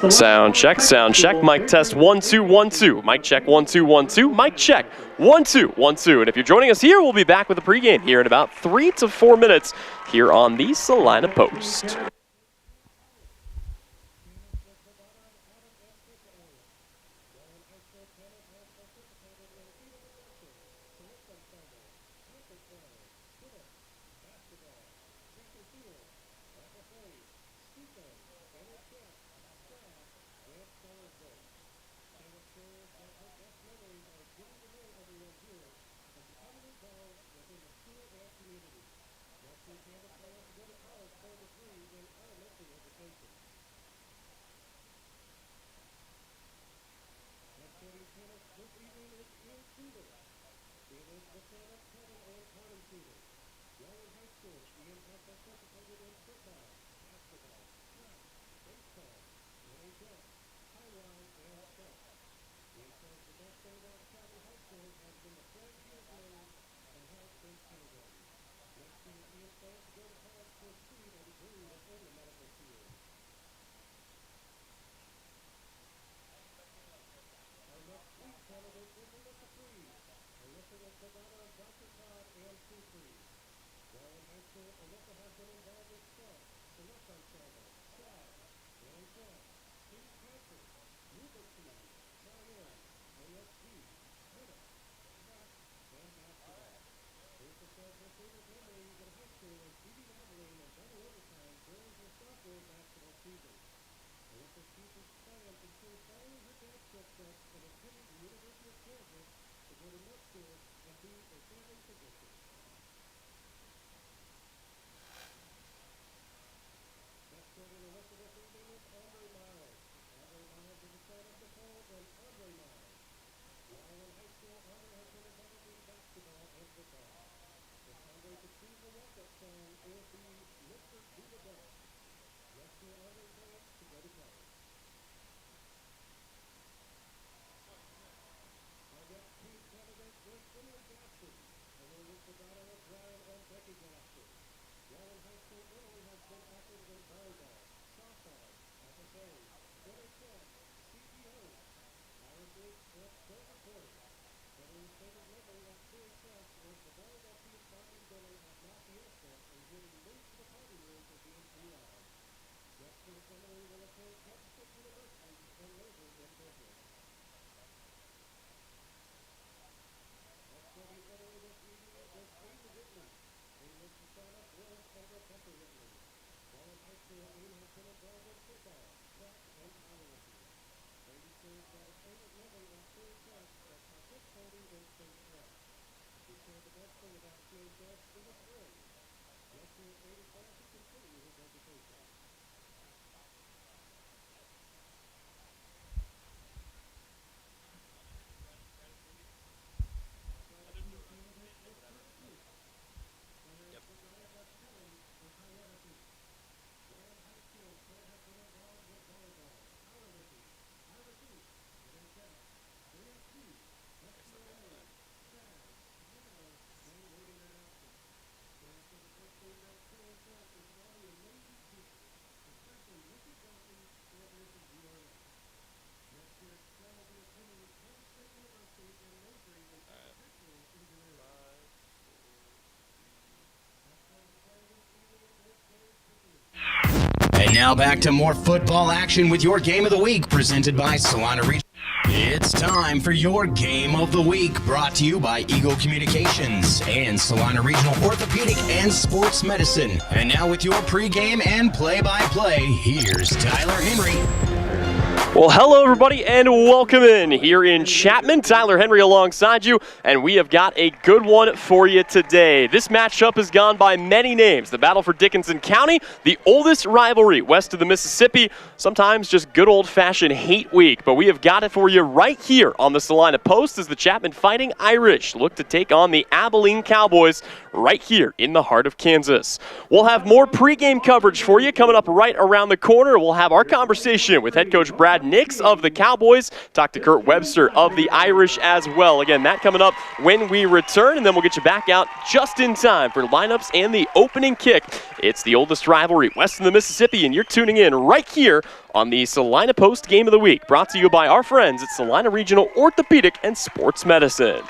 Sound check, mic test 1 2 1 2. Mic check 1 2 1 2. Mic check 1 2 1 2. And if you're joining us here, we'll be back with the pregame here in about 3 to 4 minutes here on the Salina Post. And now back to more football action with your Game of the Week presented by Salina Regional. It's time for your Game of the Week, brought to you by Eagle Communications and Salina Regional Orthopedic and Sports Medicine. And now with your pregame and play-by-play, here's Tyler Henry. Well, hello, everybody, and welcome in here in Chapman. Tyler Henry alongside you, and we have got a good one for you today. This matchup has gone by many names. The battle for Dickinson County, the oldest rivalry west of the Mississippi, sometimes just good old-fashioned hate week. But we have got it for you right here on the Salina Post as the Chapman Fighting Irish look to take on the Abilene Cowboys right here in the heart of Kansas. We'll have more pregame coverage for you coming up right around the corner. We'll have our conversation with head coach Brad Nix of the Cowboys, talk to Kurt Webster of the Irish as well. Again, that coming up when we return, and then we'll get you back out just in time for lineups and the opening kick. It's the oldest rivalry west of the Mississippi, and you're tuning in right here on the Salina Post Game of the Week, brought to you by our friends at Salina Regional Orthopedic and Sports Medicine.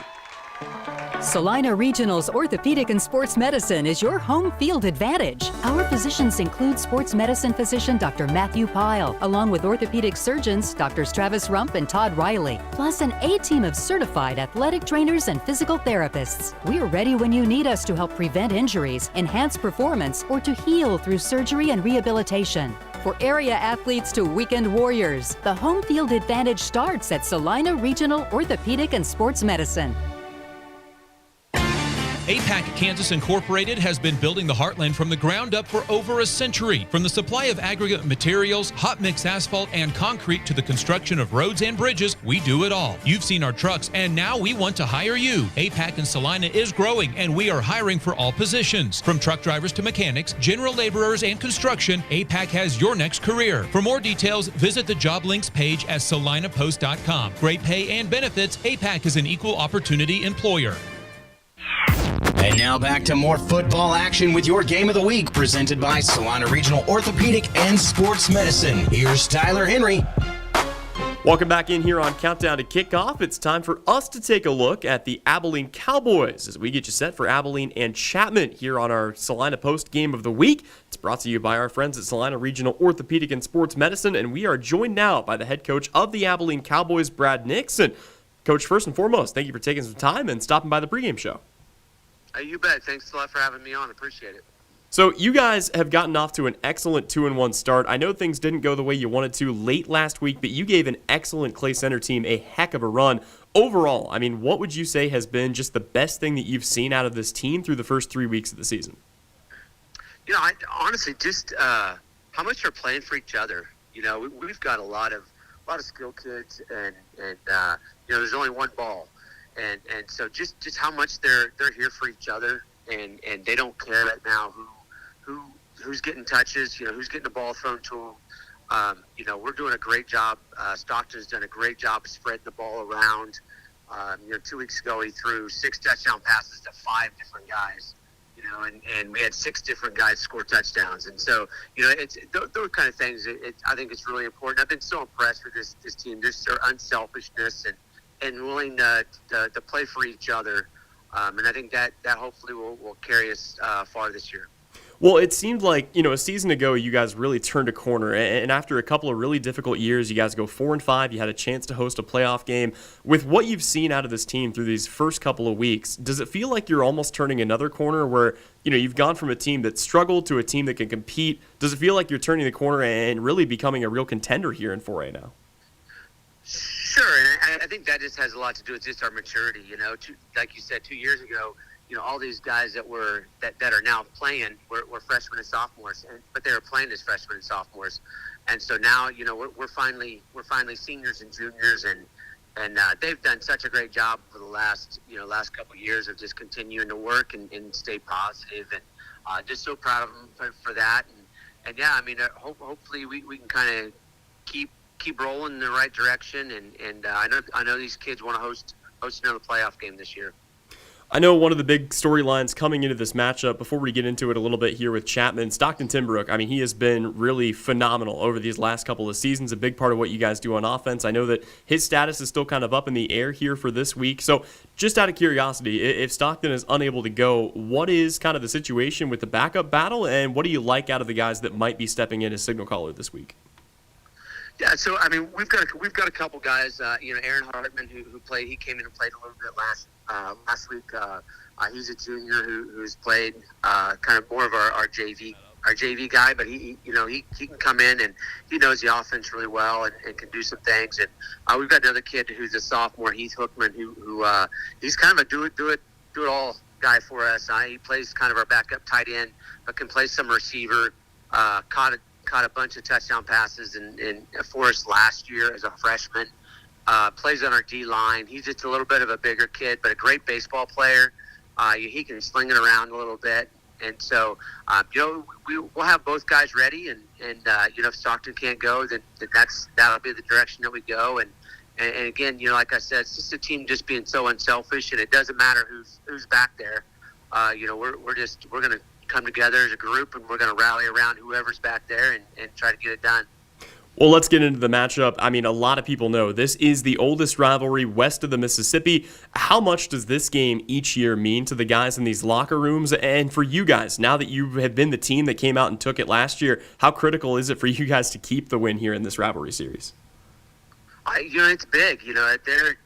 Salina Regional's Orthopedic and Sports Medicine is your home field advantage. Our physicians include sports medicine physician Dr. Matthew Pyle, along with orthopedic surgeons Drs. Travis Rump and Todd Riley, plus an A-team of certified athletic trainers and physical therapists. We're ready when you need us to help prevent injuries, enhance performance, or to heal through surgery and rehabilitation. For area athletes to weekend warriors, the home field advantage starts at Salina Regional Orthopedic and Sports Medicine. APAC Kansas Incorporated has been building the Heartland from the ground up for over a century. From the supply of aggregate materials, hot mix asphalt, and concrete to the construction of roads and bridges, we do it all. You've seen our trucks, and now we want to hire you. APAC in Salina is growing, and we are hiring for all positions. From truck drivers to mechanics, general laborers, and construction, APAC has your next career. For more details, visit the job links page at salinapost.com. Great pay and benefits, APAC is an equal opportunity employer. And now back to more football action with your Game of the Week, presented by Salina Regional Orthopedic and Sports Medicine. Here's Tyler Henry. Welcome back in here on Countdown to Kickoff. It's time for us to take a look at the Abilene Cowboys as we get you set for Abilene and Chapman here on our Salina Post Game of the Week. It's brought to you by our friends at Salina Regional Orthopedic and Sports Medicine, and we are joined now by the head coach of the Abilene Cowboys, Brad Nix. And Coach, first and foremost, thank you for taking some time and stopping by the pregame show. You bet. Thanks a lot for having me on. Appreciate it. So you guys have gotten off to an excellent 2-1 start. I know things didn't go the way you wanted to late last week, but you gave an excellent Clay Center team a heck of a run. Overall, I mean, what would you say has been just the best thing that you've seen out of this team through the first 3 weeks of the season? You know, honestly, just how much they're playing for each other. You know, we've got a lot of skill kids, and you know, there's only one ball. And so just how much they're here for each other, and they don't care right now who's getting touches, you know, who's getting the ball thrown to them. You know, we're doing a great job. Stockton's done a great job of spreading the ball around. You know, 2 weeks ago he threw 6 touchdown passes to 5 different guys. You know, and we had 6 different guys score touchdowns. And so, you know, it's those kind of things. I think it's really important. I've been so impressed with this team, just their unselfishness and willing to play for each other. And I think that hopefully will carry us far this year. Well, it seemed like, you know, a season ago you guys really turned a corner, and after a couple of really difficult years, you guys go 4-5. You had a chance to host a playoff game. With what you've seen out of this team through these first couple of weeks, does it feel like you're almost turning another corner where, you know, you've gone from a team that struggled to a team that can compete? Does it feel like you're turning the corner and really becoming a real contender here in 4A now? Sure, and I think that just has a lot to do with just our maturity. You know, like you said, 2 years ago, you know, all these guys that are now playing were freshmen and sophomores, but they were playing as freshmen and sophomores, and so now, you know, we're finally seniors and juniors, and they've done such a great job for the last couple of years of just continuing to work and stay positive, and just so proud of them for that, and yeah, I mean, hopefully we can kind of keep rolling in the right direction, and I know these kids want to host another playoff game this year. I know one of the big storylines coming into this matchup, before we get into it a little bit here with Chapman, Stockton Timbrook, I mean, he has been really phenomenal over these last couple of seasons, a big part of what you guys do on offense. I know that his status is still kind of up in the air here for this week. So just out of curiosity, if Stockton is unable to go, what is kind of the situation with the backup battle, and what do you like out of the guys that might be stepping in as signal caller this week? Yeah, so I mean, we've got a couple guys. You know, Aaron Hartman, who played. He came in and played a little bit last week. He's a junior who's played kind of more of our JV guy, but he can come in and he knows the offense really well and can do some things. And we've got another kid who's a sophomore, Heath Hookman, who he's kind of a do it all guy for us. He plays kind of our backup tight end, but can play some receiver. Caught a bunch of touchdown passes for us last year as a freshman. Plays on our D line. He's just a little bit of a bigger kid, but a great baseball player. He can sling it around a little bit. And so, we'll have both guys ready. And if Stockton can't go, then that'll be the direction that we go. And again, like I said, it's just a team just being so unselfish, and it doesn't matter who's back there. We're going to come together as a group, and we're going to rally around whoever's back there and try to get it done. Well, let's get into the matchup. I mean, a lot of people know this is the oldest rivalry west of the Mississippi. How much does this game each year mean to the guys in these locker rooms? And for you guys, now that you have been the team that came out and took it last year, how critical is it for you guys to keep the win here in this rivalry series? It's big. They're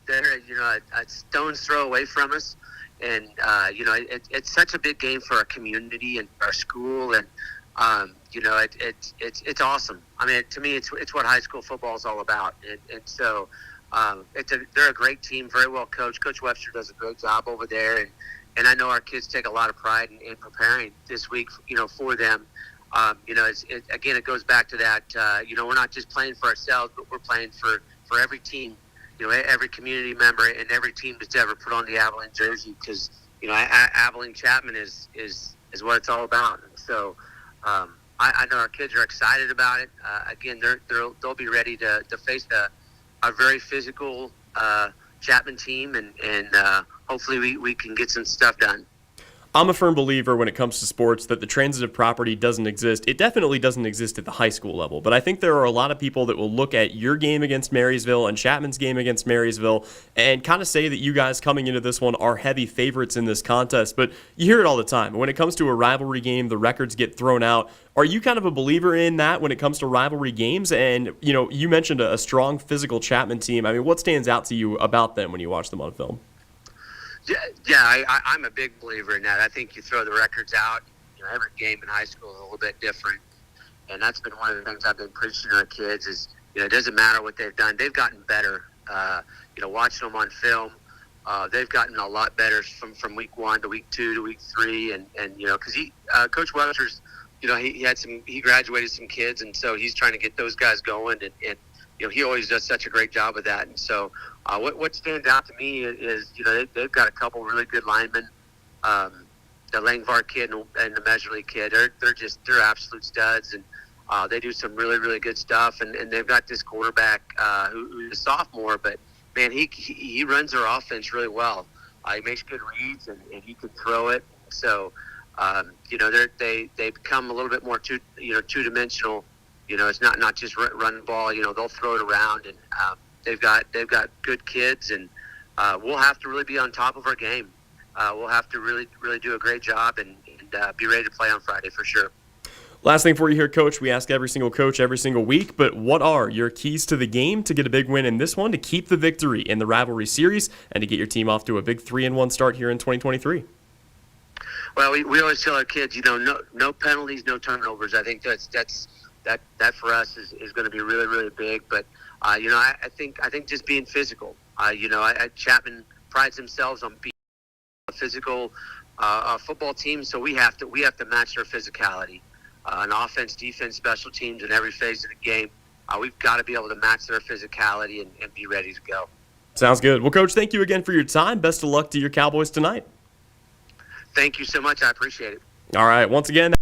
a stone's throw away from us. And, it's such a big game for our community and our school. And, it's awesome. I mean, to me, it's what high school football is all about. And so they're a great team, very well coached. Coach Webster does a great job over there. And I know our kids take a lot of pride in preparing this week, for them. It goes back to that, we're not just playing for ourselves, but we're playing for every team, every community member and every team that's ever put on the Abilene jersey, because, Abilene Chapman is what it's all about. And so, I know our kids are excited about it. Again, they'll be ready to face a very physical Chapman team, and hopefully we can get some stuff done. I'm a firm believer when it comes to sports that the transitive property doesn't exist. It definitely doesn't exist at the high school level, but I think there are a lot of people that will look at your game against Marysville and Chapman's game against Marysville and kind of say that you guys coming into this one are heavy favorites in this contest, but you hear it all the time. When it comes to a rivalry game, the records get thrown out. Are you kind of a believer in that when it comes to rivalry games? And, you mentioned a strong physical Chapman team. I mean, what stands out to you about them when you watch them on film? Yeah, I'm a big believer in that. I think you throw the records out. Every game in high school is a little bit different, and that's been one of the things I've been preaching to our kids. Is it doesn't matter what they've done; they've gotten better. Watching them on film, they've gotten a lot better from week 1 to week 2 to week 3, and because Coach Webster's, he graduated some kids, and so he's trying to get those guys going, and he always does such a great job of that. And so what stands out to me is, they've got a couple really good linemen, the Langvar kid and the Measurely kid. They're absolute studs, and they do some really, really good stuff. And they've got this quarterback who's a sophomore, but, man, he runs their offense really well. He makes good reads, and he can throw it. So, they become a little bit more two-dimensional. It's not just run the ball. They'll throw it around, and they've got good kids, and we'll have to really be on top of our game. We'll have to really, really do a great job and be ready to play on Friday for sure. Last thing for you here, Coach. We ask every single coach every single week, but what are your keys to the game to get a big win in this one, to keep the victory in the rivalry series, and to get your team off to a big 3-1 start here in 2023? Well, we always tell our kids, no penalties, no turnovers. I think that for us is going to be really, really big. But I think just being physical. Chapman prides themselves on being a physical football team, so we have to match their physicality. On offense, defense, special teams, in every phase of the game, we've got to be able to match their physicality and be ready to go. Sounds good. Well, Coach, thank you again for your time. Best of luck to your Cowboys tonight. Thank you so much. I appreciate it. All right. Once again,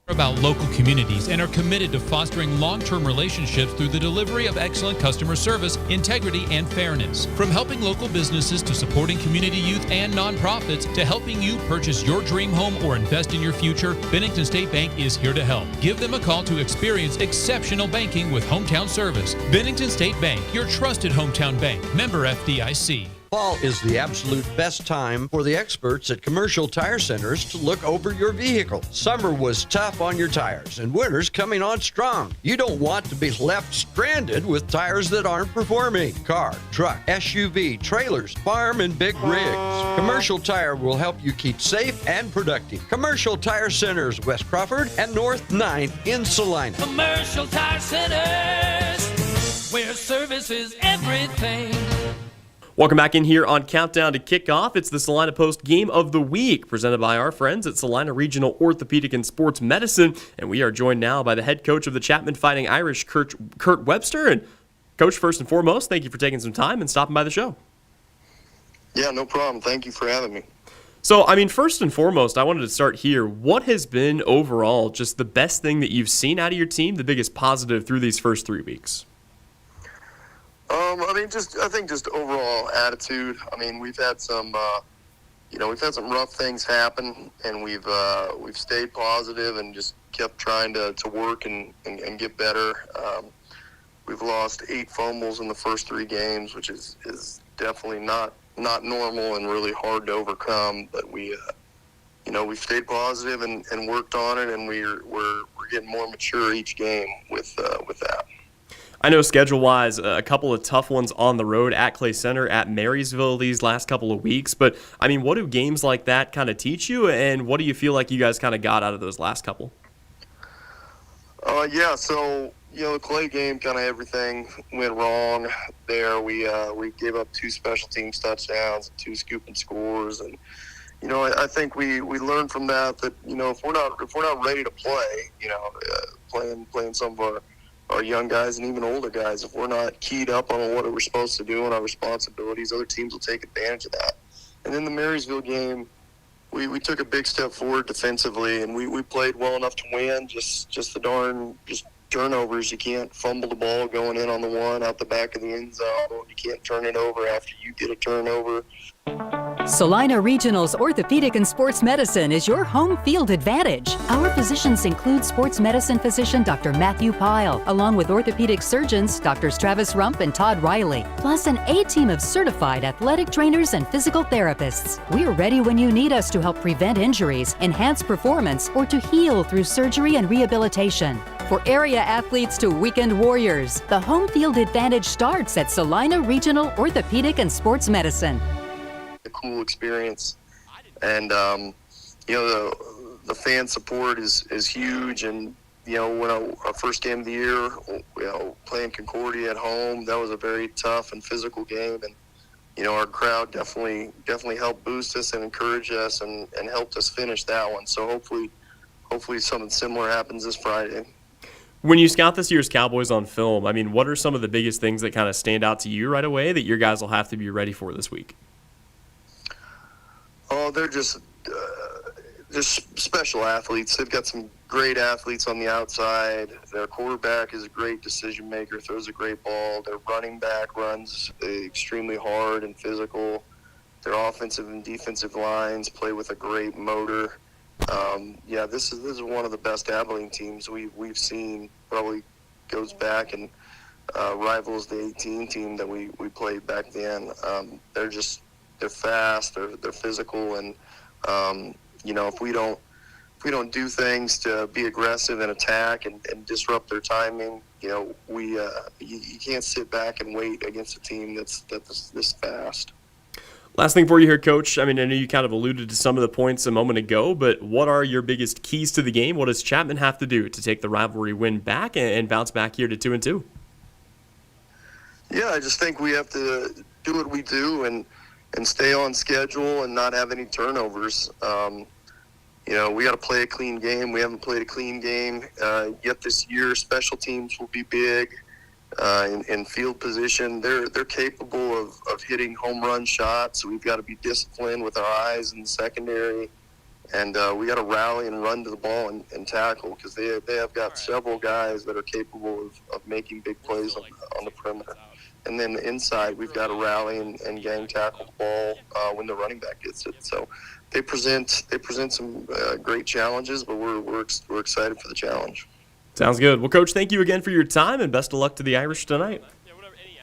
about local communities and are committed to fostering long-term relationships through the delivery of excellent customer service, integrity, and fairness. From helping local businesses to supporting community youth and nonprofits to helping you purchase your dream home or invest in your future, Bennington State Bank is here to help. Give them a call to experience exceptional banking with hometown service. Bennington State Bank, your trusted hometown bank. Member FDIC. Fall is the absolute best time for the experts at Commercial Tire Centers to look over your vehicle. Summer was tough on your tires, and winter's coming on strong. You don't want to be left stranded with tires that aren't performing. Car, truck, SUV, trailers, farm, and big rigs. Commercial Tire will help you keep safe and productive. Commercial Tire Centers, West Crawford and North 9th in Salina. Commercial Tire Centers, where service is everything. Welcome back in here on Countdown to Kickoff. It's the Salina Post Game of the Week, presented by our friends at Salina Regional Orthopedic and Sports Medicine. And we are joined now by the head coach of the Chapman Fighting Irish, Kurt Webster. And Coach, first and foremost, thank you for taking some time and stopping by the show. Yeah, no problem. Thank you for having me. So, first and foremost, I wanted to start here. What has been overall just the best thing that you've seen out of your team, the biggest positive through these first 3 weeks? I think just overall attitude. We've had some, some rough things happen, and we've stayed positive and just kept trying to work and get better. We've lost 8 fumbles in the first 3 games, which is definitely not normal and really hard to overcome. But we've stayed positive and worked on it, and we're getting more mature each game with that. I know schedule-wise, a couple of tough ones on the road at Clay Center, at Marysville these last couple of weeks. But, what do games like that kind of teach you, and what do you feel like you guys kind of got out of those last couple? The Clay game, kind of everything went wrong there. We gave up 2 special teams touchdowns, 2 scoop and scores, and I think we learned from that if we're not ready to play, playing some of our young guys and even older guys, if we're not keyed up on what we're supposed to do and our responsibilities, other teams will take advantage of that. And in the Marysville game, we took a big step forward defensively, and we played well enough to win. Just turnovers. You can't fumble the ball going in on the one out the back of the end zone. You can't turn it over after you get a turnover. Salina Regional's Orthopedic and Sports Medicine is your home field advantage. Our physicians include sports medicine physician Dr. Matthew Pyle, along with orthopedic surgeons Drs. Travis Rump and Todd Riley, plus an A-team of certified athletic trainers and physical therapists. We're ready when you need us to help prevent injuries, enhance performance, or to heal through surgery and rehabilitation. For area athletes to weekend warriors, the home field advantage starts at Salina Regional Orthopedic and Sports Medicine. A cool experience, and the fan support is huge. And when our first game of the year, playing Concordia at home, that was a very tough and physical game, and our crowd definitely helped boost us and encourage us and helped us finish that one. So hopefully something similar happens this Friday. When you scout this year's Cowboys on film, what are some of the biggest things that kind of stand out to you right away that your guys will have to be ready for this week? Oh, they're just special athletes. They've got some great athletes on the outside. Their quarterback is a great decision maker, throws a great ball. Their running back runs extremely hard and physical. Their offensive and defensive lines play with a great motor. This is one of the best Abilene teams we've seen. Probably goes back and rivals the 18 team that we played back then. They're fast, they're physical, and if we don't do things to be aggressive and attack and disrupt their timing, you can't sit back and wait against a team that's this fast. Last thing for you here, Coach. I know you kind of alluded to some of the points a moment ago, but what are your biggest keys to the game? What does Chapman have to do to take the rivalry win back and bounce back here to 2-2? Yeah, I just think we have to do what we do and stay on schedule and not have any turnovers. We got to play a clean game. We haven't played a clean game yet this year. Special teams will be big. In field position, they're capable of hitting home run shots. So we've got to be disciplined with our eyes in the secondary, and we got to rally and run to the ball and tackle, because they have got several guys that are capable of making big plays on the perimeter. And then inside, we've got to rally and gang tackle the ball when the running back gets it. So they present some great challenges, but we're excited for the challenge. Sounds good. Well, Coach, thank you again for your time, and best of luck to the Irish tonight.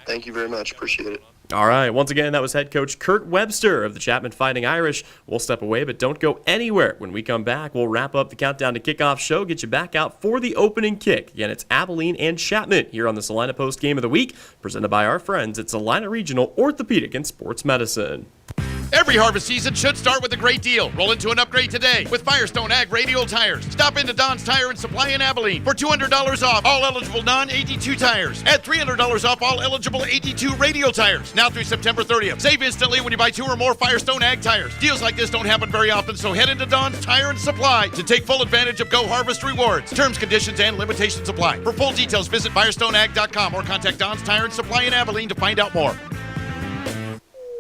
Thank you very much. Appreciate it. All right, once again, that was head coach Kurt Webster of the Chapman Fighting Irish. We'll step away, but don't go anywhere. When we come back, we'll wrap up the Countdown to Kickoff show, get you back out for the opening kick. Again, it's Abilene and Chapman here on the Salina Post Game of the Week, presented by our friends at Salina Regional Orthopedic and Sports Medicine. Every harvest season should start with a great deal. Roll into an upgrade today with Firestone Ag Radial Tires. Stop into Don's Tire and Supply in Abilene for $200 off all eligible non-82 tires. Add $300 off all eligible 82 radial tires. Now through September 30th. Save instantly when you buy 2 or more Firestone Ag tires. Deals like this don't happen very often, so head into Don's Tire and Supply to take full advantage of Go Harvest rewards. Terms, conditions, and limitations apply. For full details, visit FirestoneAg.com or contact Don's Tire and Supply in Abilene to find out more.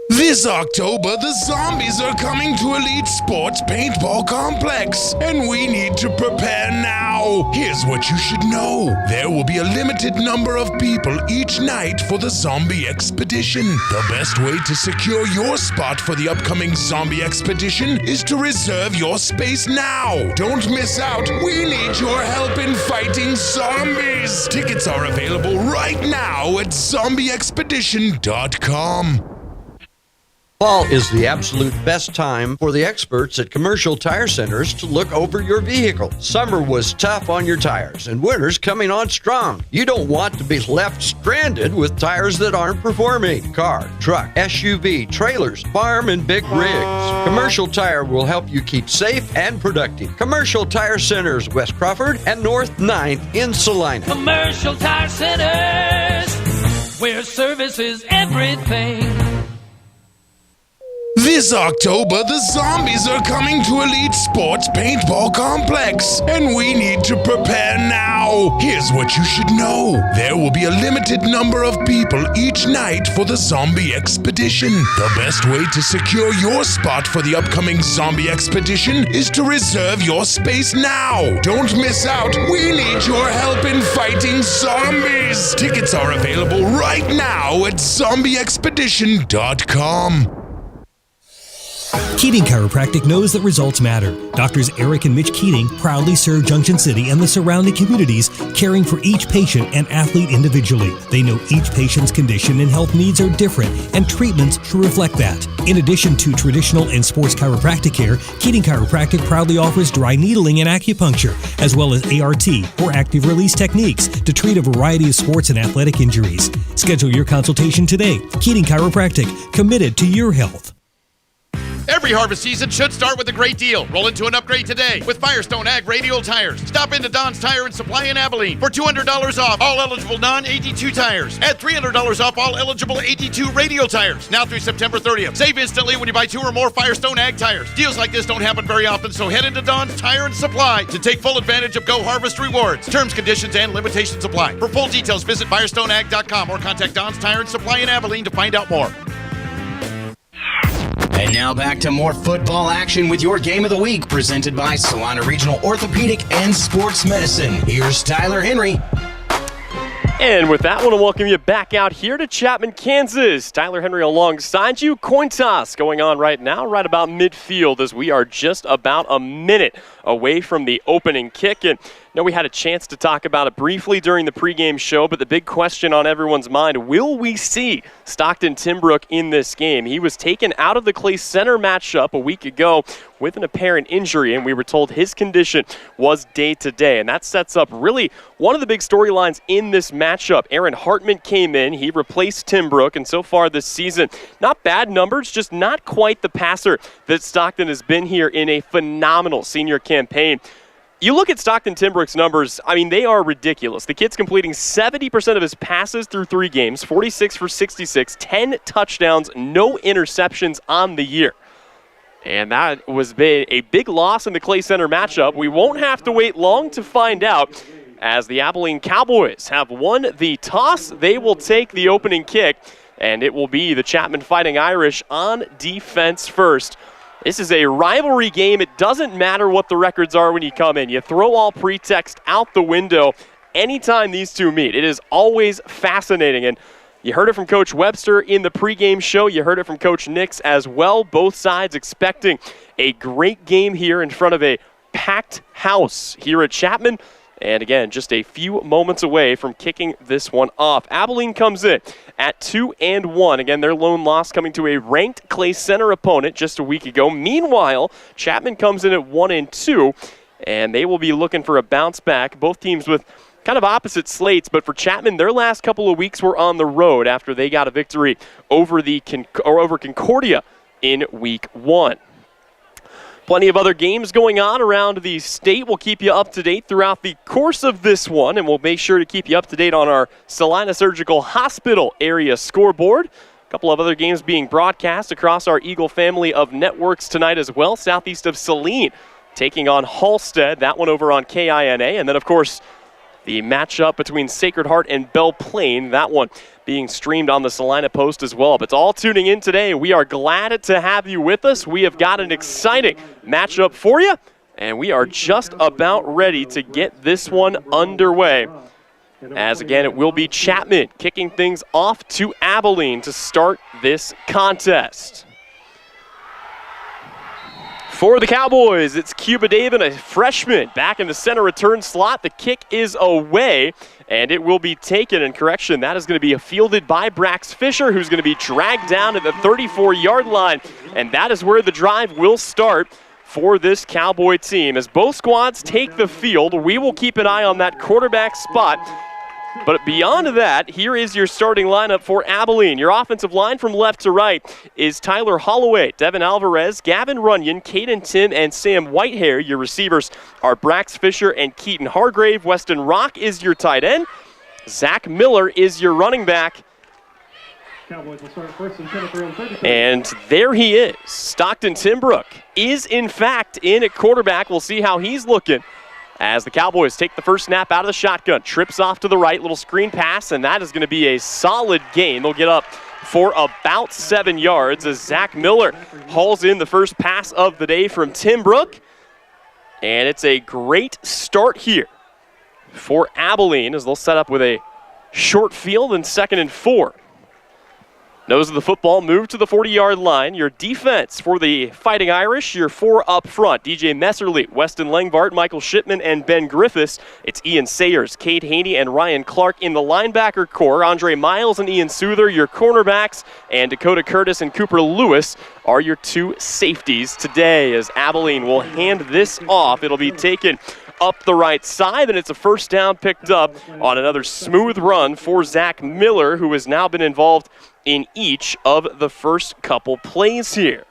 This October, the zombies are coming to Elite Sports Paintball Complex, and we need to prepare now. Here's what you should know. There will be a limited number of people each night for the zombie expedition. The best way to secure your spot for the upcoming zombie expedition is to reserve your space now. Don't miss out. We need your help in fighting zombies. Tickets are available right now at zombieexpedition.com. Fall is the absolute best time for the experts at Commercial Tire Centers to look over your vehicle. Summer was tough on your tires, and winter's coming on strong. You don't want to be left stranded with tires that aren't performing. Car, truck, SUV, trailers, farm, and big rigs. Commercial Tire will help you keep safe and productive. Commercial Tire Centers, West Crawford and North 9th in Salina. Commercial Tire Centers, where service is everything. This October, the zombies are coming to Elite Sports Paintball Complex, and we need to prepare now. Here's what you should know. There will be a limited number of people each night for the zombie expedition. The best way to secure your spot for the upcoming zombie expedition is to reserve your space now. Don't miss out. We need your help in fighting zombies. Tickets are available right now at zombieexpedition.com. Keating Chiropractic knows that results matter. Doctors Eric and Mitch Keating proudly serve Junction City and the surrounding communities, caring for each patient and athlete individually. They know each patient's condition and health needs are different, and treatments should reflect that. In addition to traditional and sports chiropractic care, Keating Chiropractic proudly offers dry needling and acupuncture, as well as ART or active release techniques to treat a variety of sports and athletic injuries. Schedule your consultation today. Keating Chiropractic, committed to your health. Every harvest season should start with a great deal. Roll into an upgrade today with Firestone Ag Radial Tires. Stop into Don's Tire and Supply in Abilene for $200 off all eligible non-82 tires. Add $300 off all eligible 82 radial tires. Now through September 30th. Save instantly when you buy 2 or more Firestone Ag tires. Deals like this don't happen very often, so head into Don's Tire and Supply to take full advantage of Go Harvest rewards. Terms, conditions, and limitations apply. For full details, visit FirestoneAg.com or contact Don's Tire and Supply in Abilene to find out more. And now back to more football action with your Game of the Week, presented by Salina Regional Orthopedic and Sports Medicine. Here's Tyler Henry. And with that, I want to welcome you back out here to Chapman, Kansas. Tyler Henry alongside you. Coin toss going on right now, right about midfield, as we are just about a minute away from the opening kick. And we had a chance to talk about it briefly during the pregame show, but the big question on everyone's mind, will we see Stockton Timbrook in this game? He was taken out of the Clay Center matchup a week ago with an apparent injury, and we were told his condition was day-to-day. And that sets up really one of the big storylines in this matchup. Aaron Hartman came in. He replaced Timbrook, and so far this season, not bad numbers, just not quite the passer that Stockton has been here in a phenomenal senior campaign. You look at Stockton Timbrook's numbers, I mean, they are ridiculous. The kid's completing 70% of his passes through 3 games, 46 for 66, 10 touchdowns, no interceptions on the year. And that was a big loss in the Clay Center matchup. We won't have to wait long to find out, as the Abilene Cowboys have won the toss. They will take the opening kick, and it will be the Chapman Fighting Irish on defense first. This is a rivalry game. It doesn't matter what the records are when you come in. You throw all pretext out the window anytime these two meet. It is always fascinating. And you heard it from Coach Webster in the pregame show. You heard it from Coach Nix as well. Both sides expecting a great game here in front of a packed house here at Chapman. And again, just a few moments away from kicking this one off. Abilene comes in at 2-1. Again, their lone loss coming to a ranked Clay Center opponent just a week ago. Meanwhile, Chapman comes in at 1-2, and they will be looking for a bounce back. Both teams with kind of opposite slates, but for Chapman, their last couple of weeks were on the road after they got a victory over over Concordia in week 1. Plenty of other games going on around the state. We'll keep you up to date throughout the course of this one, and we'll make sure to keep you up to date on our Salina Surgical Hospital area scoreboard. A couple of other games being broadcast across our Eagle family of networks tonight as well. Southeast of Saline taking on Halstead, that one over on KINA, and then of course the matchup between Sacred Heart and Belle Plaine, that one being streamed on the Salina Post as well. But it's all tuning in today. We are glad to have you with us. We have got an exciting matchup for you, and we are just about ready to get this one underway. As again, it will be Chapman kicking things off to Abilene to start this contest. For the Cowboys, it's Cuba David, a freshman, back in the center return slot. The kick is away, and it will be taken. And correction, that is going to be fielded by Brax Fisher, who's going to be dragged down at the 34-yard line. And that is where the drive will start for this Cowboy team. As both squads take the field, we will keep an eye on that quarterback spot. But beyond that, here is your starting lineup for Abilene. Your offensive line from left to right is Tyler Holloway, Devin Alvarez, Gavin Runyon, Caden Tim, and Sam Whitehair. Your receivers are Brax Fisher and Keaton Hargrave. Weston Rock is your tight end. Zach Miller is your running back. Cowboys will start first and 10 at their own 30. And there he is. Stockton Timbrook is, in fact, in at quarterback. We'll see how he's looking as the Cowboys take the first snap out of the shotgun. Trips off to the right, little screen pass, and that is going to be a solid gain. They'll get up for about 7 yards as Zach Miller hauls in the first pass of the day from Timbrook. And it's a great start here for Abilene as they'll set up with a short field and 2nd and 4. Nose of the football, move to the 40-yard line. Your defense for the Fighting Irish, your 4 up front. DJ Messerly, Weston Langvart, Michael Shipman, and Ben Griffiths. It's Ian Sayers, Cade Haney, and Ryan Clark in the linebacker core. Andre Miles and Ian Souther, your cornerbacks. And Dakota Curtis and Cooper Lewis are your 2 safeties today as Abilene will hand this off. It'll be taken up the right side, and it's a first down picked up on another smooth run for Zach Miller, who has now been involved in each of the first couple plays here.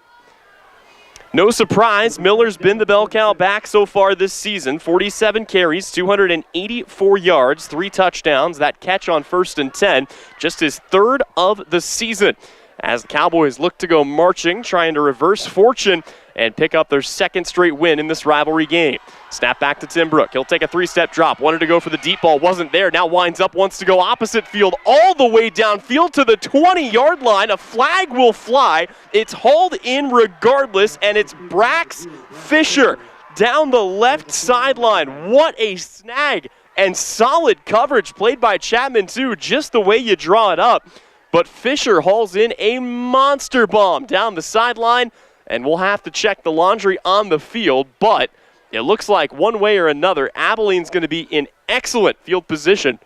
No surprise, Miller's been the bell cow back so far this season. 47 carries, 284 yards, 3 touchdowns. That catch on 1st and 10, just his 3rd of the season. As the Cowboys look to go marching, trying to reverse fortune and pick up their 2nd straight win in this rivalry game. Snap back to Timbrook. He'll take a 3-step drop. Wanted to go for the deep ball. Wasn't there. Now winds up. Wants to go opposite field all the way downfield to the 20-yard line. A flag will fly. It's hauled in regardless, and it's Brax Fisher down the left sideline. What a snag and solid coverage played by Chapman, too, just the way you draw it up. But Fisher hauls in a monster bomb down the sideline, and we'll have to check the laundry on the field, but it looks like one way or another, Abilene's going to be in excellent field position.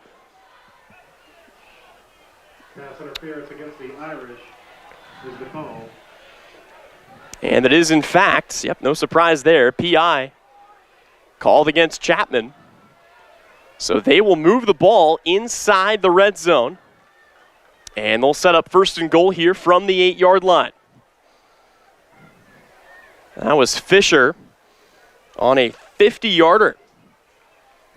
Pass interference against the Irish is the call. And it is, in fact, yep, no surprise there, PI called against Chapman. So they will move the ball inside the red zone, and they'll set up 1st and goal here from the 8-yard line. That was Fisher on a 50-yarder.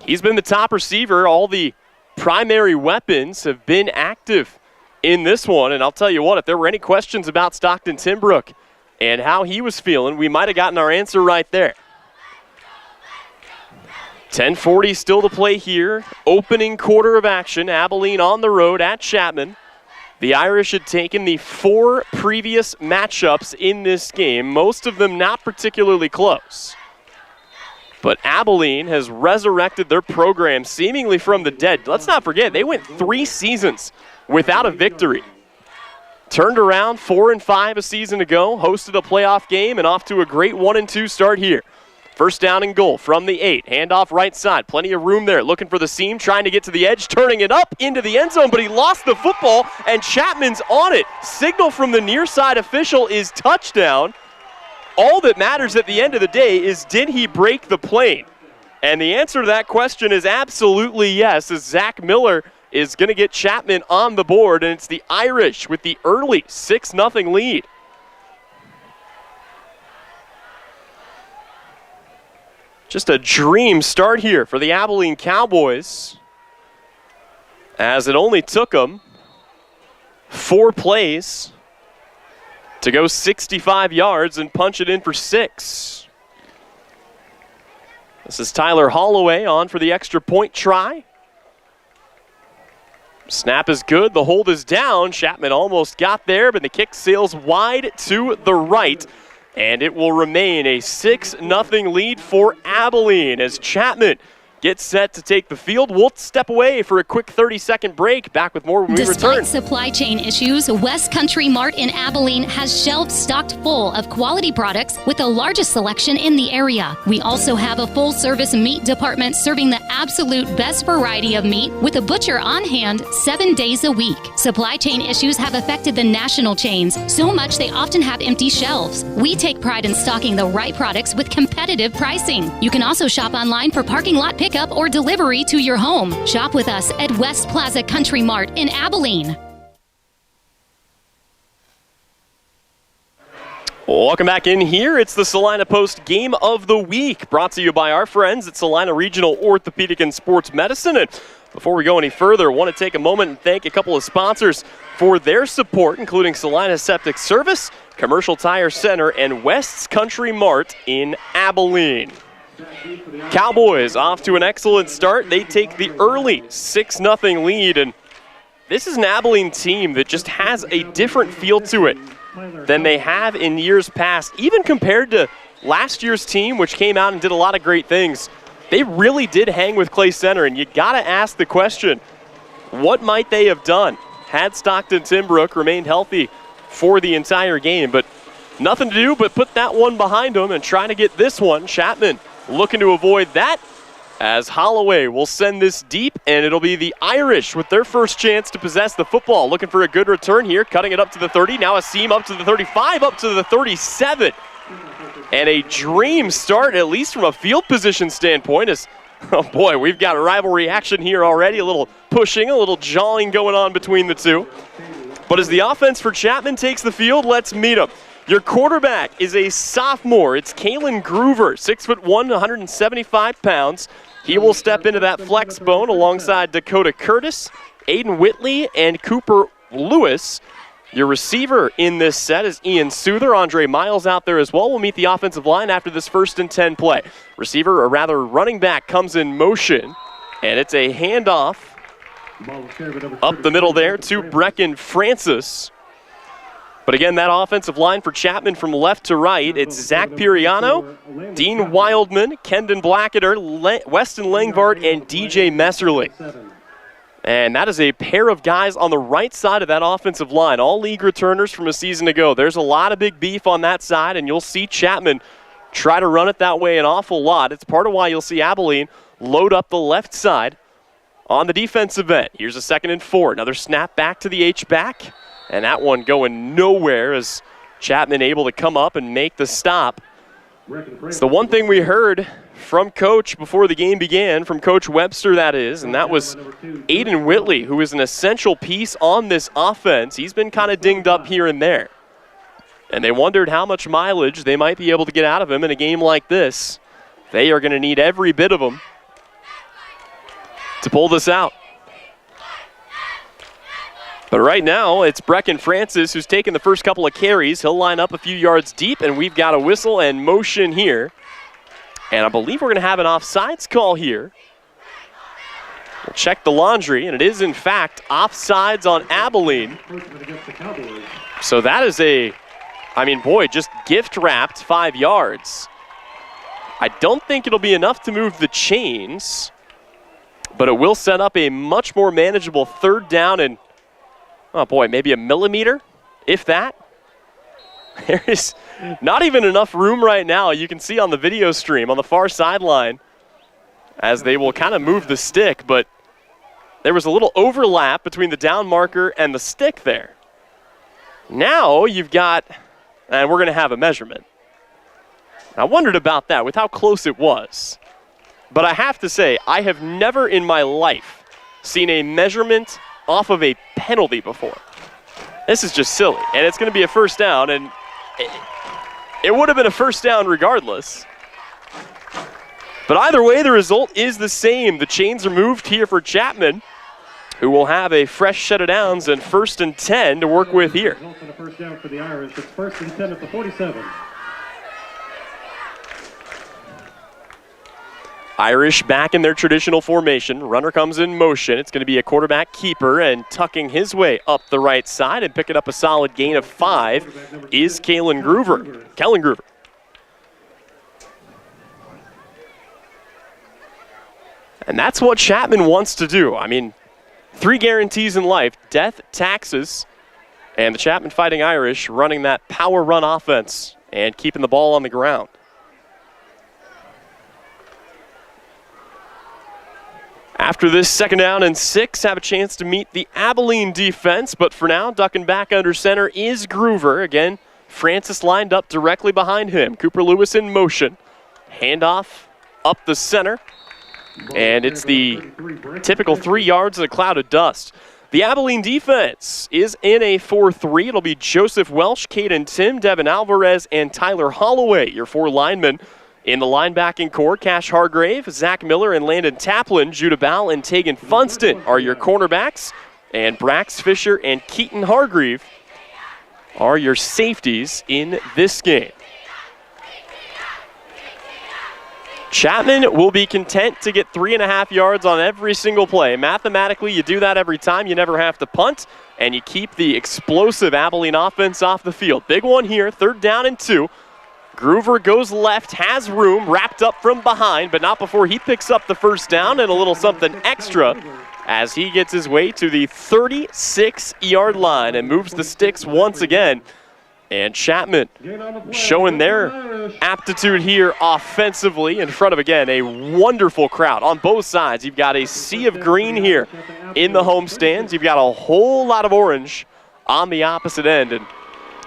He's been the top receiver. All the primary weapons have been active in this one. And I'll tell you what, if there were any questions about Stockton Timbrook and how he was feeling, we might have gotten our answer right there. 10:40 still to play here. Opening quarter of action. Abilene on the road at Chapman. The Irish had taken the 4 previous matchups in this game, most of them not particularly close. But Abilene has resurrected their program seemingly from the dead. Let's not forget, they went 3 seasons without a victory. Turned around 4-5 a season ago, hosted a playoff game, and off to a great 1-2 start here. First down and goal from the 8. Handoff right side. Plenty of room there. Looking for the seam. Trying to get to the edge. Turning it up into the end zone, but he lost the football, and Chapman's on it. Signal from the near side official is touchdown. All that matters at the end of the day is, did he break the plane? And the answer to that question is absolutely yes, as Zach Miller is going to get Chapman on the board, and it's the Irish with the early 6-0 lead. Just a dream start here for the Abilene Cowboys, as it only took them 4 plays to go 65 yards and punch it in for 6. This is Tyler Holloway on for the extra point try. Snap is good, the hold is down. Chapman almost got there, but the kick sails wide to the right. And it will remain a 6-0 lead for Abilene as Chapman gets set to take the field. We'll step away for a quick 30-second break. Back with more when we return. Despite supply chain issues, West Country Mart in Abilene has shelves stocked full of quality products with the largest selection in the area. We also have a full-service meat department serving the absolute best variety of meat with a butcher on hand 7 days a week. Supply chain issues have affected the national chains so much they often have empty shelves. We take pride in stocking the right products with competitive pricing. You can also shop online for parking lot pickup or delivery to your home. Shop with us at West Plaza Country Mart in Abilene. Welcome back in here. It's the Salina Post Game of the Week, brought to you by our friends at Salina Regional Orthopedic and Sports Medicine. And before we go any further, I want to take a moment and thank a couple of sponsors for their support, including Salina Septic Service, Commercial Tire Center, and West's Country Mart in Abilene. Cowboys off to an excellent start. They take the early 6-0 lead, and this is an Abilene team that just has a different feel to it than they have in years past. Even compared to last year's team, which came out and did a lot of great things, they really did hang with Clay Center, and you gotta ask the question, what might they have done had Stockton Timbrook remained healthy for the entire game? But nothing to do but put that one behind them and try to get this one. Chapman looking to avoid that, as Holloway will send this deep, and it'll be the Irish with their first chance to possess the football. Looking for a good return here, cutting it up to the 30, now a seam up to the 35, up to the 37. And a dream start, at least from a field position standpoint, as, oh boy, we've got a rivalry action here already, a little pushing, a little jawing going on between the two. But as the offense for Chapman takes the field, let's meet them. Your quarterback is a sophomore. It's Kalen Groover, 6'1", 175 pounds. He will step into that flex bone alongside Dakota Curtis, Aiden Whitley, and Cooper Lewis. Your receiver in this set is Ian Souther. Andre Miles out there as well. Will meet the offensive line after this 1st and 10 play. Receiver, or rather running back, comes in motion, and it's a handoff up the middle there to Brecken Francis. But again, that offensive line for Chapman from left to right, it's Zach Piriano, Dean Wildman, Kendon Blacketer, Weston Langvart, and DJ Messerly. And that is a pair of guys on the right side of that offensive line, all league returners from a season ago. There's a lot of big beef on that side, and you'll see Chapman try to run it that way an awful lot. It's part of why you'll see Abilene load up the left side on the defensive end. Here's a 2nd and 4. Another snap back to the H-back. And that one going nowhere as Chapman able to come up and make the stop. It's the one thing we heard from Coach before the game began, from Coach Webster that is, and that was Aiden Whitley, who is an essential piece on this offense. He's been kind of dinged up here and there. And they wondered how much mileage they might be able to get out of him in a game like this. They are going to need every bit of him to pull this out. But right now, it's Brecken Francis who's taken the first couple of carries. He'll line up a few yards deep, and we've got a whistle and motion here. And I believe we're going to have an offsides call here. We'll check the laundry, and it is, in fact, offsides on Abilene. So that is just gift-wrapped 5 yards. I don't think it'll be enough to move the chains, but it will set up a much more manageable 3rd down and, oh boy, maybe a millimeter, if that. There is not even enough room right now. You can see on the video stream on the far sideline as they will kind of move the stick, but there was a little overlap between the down marker and the stick there. Now you've got, and we're going to have a measurement. I wondered about that with how close it was. But I have to say, I have never in my life seen a measurement off of a penalty before. This is just silly, and it's going to be a first down, and it would have been a first down regardless. But either way, the result is the same. The chains are moved here for Chapman, who will have a fresh set of downs and 1st and 10 to work with here. A first down for the Irish. It's 1st and 10 at the 47. Irish back in their traditional formation. Runner comes in motion. It's going to be a quarterback keeper, and tucking his way up the right side and picking up a solid gain of 5 is Kellen Groover. And that's what Chapman wants to do. I mean, 3 guarantees in life: death, taxes, and the Chapman Fighting Irish running that power run offense and keeping the ball on the ground. After this 2nd down and 6, have a chance to meet the Abilene defense, but for now, ducking back under center is Groover. Again, Francis lined up directly behind him. Cooper Lewis in motion. Handoff up the center, and it's the typical 3 yards of a cloud of dust. The Abilene defense is in a 4-3. It'll be Joseph Welsh, Caden Tim, Devin Alvarez, and Tyler Holloway, your 4 linemen. In the linebacking core, Cash Hargrave, Zach Miller, and Landon Taplin. Judah Ball and Tegan Funston are your cornerbacks. And Brax Fisher and Keaton Hargreave are your safeties in this game. Chapman will be content to get 3.5 yards on every single play. Mathematically, you do that every time. You never have to punt, and you keep the explosive Abilene offense off the field. Big one here, 3rd down and 2. Groover goes left, has room, wrapped up from behind, but not before he picks up the first down and a little something extra as he gets his way to the 36-yard line and moves the sticks once again. And Chapman showing their aptitude here offensively in front of, again, a wonderful crowd on both sides. You've got a sea of green here in the home stands. You've got a whole lot of orange on the opposite end. And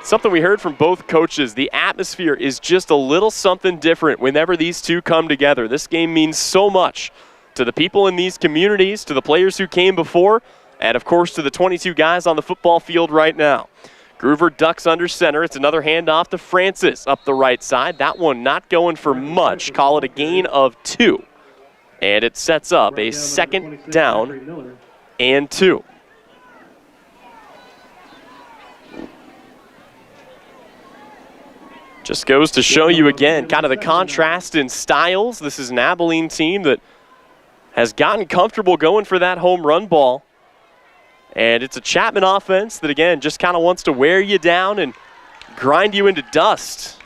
something we heard from both coaches, the atmosphere is just a little something different whenever these two come together. This game means so much to the people in these communities, to the players who came before, and of course to the 22 guys on the football field right now. Groover ducks under center. It's another handoff to Francis up the right side. That one not going for much. Call it a gain of 2. And it sets up a 2nd down and 2. Just goes to show you again kind of the contrast in styles. This is an Abilene team that has gotten comfortable going for that home run ball. And it's a Chapman offense that, again, just kind of wants to wear you down and grind you into dust.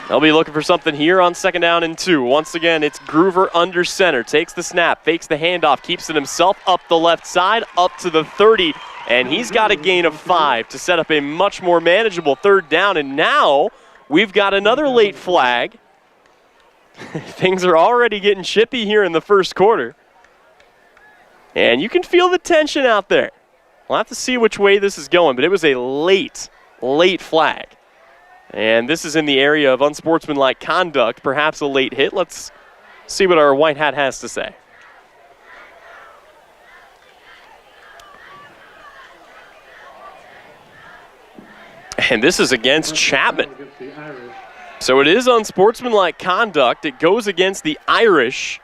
They'll be looking for something here on 2nd down and 2. Once again, it's Groover under center. Takes the snap, fakes the handoff, keeps it himself up the left side, up to the 30. And he's got a gain of 5 to set up a much more manageable 3rd down. And now we've got another late flag. Things are already getting chippy here in the first quarter. And you can feel the tension out there. We'll have to see which way this is going, but it was a late flag. And this is in the area of unsportsmanlike conduct, perhaps a late hit. Let's see what our white hat has to say. And this is against Chapman. So it is unsportsmanlike conduct. It goes against the Irish.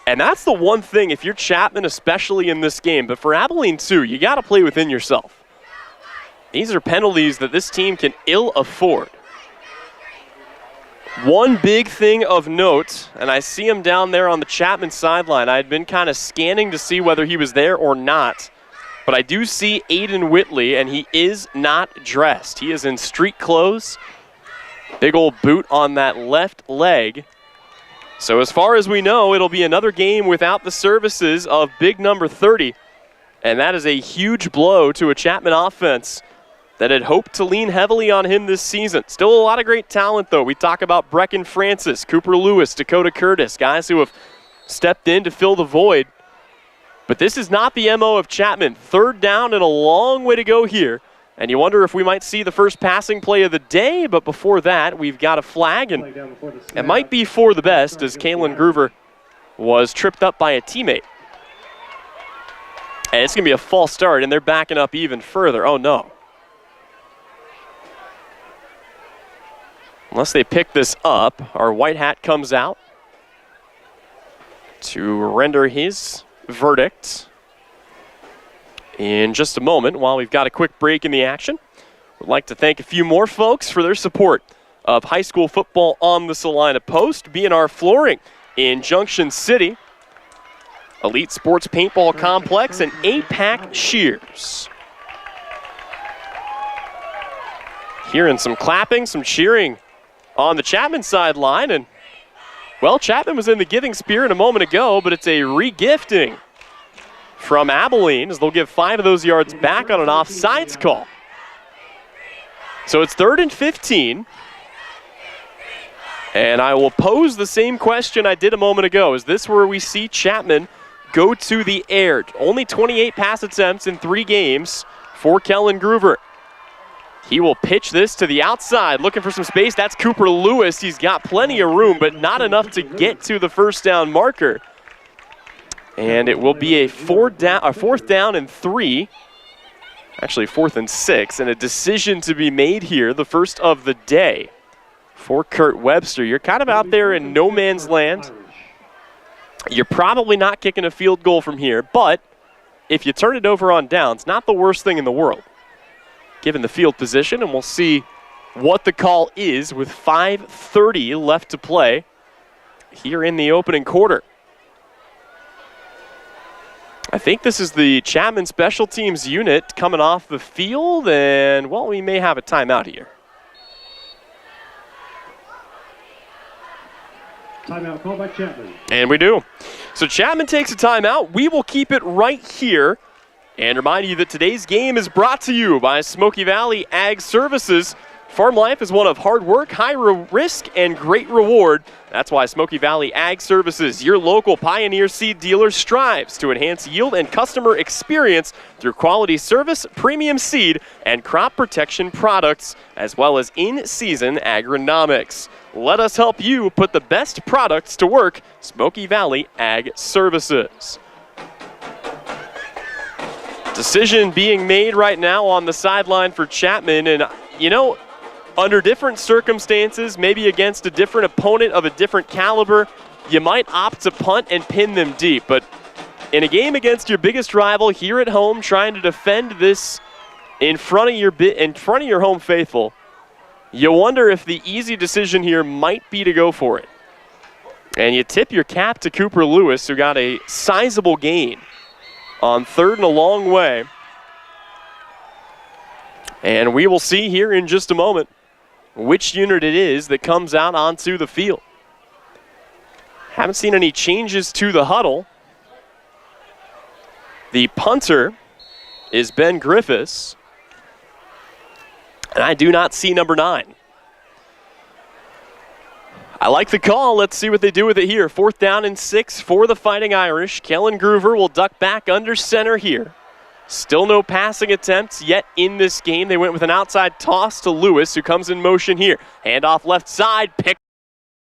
And that's the one thing, if you're Chapman, especially in this game, but for Abilene too, you got to play within yourself. These are penalties that this team can ill afford. One big thing of note, and I see him down there on the Chapman sideline. I had been kind of scanning to see whether he was there or not, but I do see Aiden Whitley, and he is not dressed. He is in street clothes, big old boot on that left leg. So as far as we know, it'll be another game without the services of big number 30. And that is a huge blow to a Chapman offense that had hoped to lean heavily on him this season. Still a lot of great talent, though. We talk about Brecken Francis, Cooper Lewis, Dakota Curtis, guys who have stepped in to fill the void. But this is not the MO of Chapman. Third down and a long way to go here. And you wonder if we might see the first passing play of the day, but before that, we've got a flag, and it might be for the best as Kalen Groover was tripped up by a teammate. And it's going to be a false start, and they're backing up even further. Oh, no. Unless they pick this up, our white hat comes out to render his verdict in just a moment while we've got a quick break in the action. Would like to thank a few more folks for their support of high school football on the Salina Post. B&R Flooring in Junction City, Elite Sports Paintball Complex, and APAC Shears. Hearing some clapping, some cheering on the Chapman sideline, and well, Chapman was in the giving spirit a moment ago, but it's a re-gifting from Abilene as they'll give 5 of those yards back on an offsides call. So it's 3rd and 15. And I will pose the same question I did a moment ago. Is this where we see Chapman go to the air? Only 28 pass attempts in 3 games for Kellen Groover. He will pitch this to the outside, looking for some space. That's Cooper Lewis. He's got plenty of room, but not enough to get to the first down marker. And it will be a 4th down and 3. Actually, 4th and 6, and a decision to be made here, the first of the day for Kurt Webster. You're kind of out there in no man's land. You're probably not kicking a field goal from here, but if you turn it over on downs, not the worst thing in the world, given the field position, and we'll see what the call is with 5:30 left to play here in the opening quarter. I think this is the Chapman special teams unit coming off the field, and, well, we may have a timeout here. Timeout called by Chapman. And we do. So Chapman takes a timeout. We will keep it right here and remind you that today's game is brought to you by Smoky Valley Ag Services. Farm life is one of hard work, high risk, and great reward. That's why Smoky Valley Ag Services, your local Pioneer seed dealer, strives to enhance yield and customer experience through quality service, premium seed, and crop protection products, as well as in-season agronomics. Let us help you put the best products to work. Smoky Valley Ag Services. Decision being made right now on the sideline for Chapman, and you know, under different circumstances, maybe against a different opponent of a different caliber, you might opt to punt and pin them deep. But in a game against your biggest rival here at home, trying to defend this in front of your home faithful, you wonder if the easy decision here might be to go for it. And you tip your cap to Cooper Lewis, who got a sizable gain on 3rd and a long way. And we will see here in just a moment which unit it is that comes out onto the field. Haven't seen any changes to the huddle. The punter is Ben Griffiths, and I do not see number 9. I like the call. Let's see what they do with it here. 4th down and 6 for the Fighting Irish. Kellen Groover will duck back under center here. Still no passing attempts yet in this game. They went with an outside toss to Lewis, who comes in motion here. Handoff left side, picked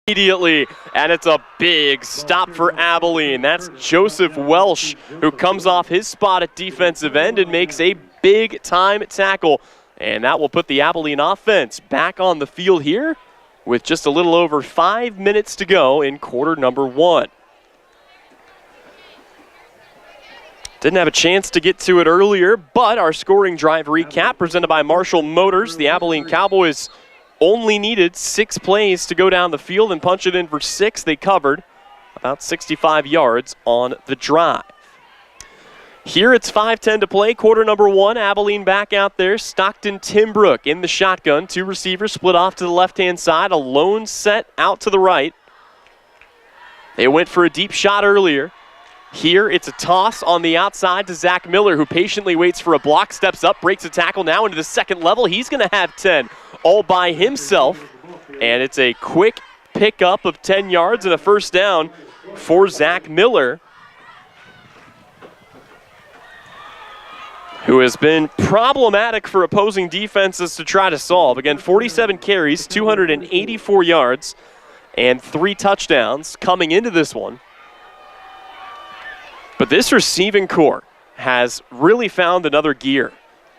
immediately, and it's a big stop for Abilene. That's Joseph Welsh, who comes off his spot at defensive end and makes a big-time tackle. And that will put the Abilene offense back on the field here with just a little over 5 minutes to go in quarter number 1. Didn't have a chance to get to it earlier, but our scoring drive recap presented by Marshall Motors. The Abilene Cowboys only needed 6 plays to go down the field and punch it in for 6. They covered about 65 yards on the drive. Here it's 5:10 to play, quarter number 1. Abilene back out there. Stockton Timbrook in the shotgun. 2 receivers split off to the left-hand side. A lone set out to the right. They went for a deep shot earlier. Here, it's a toss on the outside to Zach Miller, who patiently waits for a block, steps up, breaks a tackle now into the second level. He's going to have 10 all by himself, and it's a quick pickup of 10 yards and a first down for Zach Miller, who has been problematic for opposing defenses to try to solve. Again, 47 carries, 284 yards, and 3 touchdowns coming into this one. But this receiving core has really found another gear.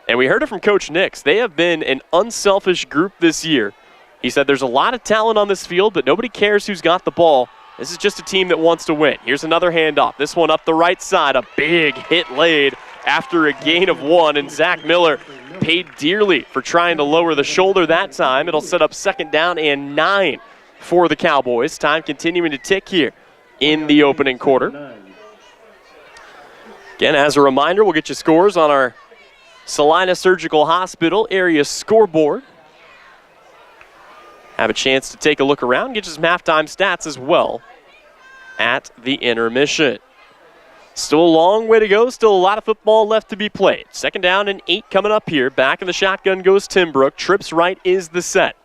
And we heard it from Coach Nix. They have been an unselfish group this year. He said there's a lot of talent on this field, but nobody cares who's got the ball. This is just a team that wants to win. Here's another handoff. This one up the right side. A big hit laid after a gain of 1, and Zach Miller paid dearly for trying to lower the shoulder that time. It'll set up 2nd down and 9 for the Cowboys. Time continuing to tick here in the opening quarter. Again, as a reminder, we'll get you scores on our Salina Surgical Hospital area scoreboard. Have a chance to take a look around, get you some halftime stats as well at the intermission. Still a long way to go, still a lot of football left to be played. 2nd down and 8 coming up here. Back in the shotgun goes Timbrook. Trips right is the set.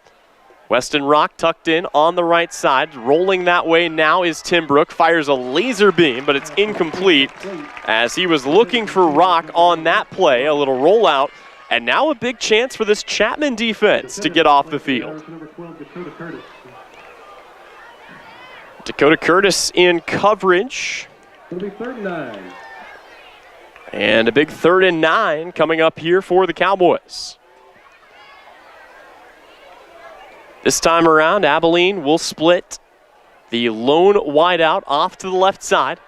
Weston Rock tucked in on the right side. Rolling that way now is Timbrook. Fires a laser beam, but it's incomplete as he was looking for Rock on that play. A little rollout, and now a big chance for this Chapman defense to get off the field. Dakota Curtis in coverage. It'll be 3rd and 9. And a big 3rd and 9 coming up here for the Cowboys. This time around, Abilene will split the lone wideout off to the left side.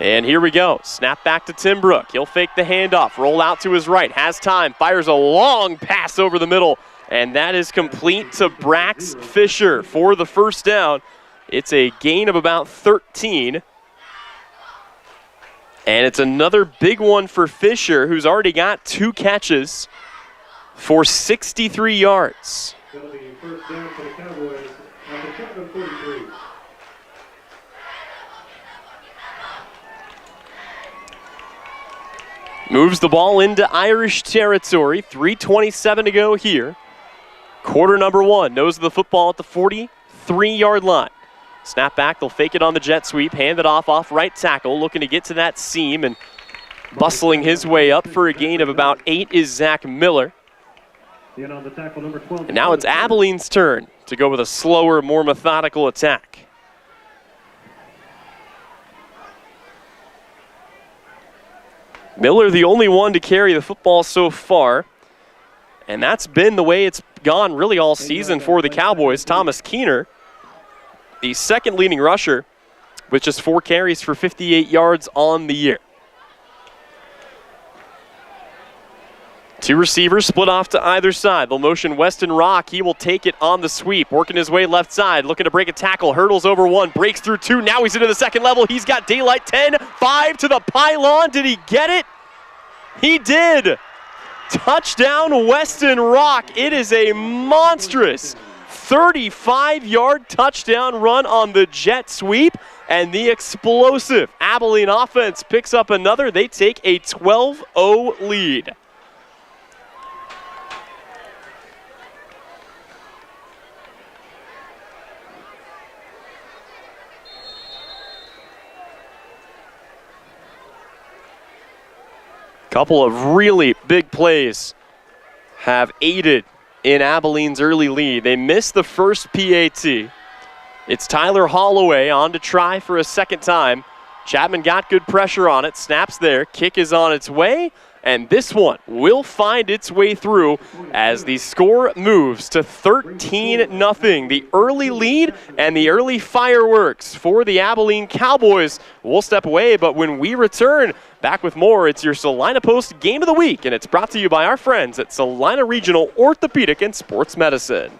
And here we go. Snap back to Timbrook. He'll fake the handoff, roll out to his right, has time, fires a long pass over the middle, and that is complete to Brax Fisher for the first down. It's a gain of about 13. And it's another big one for Fisher, who's already got 2 catches for 63 yards. It'll be 1st down for the Cowboys at the Chapman 43. Moves the ball into Irish territory. 3:27 to go here. Quarter number 1. Nose of the football at the 43-yard line. Snap back, they'll fake it on the jet sweep, hand it off right tackle, looking to get to that seam, and bustling his way up for a gain of about 8 is Zach Miller. And now it's Abilene's turn to go with a slower, more methodical attack. Miller the only one to carry the football so far, and that's been the way it's gone really all season for the Cowboys. Thomas Keener, the 2nd leading rusher, with just 4 carries for 58 yards on the year. 2 receivers split off to either side. They'll motion Weston Rock. He will take it on the sweep, working his way left side, looking to break a tackle, hurdles over 1, breaks through 2. Now he's into the 2nd level. He's got daylight. 10, 5 to the pylon. Did he get it? He did. Touchdown, Weston Rock. It is a monstrous 35-yard touchdown run on the jet sweep, and the explosive Abilene offense picks up another. They take a 12-0 lead. Couple of really big plays have aided in Abilene's early lead. They missed the first PAT. It's Tyler Holloway on to try for a 2nd time. Chapman got good pressure on it, snaps there, kick is on its way, and this one will find its way through as the score moves to 13-0. The early lead and the early fireworks for the Abilene Cowboys will step away, but when we return, back with more, it's your Salina Post Game of the Week, and it's brought to you by our friends at Salina Regional Orthopedic and Sports Medicine.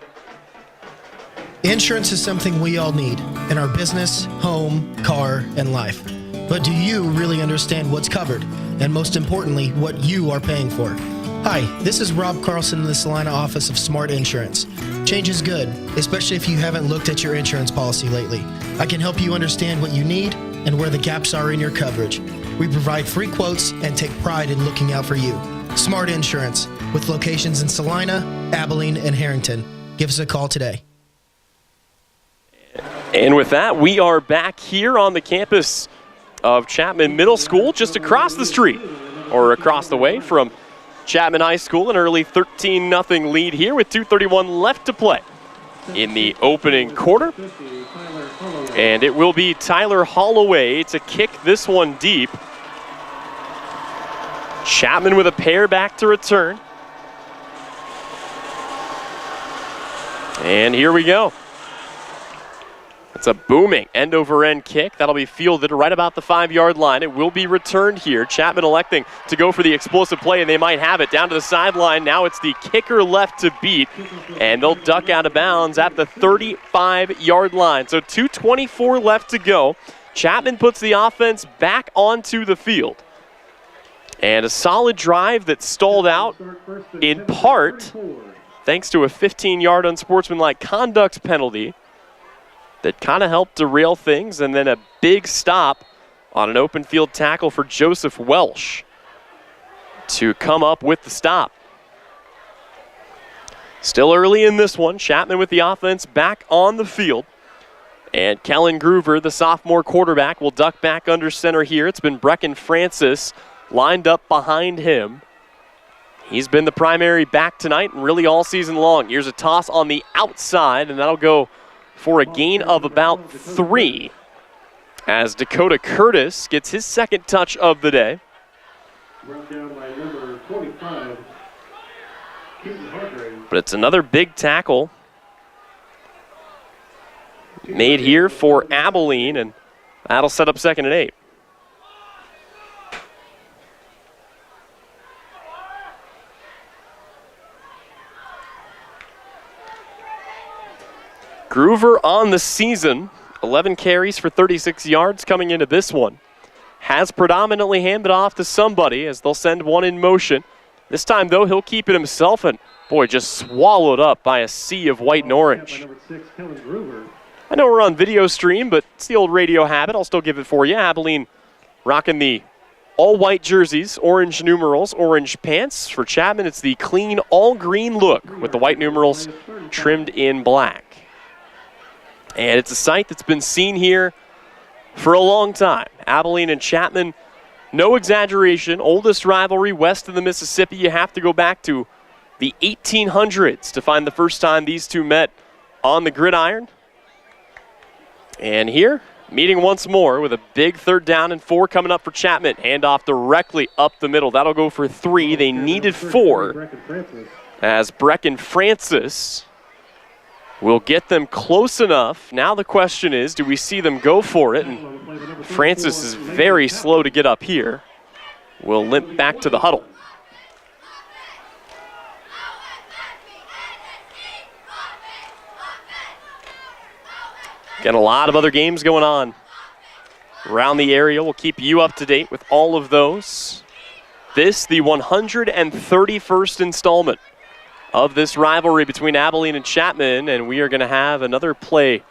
Insurance is something we all need in our business, home, car, and life. But do you really understand what's covered? And most importantly, what you are paying for? Hi, this is Rob Carlson in the Salina office of Smart Insurance. Change is good, especially if you haven't looked at your insurance policy lately. I can help you understand what you need, and where the gaps are in your coverage. We provide free quotes and take pride in looking out for you. Smart Insurance, with locations in Salina, Abilene, and Harrington. Give us a call today. And with that, we are back here on the campus of Chapman Middle School, just across the street, or across the way from Chapman High School. An early 13-0 lead here with 2:31 left to play in the opening quarter. And it will be Tyler Holloway to kick this one deep. Chapman with a pair back to return. And here we go. It's a booming end-over-end kick. That'll be fielded right about the 5-yard line. It will be returned here. Chapman electing to go for the explosive play, and they might have it down to the sideline. Now it's the kicker left to beat, and they'll duck out of bounds at the 35-yard line. So 2:24 left to go. Chapman puts the offense back onto the field. And a solid drive that stalled out in part thanks to a 15-yard unsportsmanlike conduct penalty that kind of helped derail things, and then a big stop on an open field tackle for Joseph Welsh to come up with the stop. Still early in this one, Chapman with the offense back on the field. And Kellen Groover, the sophomore quarterback, will duck back under center here. It's been Brecken Francis lined up behind him. He's been the primary back tonight and really all season long. Here's a toss on the outside, and that'll go for a gain of about 3 as Dakota Curtis gets his second touch of the day. But it's another big tackle made here for Abilene, and that'll set up 2nd and 8. Groover on the season, 11 carries for 36 yards coming into this one. Has predominantly handed off to somebody as they'll send one in motion. This time, though, he'll keep it himself, and boy, just swallowed up by a sea of white and orange. I know we're on video stream, but it's the old radio habit. I'll still give it for you. Abilene rocking the all-white jerseys, orange numerals, orange pants. For Chapman, it's the clean all-green look with the white numerals trimmed in black. And it's a sight that's been seen here for a long time. Abilene and Chapman, no exaggeration, oldest rivalry west of the Mississippi. You have to go back to the 1800s to find the first time these two met on the gridiron. And here, meeting once more with a big 3rd down and 4 coming up for Chapman. Handoff directly up the middle. That'll go for 3. They needed 4 as Brecken Francis will get them close enough. Now the question is, do we see them go for it? And Francis is very slow to get up here. Will limp back to the huddle. Got a lot of other games going on around the area. We'll keep you up to date with all of those. This, the 131st installment of this rivalry between Abilene and Chapman, and we are going to have another play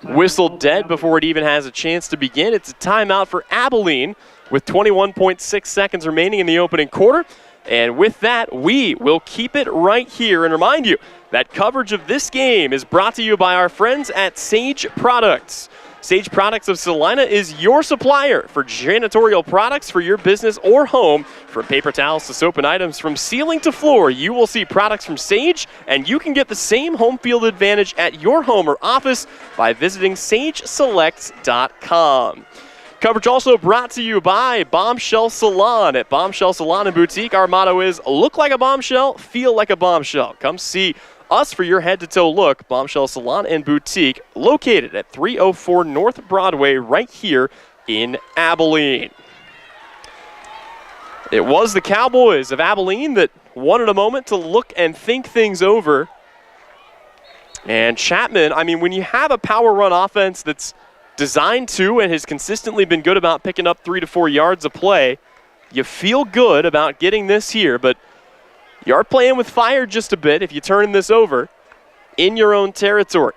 whistled dead before it even has a chance to begin. It's a timeout for Abilene with 21.6 seconds remaining in the opening quarter. And with that, we will keep it right here and remind you that coverage of this game is brought to you by our friends at Sage Products. Sage Products of Salina is your supplier for janitorial products for your business or home. From paper towels to soap and items, from ceiling to floor, you will see products from Sage, and you can get the same home field advantage at your home or office by visiting sageselects.com. Coverage also brought to you by Bombshell Salon. At Bombshell Salon and Boutique, our motto is look like a bombshell, feel like a bombshell. Come see us for your head-to-toe look. Bombshell Salon and Boutique, located at 304 North Broadway, right here in Abilene. It was the Cowboys of Abilene that wanted a moment to look and think things over. And Chapman, I mean, when you have a power run offense that's designed to and has consistently been good about picking up 3 to 4 yards a play, you feel good about getting this here, but you are playing with fire just a bit if you turn this over in your own territory.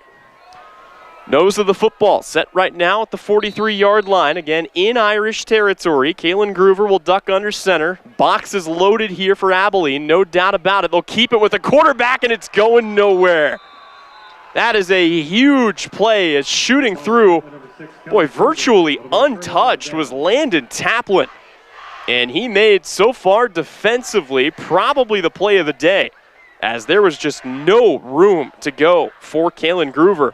Nose of the football set right now at the 43-yard line. Again, in Irish territory. Kalen Groover will duck under center. Box is loaded here for Abilene, no doubt about it. They'll keep it with the quarterback, and it's going nowhere. That is a huge play. It's shooting through, boy, virtually untouched was Landon Chapman. And he made, so far defensively, probably the play of the day, as there was just no room to go for Kalen Groover.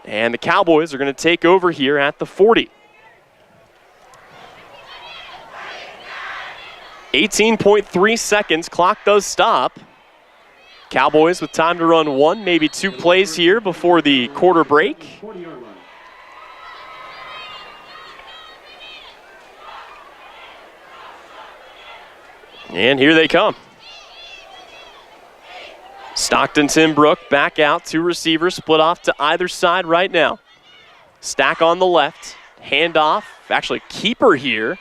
And the Cowboys are going to take over here at the 40. 18.3 seconds, clock does stop. Cowboys with time to run one, maybe two plays here before the quarter break. And here they come. Stockton Timbrook back out, two receivers split off to either side right now. Stack on the left, handoff, actually keeper here.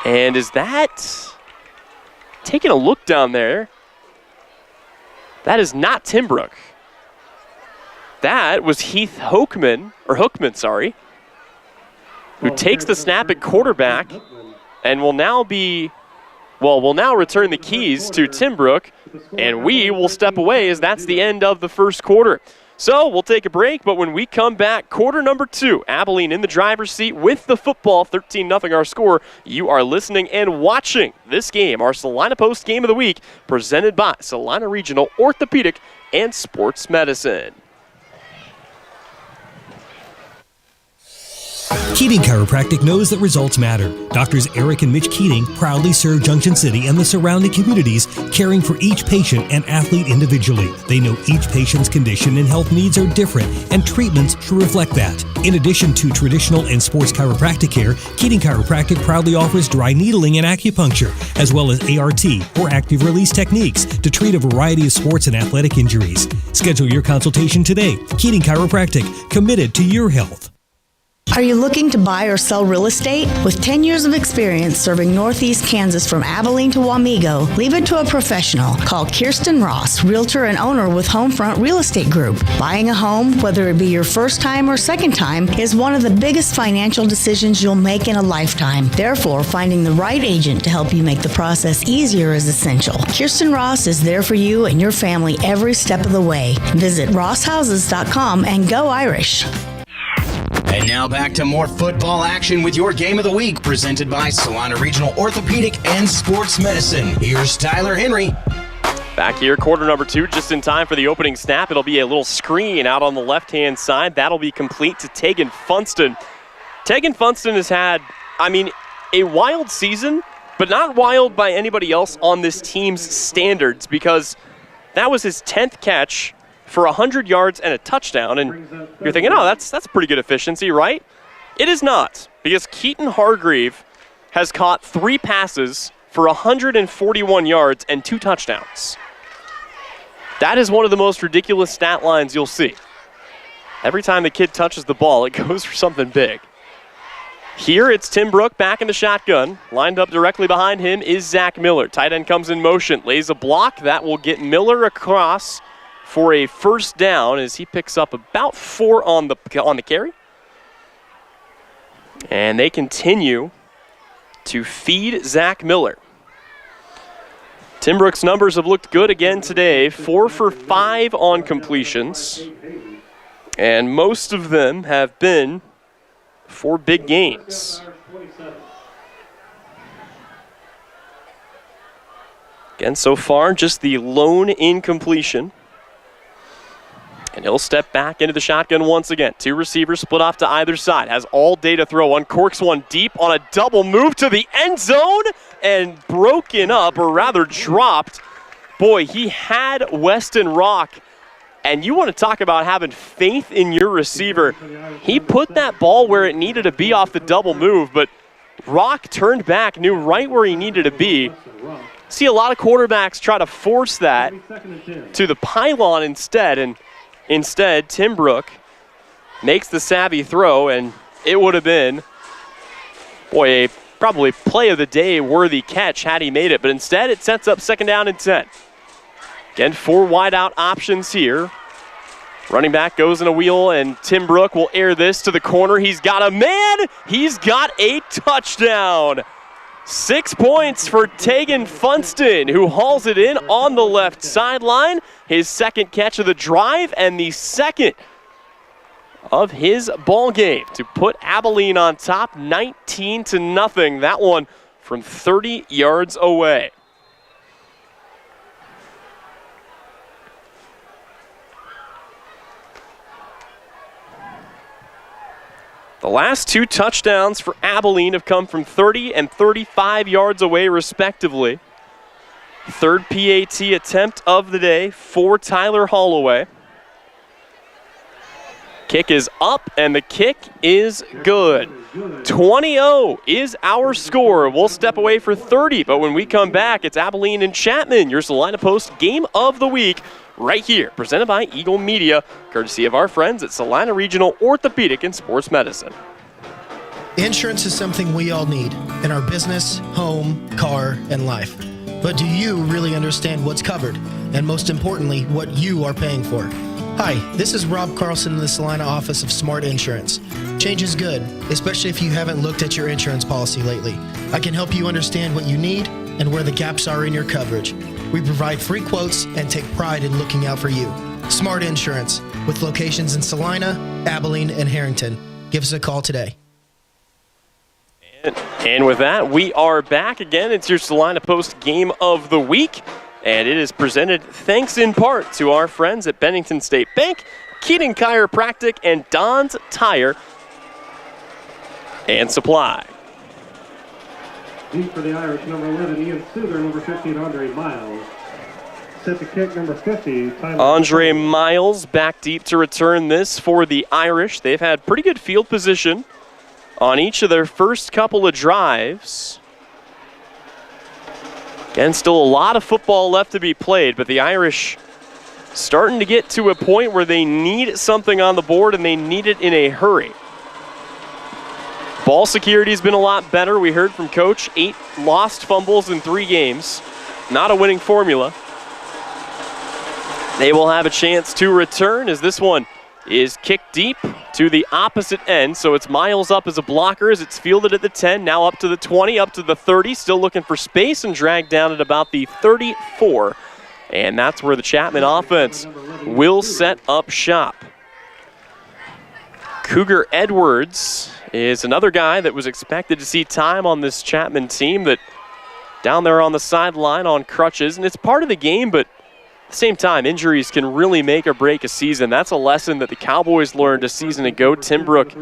And is that, taking a look down there, that is not Timbrook. That was Heath Hookman, who takes the snap at quarterback and will now return the keys to Timbrook, and we will step away as that's the end of the first quarter. So we'll take a break, but when we come back, quarter number 2, Abilene in the driver's seat with the football, 13-0 our score. You are listening and watching this game, our Salina Post Game of the Week, presented by Salina Regional Orthopedic and Sports Medicine. Keating Chiropractic knows that results matter. Doctors Eric and Mitch Keating proudly serve Junction City and the surrounding communities, caring for each patient and athlete individually. They know each patient's condition and health needs are different, and treatments should reflect that. In addition to traditional and sports chiropractic care, Keating Chiropractic proudly offers dry needling and acupuncture, as well as ART, or active release techniques, to treat a variety of sports and athletic injuries. Schedule your consultation today. Keating Chiropractic, committed to your health. Are you looking to buy or sell real estate? With 10 years of experience serving Northeast Kansas from Abilene to Wamego, leave it to a professional. Call Kirsten Ross, realtor and owner with Homefront Real Estate Group. Buying a home, whether it be your first time or second time, is one of the biggest financial decisions you'll make in a lifetime. Therefore, finding the right agent to help you make the process easier is essential. Kirsten Ross is there for you and your family every step of the way. Visit rosshouses.com and go Irish. And now back to more football action with your Game of the Week, presented by Salina Regional Orthopedic and Sports Medicine. Here's Tyler Henry. Back here, quarter number 2, just in time for the opening snap. It'll be a little screen out on the left-hand side. That'll be complete to Tegan Funston. Tegan Funston has had, a wild season, but not wild by anybody else on this team's standards, because that was his 10th catch for 100 yards and a touchdown, and you're thinking, oh, that's pretty good efficiency, right? It is not, because Keaton Hargrave has caught 3 passes for 141 yards and 2 touchdowns. That is one of the most ridiculous stat lines you'll see. Every time the kid touches the ball, it goes for something big. Here it's Timbrook back in the shotgun. Lined up directly behind him is Zach Miller. Tight end comes in motion, lays a block. That will get Miller across for a first down as he picks up about 4 on the carry. And they continue to feed Zach Miller. Timbrook's numbers have looked good again today. 4 for 5 on completions. And most of them have been for big gains. Again, so far, just the lone incompletion. And he'll step back into the shotgun once again. 2 receivers split off to either side. Has all day to throw. Uncorks one deep on a double move to the end zone and broken up, or rather dropped. Boy, he had Weston Rock. And you want to talk about having faith in your receiver. He put that ball where it needed to be off the double move, but Rock turned back, knew right where he needed to be. See a lot of quarterbacks try to force that to the pylon instead, and instead, Timbrook makes the savvy throw, and it would have been, boy, a probably play of the day worthy catch had he made it, but instead it sets up 2nd down and 10. Again, 4 wide out options here. Running back goes in a wheel, and Tim Brook will air this to the corner. He's got a man. He's got a touchdown. 6 points for Tegan Funston, who hauls it in on the left sideline. His second catch of the drive and the second of his ball game to put Abilene on top 19-0. That one from 30 yards away. The last two touchdowns for Abilene have come from 30 and 35 yards away, respectively. Third PAT attempt of the day for Tyler Holloway. Kick is up, and the kick is good. 20-0 is our score. We'll step away for 30, but when we come back, it's Abilene and Chapman, your Salina Post Game of the Week, right here, presented by Eagle Media, courtesy of our friends at Salina Regional Orthopedic and Sports Medicine. Insurance is something we all need in our business, home, car, and life. But do you really understand what's covered? And most importantly, what you are paying for? Hi, this is Rob Carlson in the Salina office of Smart Insurance. Change is good, especially if you haven't looked at your insurance policy lately. I can help you understand what you need and where the gaps are in your coverage. We provide free quotes and take pride in looking out for you. Smart Insurance, with locations in Salina, Abilene, and Harrington. Give us a call today. And with that, we are back again. It's your Salina Post Game of the Week, and it is presented thanks in part to our friends at Bennington State Bank, Keating Chiropractic, and Don's Tire and Supply. Deep for the Irish, number 11, Ian Sugar, number 15, Andre Miles. Set the kick, number 50, Tyler. Andre Miles back deep to return this for the Irish. They've had pretty good field position on each of their first couple of drives. Again, still a lot of football left to be played, but the Irish starting to get to a point where they need something on the board, and they need it in a hurry. Ball security has been a lot better. We heard from Coach, 8 lost fumbles in 3 games. Not a winning formula. They will have a chance to return as this one is kicked deep to the opposite end. So it's Miles up as a blocker as it's fielded at the 10, now up to the 20, up to the 30, still looking for space and dragged down at about the 34. And that's where the Chapman offense will set up shop. Cougar Edwards is another guy that was expected to see time on this Chapman team that down there on the sideline on crutches, and it's part of the game, but at the same time, injuries can really make or break a season. That's a lesson that the Cowboys learned a season ago. Tim Brook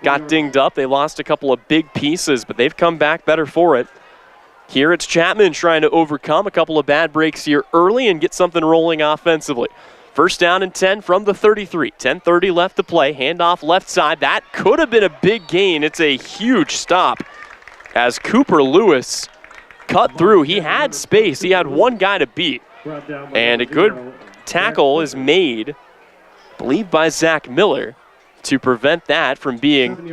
got dinged up. They lost a couple of big pieces, but they've come back better for it. Here it's Chapman trying to overcome a couple of bad breaks here early and get something rolling offensively. First down and 10 from the 33. 10:30 left to play. Handoff left side. That could have been a big gain. It's a huge stop as Cooper Lewis cut through. He had space. He had one guy to beat. And a good tackle is made, I believe, by Zach Miller to prevent that from being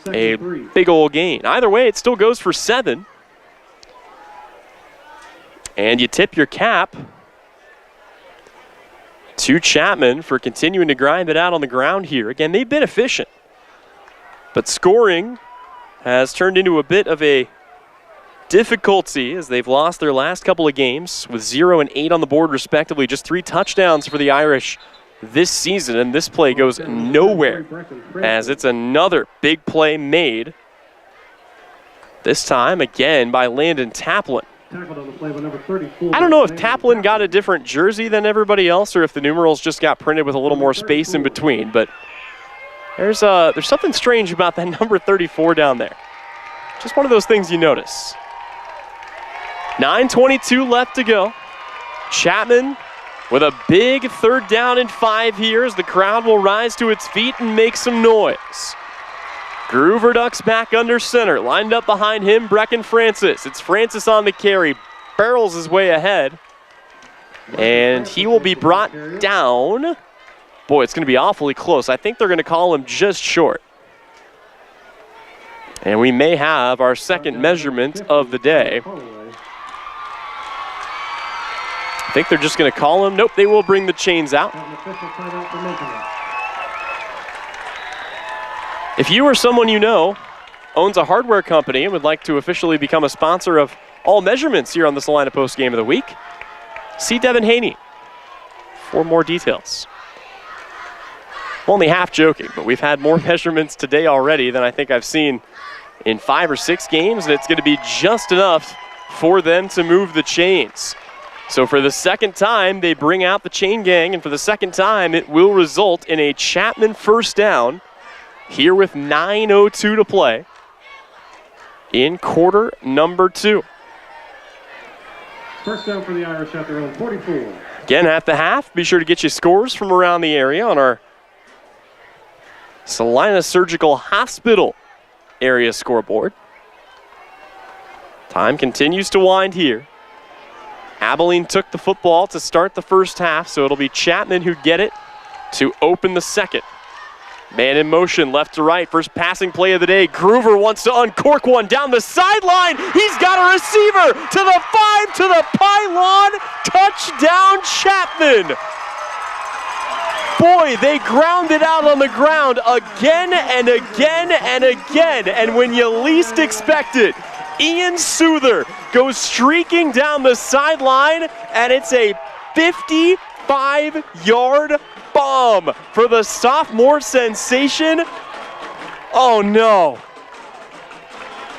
a big old gain. Either way, it still goes for 7. And you tip your cap to Chapman for continuing to grind it out on the ground here. Again, they've been efficient, but scoring has turned into a bit of a difficulty as they've lost their last couple of games with 0 and 8 on the board respectively. Just 3 touchdowns for the Irish this season, and this play goes nowhere as it's another big play made. This time again by Landon Taplin. I don't know if Taplin got a different jersey than everybody else or if the numerals just got printed with a little more space in between, but there's something strange about that number 34 down there. Just one of those things you notice. 9:22 left to go. Chapman with a big 3rd down and 5 here as the crowd will rise to its feet and make some noise. Groover ducks back under center. Lined up behind him, Brecken Francis. It's Francis on the carry. Barrels his way ahead. And he will be brought down. Boy, it's going to be awfully close. I think they're going to call him just short. And we may have our second measurement of the day. I think they're just going to call him. Nope, they will bring the chains out. If you or someone you know owns a hardware company and would like to officially become a sponsor of all measurements here on the Salina Post Game of the Week, see Devin Haney for more details. I'm only half joking, but we've had more measurements today already than I think I've seen in 5 or 6 games, and it's going to be just enough for them to move the chains. So for the second time, they bring out the chain gang, and for the second time, it will result in a Chapman first down here with 9:02 to play in quarter number 2. First down for the Irish at their own 44. Again, at the half, be sure to get you scores from around the area on our Salina Surgical Hospital area scoreboard. Time continues to wind here. Abilene took the football to start the first half, so it'll be Chapman who get it to open the second. Man in motion, left to right. First passing play of the day. Groover wants to uncork one down the sideline. He's got a receiver to the 5, to the pylon. Touchdown, Chapman. Boy, they ground it out on the ground again and again and again. And when you least expect it, Ian Souther goes streaking down the sideline, and it's a 55-yard bomb for the sophomore sensation. Oh no.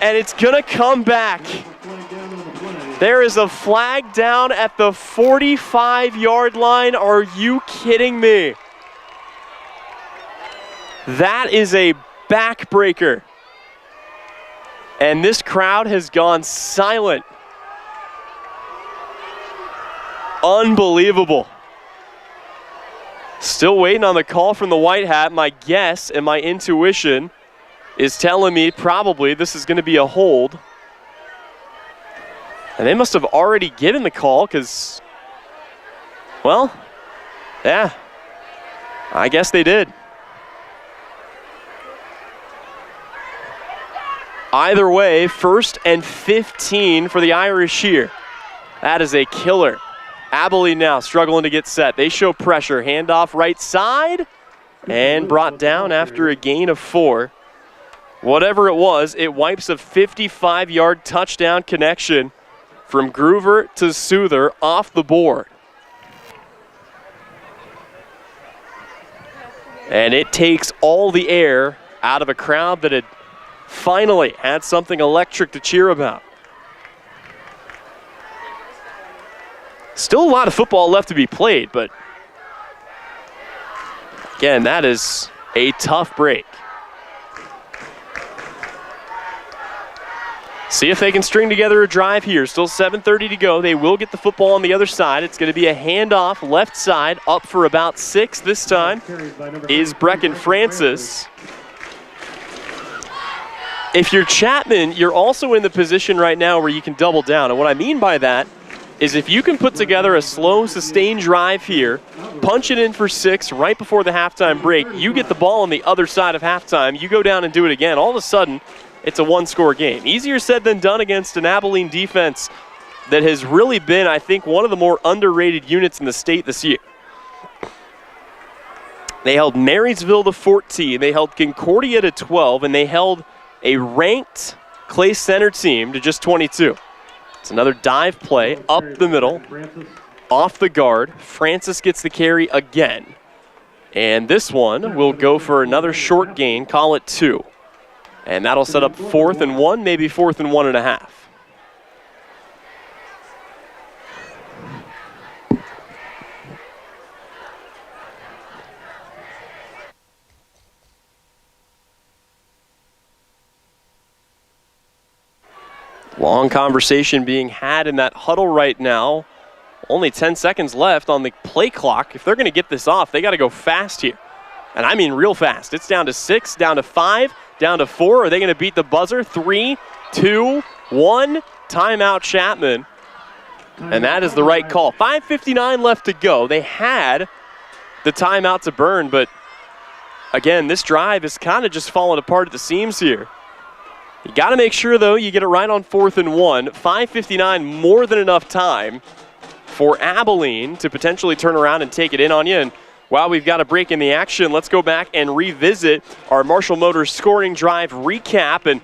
And it's gonna come back. There is a flag down at the 45-yard line. Are you kidding me? That is a backbreaker. And this crowd has gone silent. Unbelievable. Still waiting on the call from the White Hat. My guess and my intuition is telling me probably this is going to be a hold. And they must have already given the call because, well, yeah, I guess they did. Either way, 1st and 15 for the Irish here. That is a killer. Abilene now struggling to get set. They show pressure. Handoff right side and brought down after a gain of 4. Whatever it was, it wipes a 55-yard touchdown connection from Groover to Souther off the board. And it takes all the air out of a crowd that had finally had something electric to cheer about. Still a lot of football left to be played, but again, that is a tough break. See if they can string together a drive here. Still 7:30 to go. They will get the football on the other side. It's going to be a handoff left side, up for about 6 this time is Brecken Francis. If you're Chapman, you're also in the position right now where you can double down. And what I mean by that is if you can put together a slow, sustained drive here, punch it in for 6 right before the halftime break, you get the ball on the other side of halftime, you go down and do it again, all of a sudden, it's a 1-score game. Easier said than done against an Abilene defense that has really been, I think, one of the more underrated units in the state this year. They held Marysville to 14, they held Concordia to 12, and they held a ranked Clay Center team to just 22. It's another dive play up the middle, off the guard. Francis gets the carry again. And this one will go for another short gain, call it 2. And that'll set up 4th and 1, maybe 4th and 1.5. Long conversation being had in that huddle right now. Only 10 seconds left on the play clock. If they're going to get this off, they got to go fast here. And I mean real fast. It's down to 6, down to 5, down to 4. Are they going to beat the buzzer? 3, 2, 1. Timeout Chapman. And that is the right call. 5:59 left to go. They had the timeout to burn, but again, this drive is kind of just falling apart at the seams here. You got to make sure, though, you get it right on 4th and 1. 5:59, more than enough time for Abilene to potentially turn around and take it in on you. And While we've got a break in the action, let's go back and revisit our Marshall Motors scoring drive recap. And,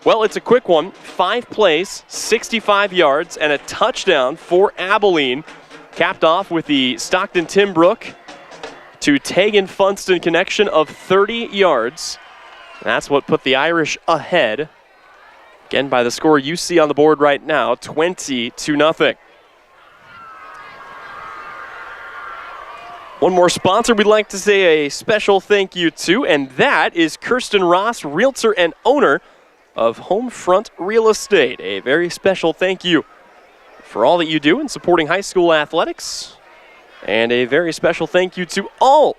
well, it's a quick one. 5 plays, 65 yards, and a touchdown for Abilene. Capped off with the Stockton-Timbrook to Tegan Funston connection of 30 yards. That's what put the Irish ahead. Again, by the score you see on the board right now, 20-0. One more sponsor we'd like to say a special thank you to, and that is Kirsten Ross, realtor and owner of Homefront Real Estate. A very special thank you for all that you do in supporting high school athletics, and a very special thank you to all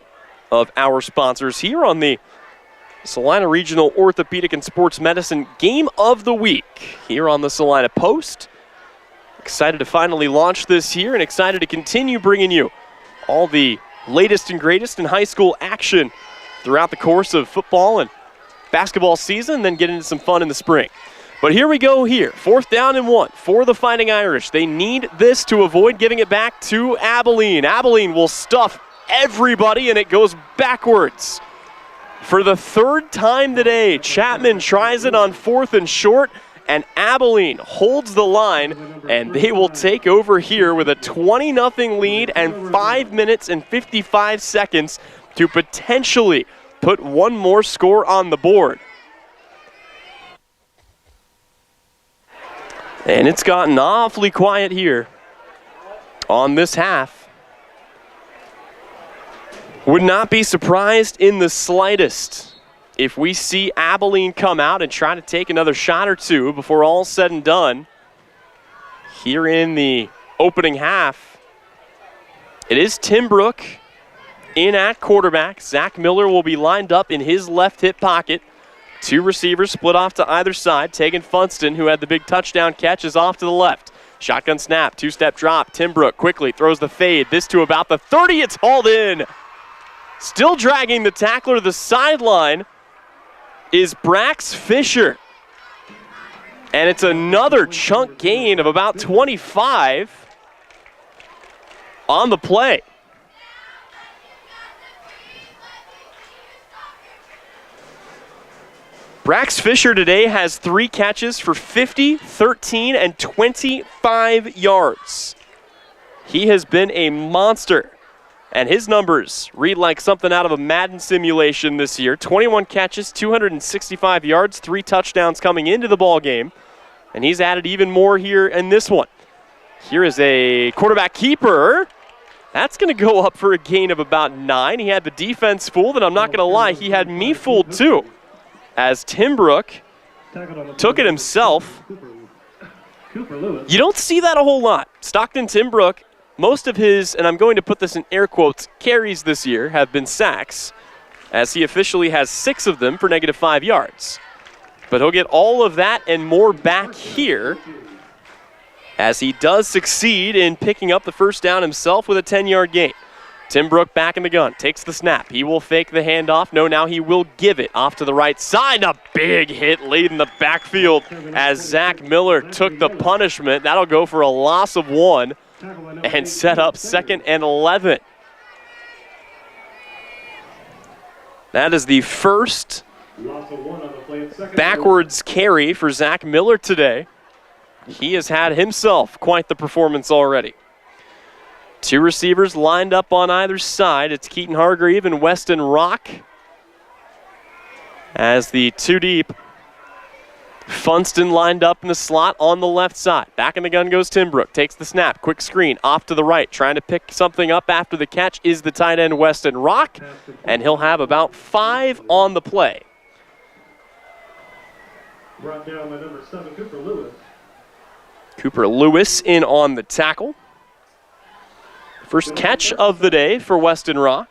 of our sponsors here on the Salina Regional Orthopedic and Sports Medicine Game of the Week here on the Salina Post. Excited to finally launch this year and excited to continue bringing you all the latest and greatest in high school action throughout the course of football and basketball season, and then get into some fun in the spring. But here we go here. 4th down and 1 for the Fighting Irish. They need this to avoid giving it back to Abilene. Abilene will stuff everybody, and it goes backwards. For the 3rd time today, Chapman tries it on 4th and short, and Abilene holds the line, and they will take over here with a 20-0 lead and 5 minutes and 55 seconds to potentially put one more score on the board. And it's gotten awfully quiet here on this half. Would not be surprised in the slightest if we see Abilene come out and try to take another shot or two before all's said and done here in the opening half. It is Timbrook in at quarterback. Zach Miller will be lined up in his left hip pocket. 2 receivers split off to either side. Tegan Funston, who had the big touchdown catch, is off to the left. Shotgun snap, 2-step drop. Timbrook quickly throws the fade. This to about the 30. It's hauled in. Still dragging the tackler to the sideline is Brax Fisher. And it's another chunk gain of about 25 on the play. Brax Fisher today has 3 catches for 50, 13, and 25 yards. He has been a monster. And his numbers read like something out of a Madden simulation this year. 21 catches, 265 yards, 3 touchdowns coming into the ball game. And he's added even more here in this one. Here is a quarterback keeper. That's going to go up for a gain of about 9. He had the defense fooled, and I'm not going to lie, he had me fooled too, as Timbrook took it himself. You don't see that a whole lot. Stockton-Timbrook, most of his, and I'm going to put this in air quotes, carries this year have been sacks, as he officially has 6 of them for -5 yards. But he'll get all of that and more back here, as he does succeed in picking up the first down himself with a 10-yard gain. Timbrook back in the gun, takes the snap. He will fake the handoff. No, now he will give it off to the right side. A big hit late in the backfield as Zach Miller took the punishment. That'll go for a loss of 1 and set up 2nd and 11. That is the first backwards carry for Zach Miller today. He has had himself quite the performance already. 2 receivers lined up on either side. It's Keaton Hargreave and Weston Rock. As the 2 deep, Funston lined up in the slot on the left side. Back in the gun goes Timbrook. Takes the snap. Quick screen off to the right. Trying to pick something up after the catch is the tight end Weston Rock. And he'll have about 5 on the play. Brought down by number 7, Cooper Lewis. Cooper Lewis in on the tackle. First catch of the day for Weston Rock.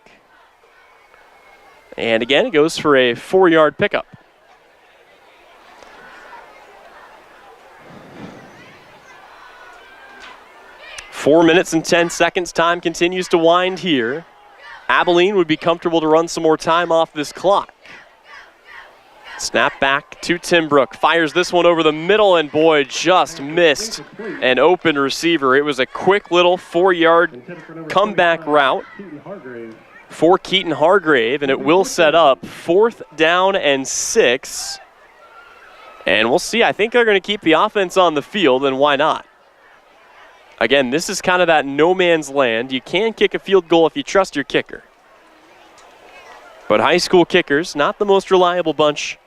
And again, it goes for a 4-yard pickup. Four minutes and 10 seconds. Time continues to wind here. Abilene would be comfortable to run some more time off this clock. Snap back to Timbrook. Fires this one over the middle, and boy, just missed an open receiver. It was a quick little 4-yard comeback route for Keaton Hargrave, and it will set up 4th down and 6. And we'll see. I think they're going to keep the offense on the field, and why not? Again, this is kind of that no man's land. You can kick a field goal if you trust your kicker. But high school kickers, not the most reliable bunch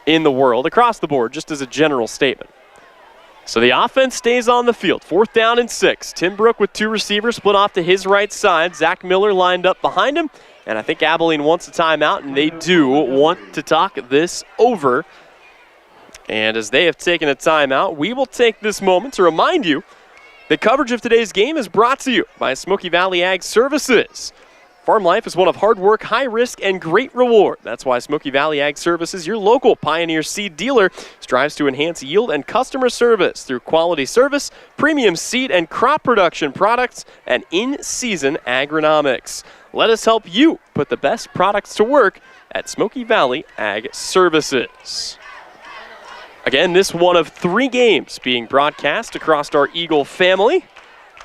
in the world, across the board, just as a general statement. So the offense stays on the field. 4th down and 6. Tim Brook with 2 receivers split off to his right side. Zach Miller lined up behind him. And I think Abilene wants a timeout, and they do want to talk this over. And as they have taken a timeout, we will take this moment to remind you that coverage of today's game is brought to you by Smoky Valley Ag Services. Farm life is one of hard work, high risk, and great reward. That's why Smoky Valley Ag Services, your local Pioneer seed dealer, strives to enhance yield and customer service through quality service, premium seed and crop production products, and in-season agronomics. Let us help you put the best products to work at Smoky Valley Ag Services. Again, this one of 3 games being broadcast across our Eagle family.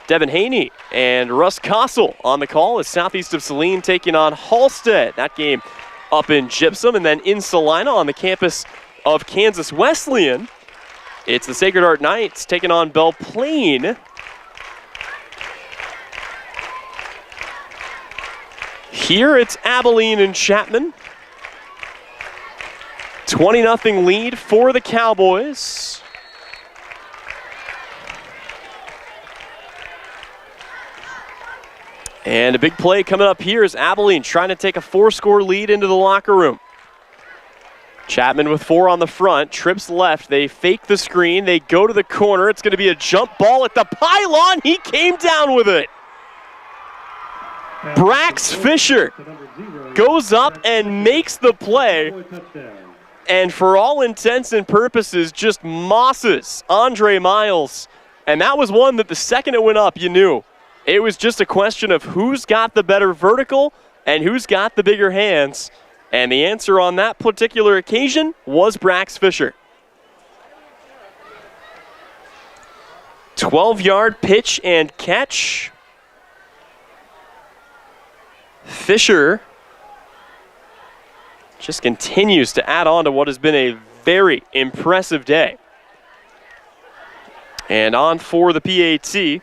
Devin Haney and Russ Kossel on the call as Southeast of Saline taking on Halstead. That game up in Gypsum, and then in Salina on the campus of Kansas Wesleyan. It's the Sacred Heart Knights taking on Belle Plaine. Here it's Abilene and Chapman. 20-0 lead for the Cowboys. And a big play coming up here is Abilene trying to take a 4-score lead into the locker room. Chapman with 4 on the front, trips left. They fake the screen. They go to the corner. It's going to be a jump ball at the pylon. He came down with it. Brax Fisher goes up and makes the play. And for all intents and purposes, just mosses Andre Miles. And that was one that the second it went up, you knew. It was just a question of who's got the better vertical and who's got the bigger hands. And the answer on that particular occasion was Brax Fisher. 12-yard pitch and catch. Fisher just continues to add on to what has been a very impressive day. And on for the PAT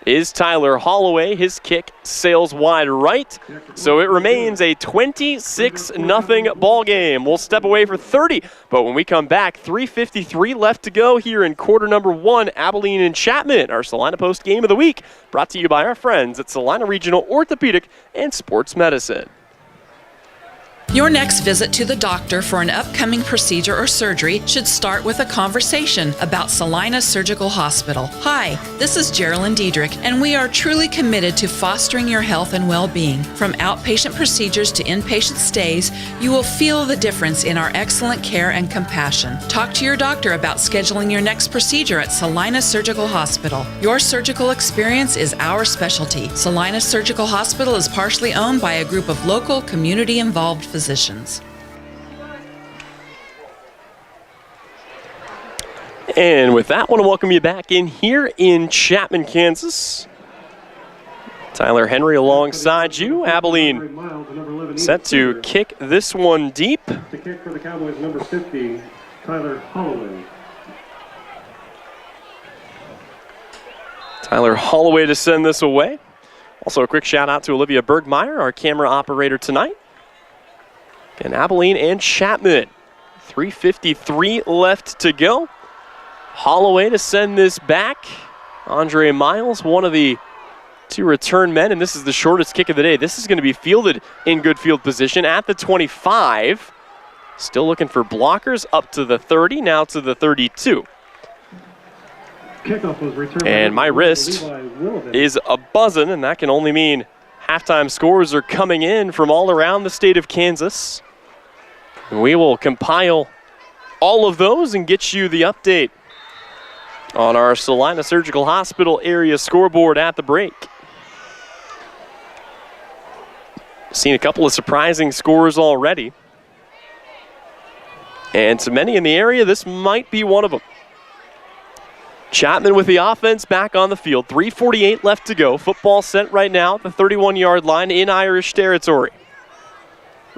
is Tyler Holloway. His kick sails wide right. So it remains a 26-0 ball game. We'll step away for 30, but when we come back, 3:53 left to go here in quarter number 1. Abilene and Chapman, our Salina Post game of the week, brought to you by our friends at Salina Regional Orthopedic and Sports Medicine. Your next visit to the doctor for an upcoming procedure or surgery should start with a conversation about Salina Surgical Hospital. Hi, this is Geraldine Diedrich, and we are truly committed to fostering your health and well-being. From outpatient procedures to inpatient stays, you will feel the difference in our excellent care and compassion. Talk to your doctor about scheduling your next procedure at Salina Surgical Hospital. Your surgical experience is our specialty. Salina Surgical Hospital is partially owned by a group of local, community-involved physicians. And with that, I want to welcome you back in here in Chapman, Kansas. Tyler Henry alongside you. Abilene set to kick this one deep. The kick for the Cowboys, number 50, Tyler Holloway. Tyler Holloway to send this away. Also a quick shout out to Olivia Bergmeyer, our camera operator tonight. And Abilene and Chapman. 3:53 left to go. Holloway to send this back. Andre Miles, one of the 2 return men, and this is the shortest kick of the day. This is going to be fielded in good field position at the 25. Still looking for blockers up to the 30, now to the 32. Kickoff was returned. And my wrist is a buzzing, and that can only mean halftime scores are coming in from all around the state of Kansas. We will compile all of those and get you the update on our Salina Surgical Hospital area scoreboard at the break. Seen a couple of surprising scores already. And to many in the area, this might be one of them. Chapman with the offense back on the field. 3:48 left to go. Football sent right now at the 31-yard line in Irish territory.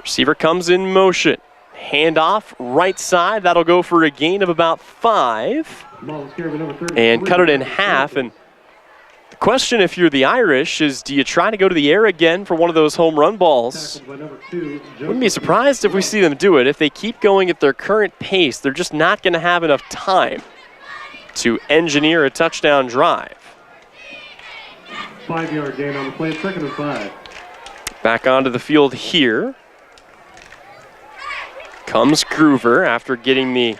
Receiver comes in motion. Handoff right side. That'll go for a gain of about 5. And cut it in half. And the question, if you're the Irish, is do you try to go to the air again for one of those home run balls? Wouldn't be surprised if we see them do it. If they keep going at their current pace, they're just not going to have enough time to engineer a touchdown drive. 5-yard gain on the play, 2nd and 5. Back onto the field here comes Groover after getting the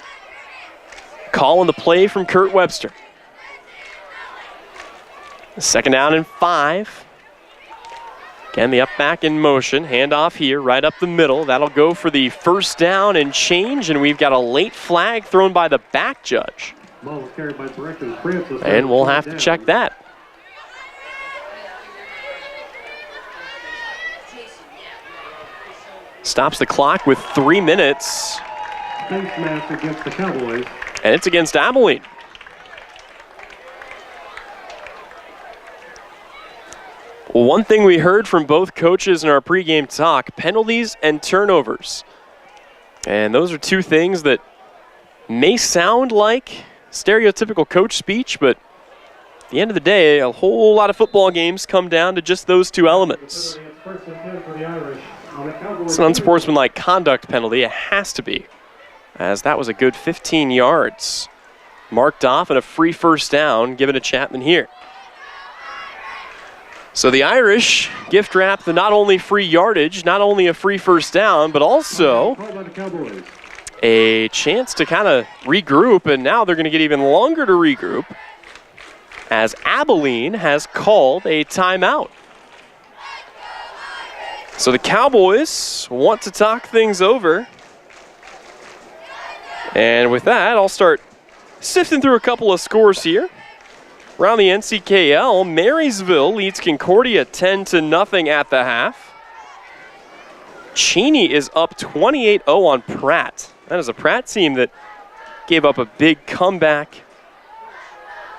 call on the play from Kurt Webster. 2nd down and 5. Again, the up back in motion. Handoff here, right up the middle. That'll go for the 1st down and change, and we've got a late flag thrown by the back judge. Ball was carried by Francis. And we'll have to check that. Stops the clock with 3 minutes. Face mask against the Cowboys. And it's against Abilene. Well, one thing we heard from both coaches in our pregame talk, penalties and turnovers. And those are two things that may sound like stereotypical coach speech, but at the end of the day, a whole lot of football games come down to just those two elements. It's an unsportsmanlike conduct penalty. It has to be, as that was a good 15 yards marked off and a free 1st down given to Chapman here. So the Irish gift wrap the not only free yardage, not only a free 1st down, but also a chance to kind of regroup, and now they're going to get even longer to regroup as Abilene has called a timeout. So the Cowboys want to talk things over. And with that, I'll start sifting through a couple of scores here. Around the NCKL, Marysville leads Concordia 10-0 at the half. Cheney is up 28-0 on Pratt. That is a Pratt team that gave up a big comeback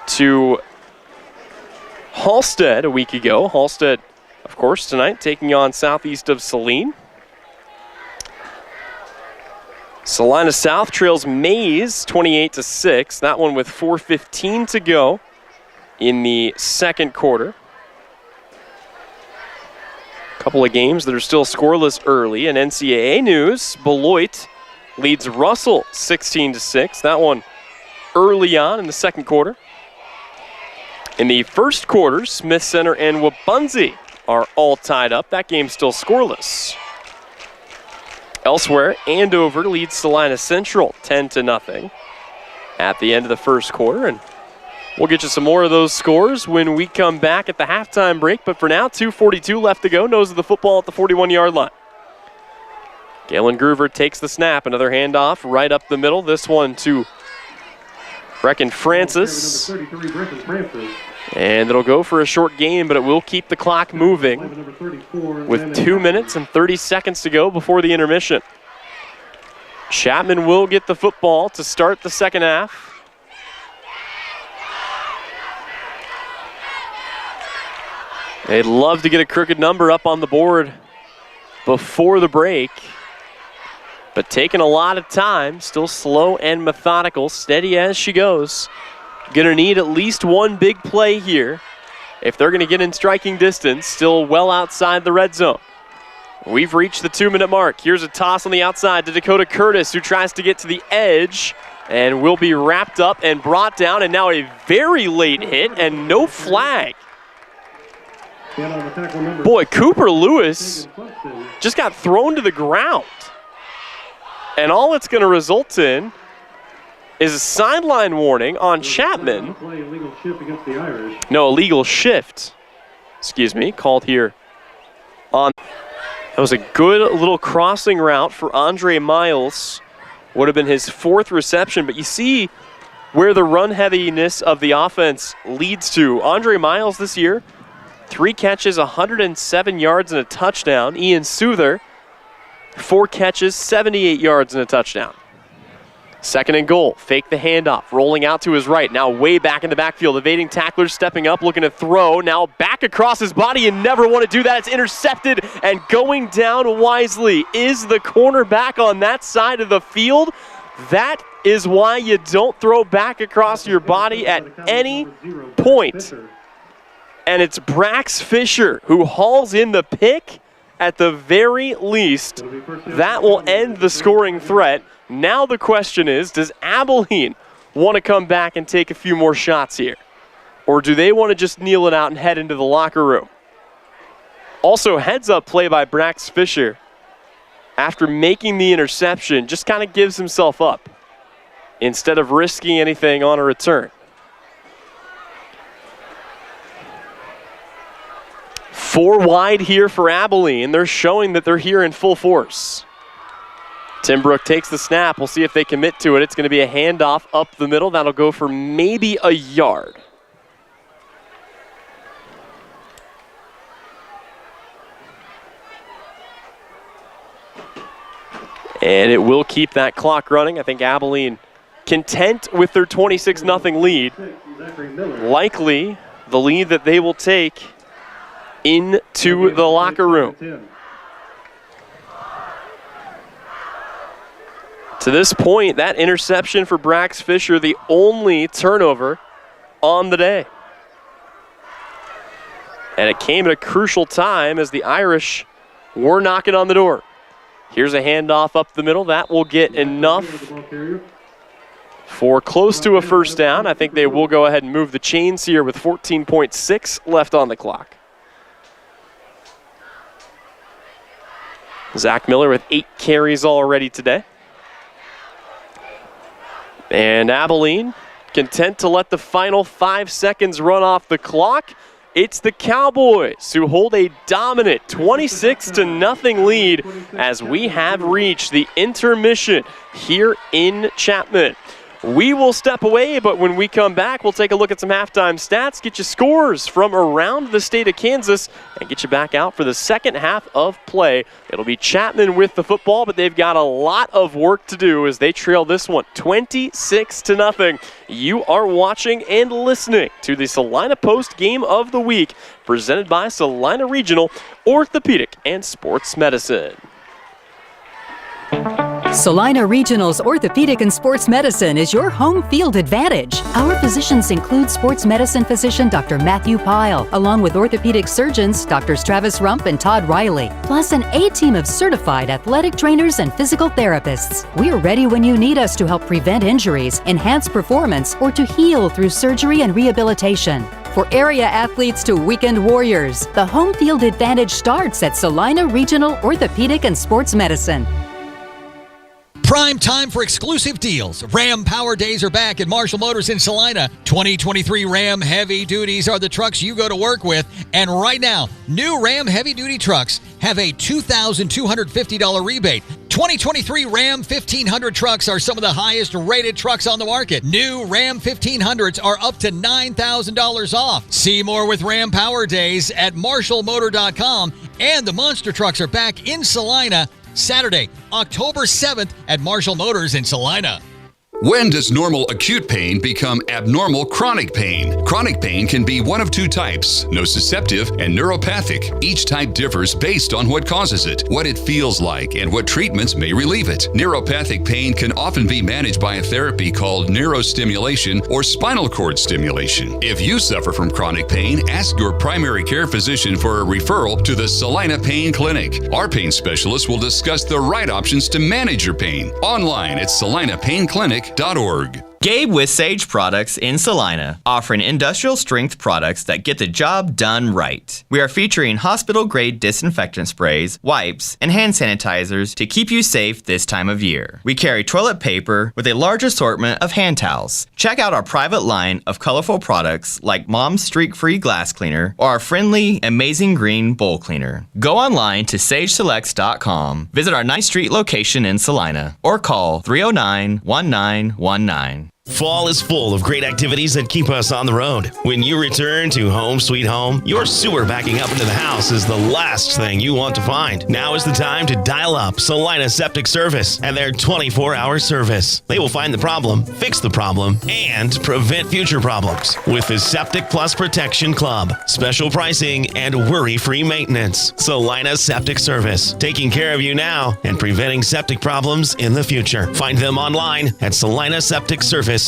to Halstead a week ago. Halstead, of course, tonight taking on Southeast of Saline. Salina South trails Mays 28-6. That one with 4:15 to go in the 2nd quarter. A couple of games that are still scoreless early. In NCAA news, Beloit leads Russell 16-6. That one early on in the 2nd quarter. In the 1st quarter, Smith Center and Wabunzi are all tied up. That game's still scoreless. Elsewhere, Andover leads Salina Central 10-0 at the end of the 1st quarter. And we'll get you some more of those scores when we come back at the halftime break. But for now, 2:42 left to go. Nose of the football at the 41-yard line. Galen Groover takes the snap. Another handoff right up the middle. This one to Brecken Francis. And it'll go for a short gain, but it will keep the clock moving with 2 minutes and 30 seconds to go before the intermission. Chapman will get the football to start the 2nd half. They'd love to get a crooked number up on the board before the break, but taking a lot of time, still slow and methodical, steady as she goes. Gonna need at least one big play here if they're gonna get in striking distance, still well outside the red zone. We've reached the 2-minute mark. Here's a toss on the outside to Dakota Curtis, who tries to get to the edge and will be wrapped up and brought down, and now a very late hit and no flag. Boy, Cooper Lewis just got thrown to the ground. And all it's going to result in is a sideline warning on Chapman. No, illegal shift. Excuse me, called here on. That was a good little crossing route for Andre Miles. Would have been his 4th reception, but you see where the run heaviness of the offense leads to. Andre Miles this year, 3 catches, 107 yards and a touchdown. Ian Souther, 4 catches, 78 yards and a touchdown. Second and goal. Fake the handoff. Rolling out to his right. Now way back in the backfield. Evading tacklers. Stepping up. Looking to throw. Now back across his body. You never want to do that. It's intercepted. And going down wisely is the cornerback on that side of the field. That is why you don't throw back across your body at any point. And it's Brax Fisher who hauls in the pick. At the very least, that will end the scoring threat. Now the question is, does Abilene want to come back and take a few more shots here? Or do they want to just kneel it out and head into the locker room? Also, heads-up play by Brax Fisher. After making the interception, just kind of gives himself up instead of risking anything on a return. 4 wide here for Abilene. They're showing that they're here in full force. Timbrook takes the snap. We'll see if they commit to it. It's going to be a handoff up the middle. That'll go for maybe a yard. And it will keep that clock running. I think Abilene content with their 26-0 lead. Likely the lead that they will take into the locker room. To this point, that interception for Brax Fisher, the only turnover on the day. And it came at a crucial time as the Irish were knocking on the door. Here's a handoff up the middle. That will get enough for close to a first down. I think they will go ahead and move the chains here with 14.6 left on the clock. Zach Miller with 8 carries already today. And Abilene content to let the final 5 seconds run off the clock. It's the Cowboys who hold a dominant 26-0 lead as we have reached the intermission here in Chapman. We will step away, but when we come back, we'll take a look at some halftime stats, get you scores from around the state of Kansas, and get you back out for the second half of play. It'll be Chapman with the football, but they've got a lot of work to do as they trail this one 26-0. You are watching and listening to the Salina Post Game of the Week, presented by Salina Regional Orthopedic and Sports Medicine. Salina Regional's Orthopedic and Sports Medicine is your home field advantage. Our physicians include sports medicine physician Dr. Matthew Pyle, along with orthopedic surgeons Drs. Travis Rump and Todd Riley, plus an A-team of certified athletic trainers and physical therapists. We're ready when you need us to help prevent injuries, enhance performance, or to heal through surgery and rehabilitation. For area athletes to weekend warriors, the home field advantage starts at Salina Regional Orthopedic and Sports Medicine. Prime time for exclusive deals. Ram Power Days are back at Marshall Motors in Salina. 2023 Ram Heavy Duties are the trucks you go to work with. And right now, new Ram Heavy Duty trucks have a $2,250 rebate. 2023 Ram 1500 trucks are some of the highest rated trucks on the market. New Ram 1500s are up to $9,000 off. See more with Ram Power Days at marshallmotor.com. And the monster trucks are back in Salina Saturday, October 7th at Marshall Motors in Salina. When does normal acute pain become abnormal chronic pain? Chronic pain can be one of 2 types, nociceptive and neuropathic. Each type differs based on what causes it, what it feels like, and what treatments may relieve it. Neuropathic pain can often be managed by a therapy called neurostimulation or spinal cord stimulation. If you suffer from chronic pain, ask your primary care physician for a referral to the Salina Pain Clinic. Our pain specialists will discuss the right options to manage your pain. Online at salinapainclinic.org. Gabe with Sage Products in Salina, offering industrial strength products that get the job done right. We are featuring hospital grade disinfectant sprays, wipes, and hand sanitizers to keep you safe this time of year. We carry toilet paper with a large assortment of hand towels. Check out our private line of colorful products like Mom's Streak Free Glass Cleaner or our friendly Amazing Green Bowl Cleaner. Go online to sageselects.com, visit our 9th Street location in Salina, or call 309-1919. Fall is full of great activities that keep us on the road. When you return to home sweet home, your sewer backing up into the house is the last thing you want to find. Now is the time to dial up Salina Septic Service and their 24-hour service. They will find the problem, fix the problem, and prevent future problems with the Septic Plus Protection Club. Special pricing and worry-free maintenance. Salina Septic Service, taking care of you now and preventing septic problems in the future. Find them online at salinasepticservice.com.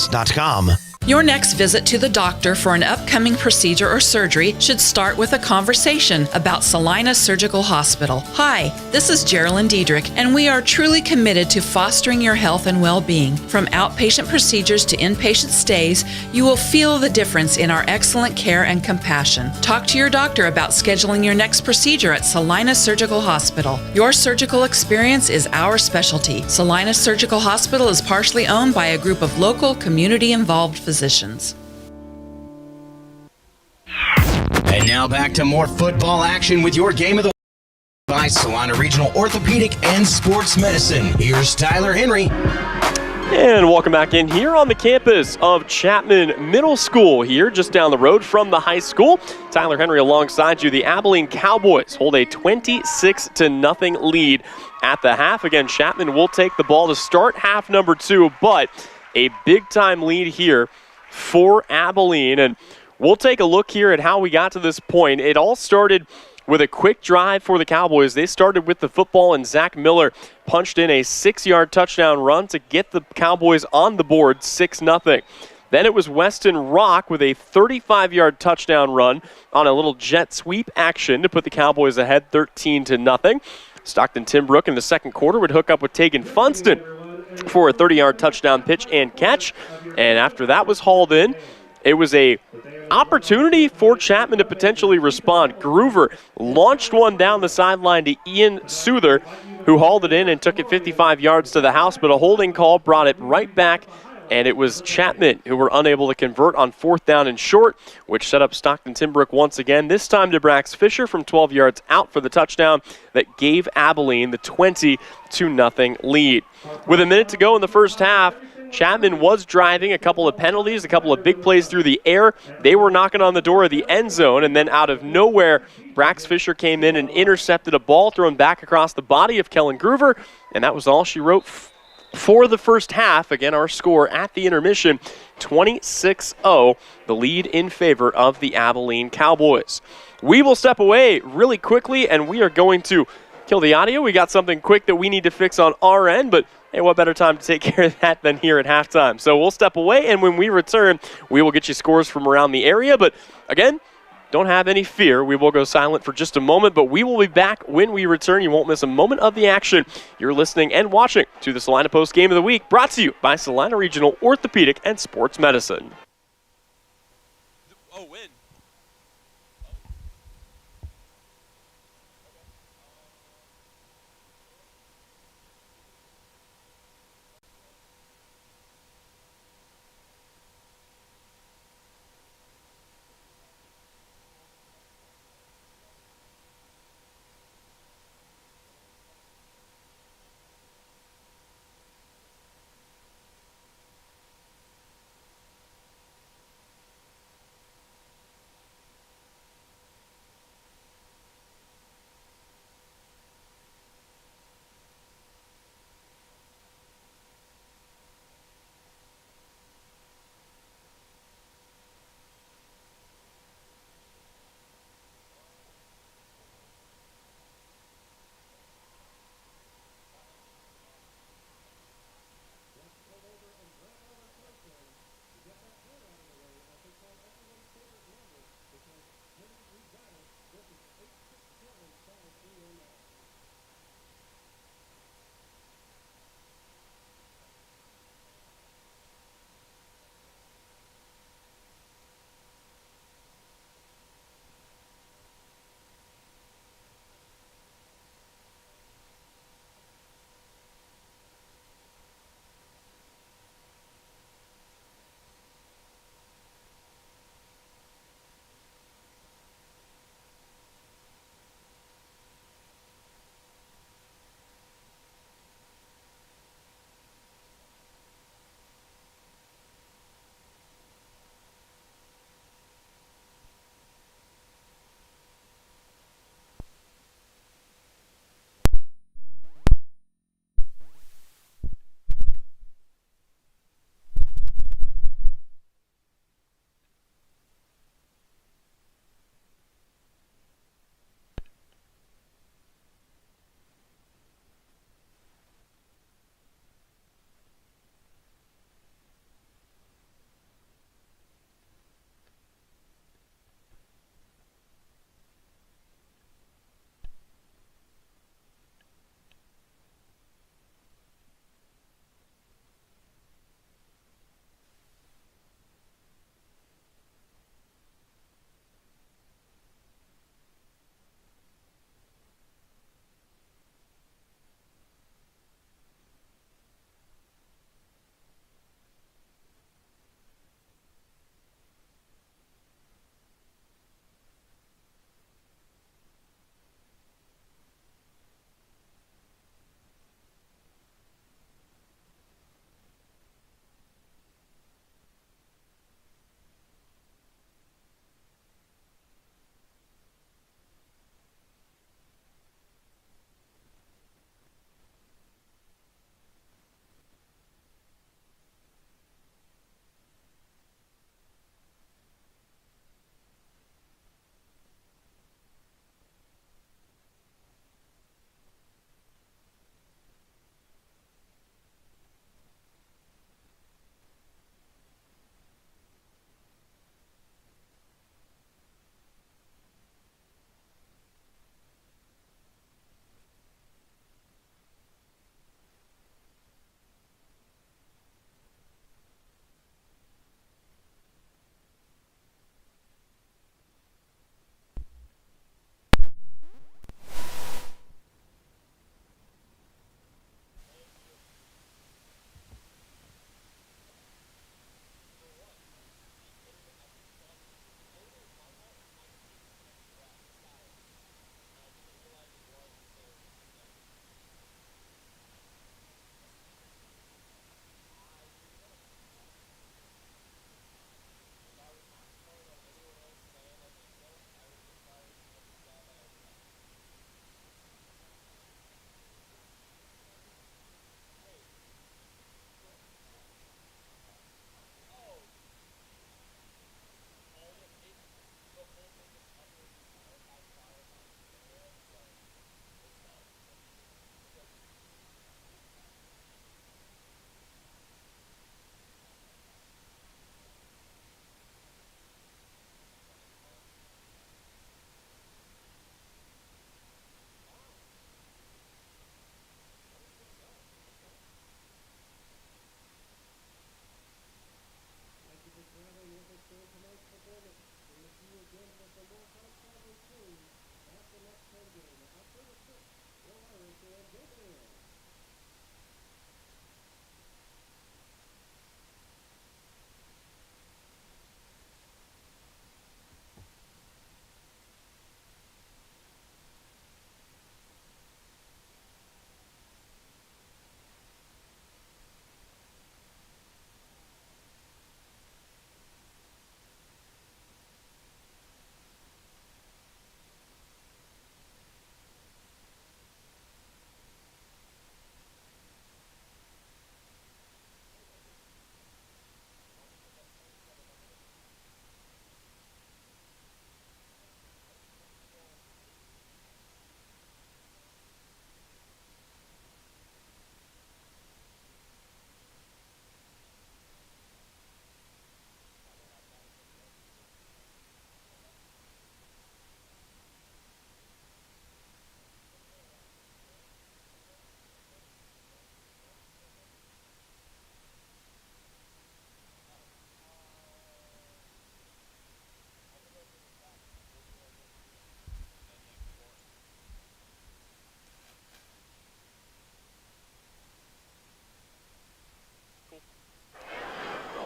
Your next visit to the doctor for an upcoming procedure or surgery should start with a conversation about Salina Surgical Hospital. Hi, this is Geraldine Diedrich, and we are truly committed to fostering your health and well-being. From outpatient procedures to inpatient stays, you will feel the difference in our excellent care and compassion. Talk to your doctor about scheduling your next procedure at Salina Surgical Hospital. Your surgical experience is our specialty. Salina Surgical Hospital is partially owned by a group of local, community-involved physicians. And now back to more football action with your game of the week by Salina Regional Orthopedic and Sports Medicine. Here's Tyler Henry. And welcome back in here on the campus of Chapman Middle School here just down the road from the high school. Tyler Henry alongside you. The Abilene Cowboys hold a 26-0 lead at the half. Again, Chapman will take the ball to start half number 2, but a big-time lead here for Abilene. And we'll take a look here at how we got to this point. It all started with a quick drive for the Cowboys. They started with the football, and Zach Miller punched in a 6-yard touchdown run to get the Cowboys on the board 6-0. Then it was Weston Rock with a 35-yard touchdown run on a little jet sweep action to put the Cowboys ahead 13-0. Stockton Timbrook in the second quarter would hook up with Tegan Funston for a 30-yard touchdown pitch and catch. And after that was hauled in, it was a opportunity for Chapman to potentially respond. Groover launched one down the sideline to Ian Souther, who hauled it in and took it 55 yards to the house, but a holding call brought it right back, and it was Chapman who were unable to convert on 4th down and short, which set up Stockton Timbrook once again, this time to Brax Fisher from 12 yards out for the touchdown that gave Abilene the 20-0 lead. With a minute to go in the first half, Chapman was driving, a couple of penalties, a couple of big plays through the air. They were knocking on the door of the end zone, and then out of nowhere, Brax Fisher came in and intercepted a ball thrown back across the body of Kellen Groover, and that was all she wrote for the first half. Again, our score at the intermission, 26-0, the lead in favor of the Abilene Cowboys. We will step away really quickly, and we are going to kill the audio. We got something quick that we need to fix on our end, but hey, what better time to take care of that than here at halftime? So we'll step away, and when we return, we will get you scores from around the area. But again, don't have any fear. We will go silent for just a moment, but we will be back when we return. You won't miss a moment of the action. You're listening and watching to the Salina Post Game of the Week, brought to you by Salina Regional Orthopedic and Sports Medicine. Oh, win.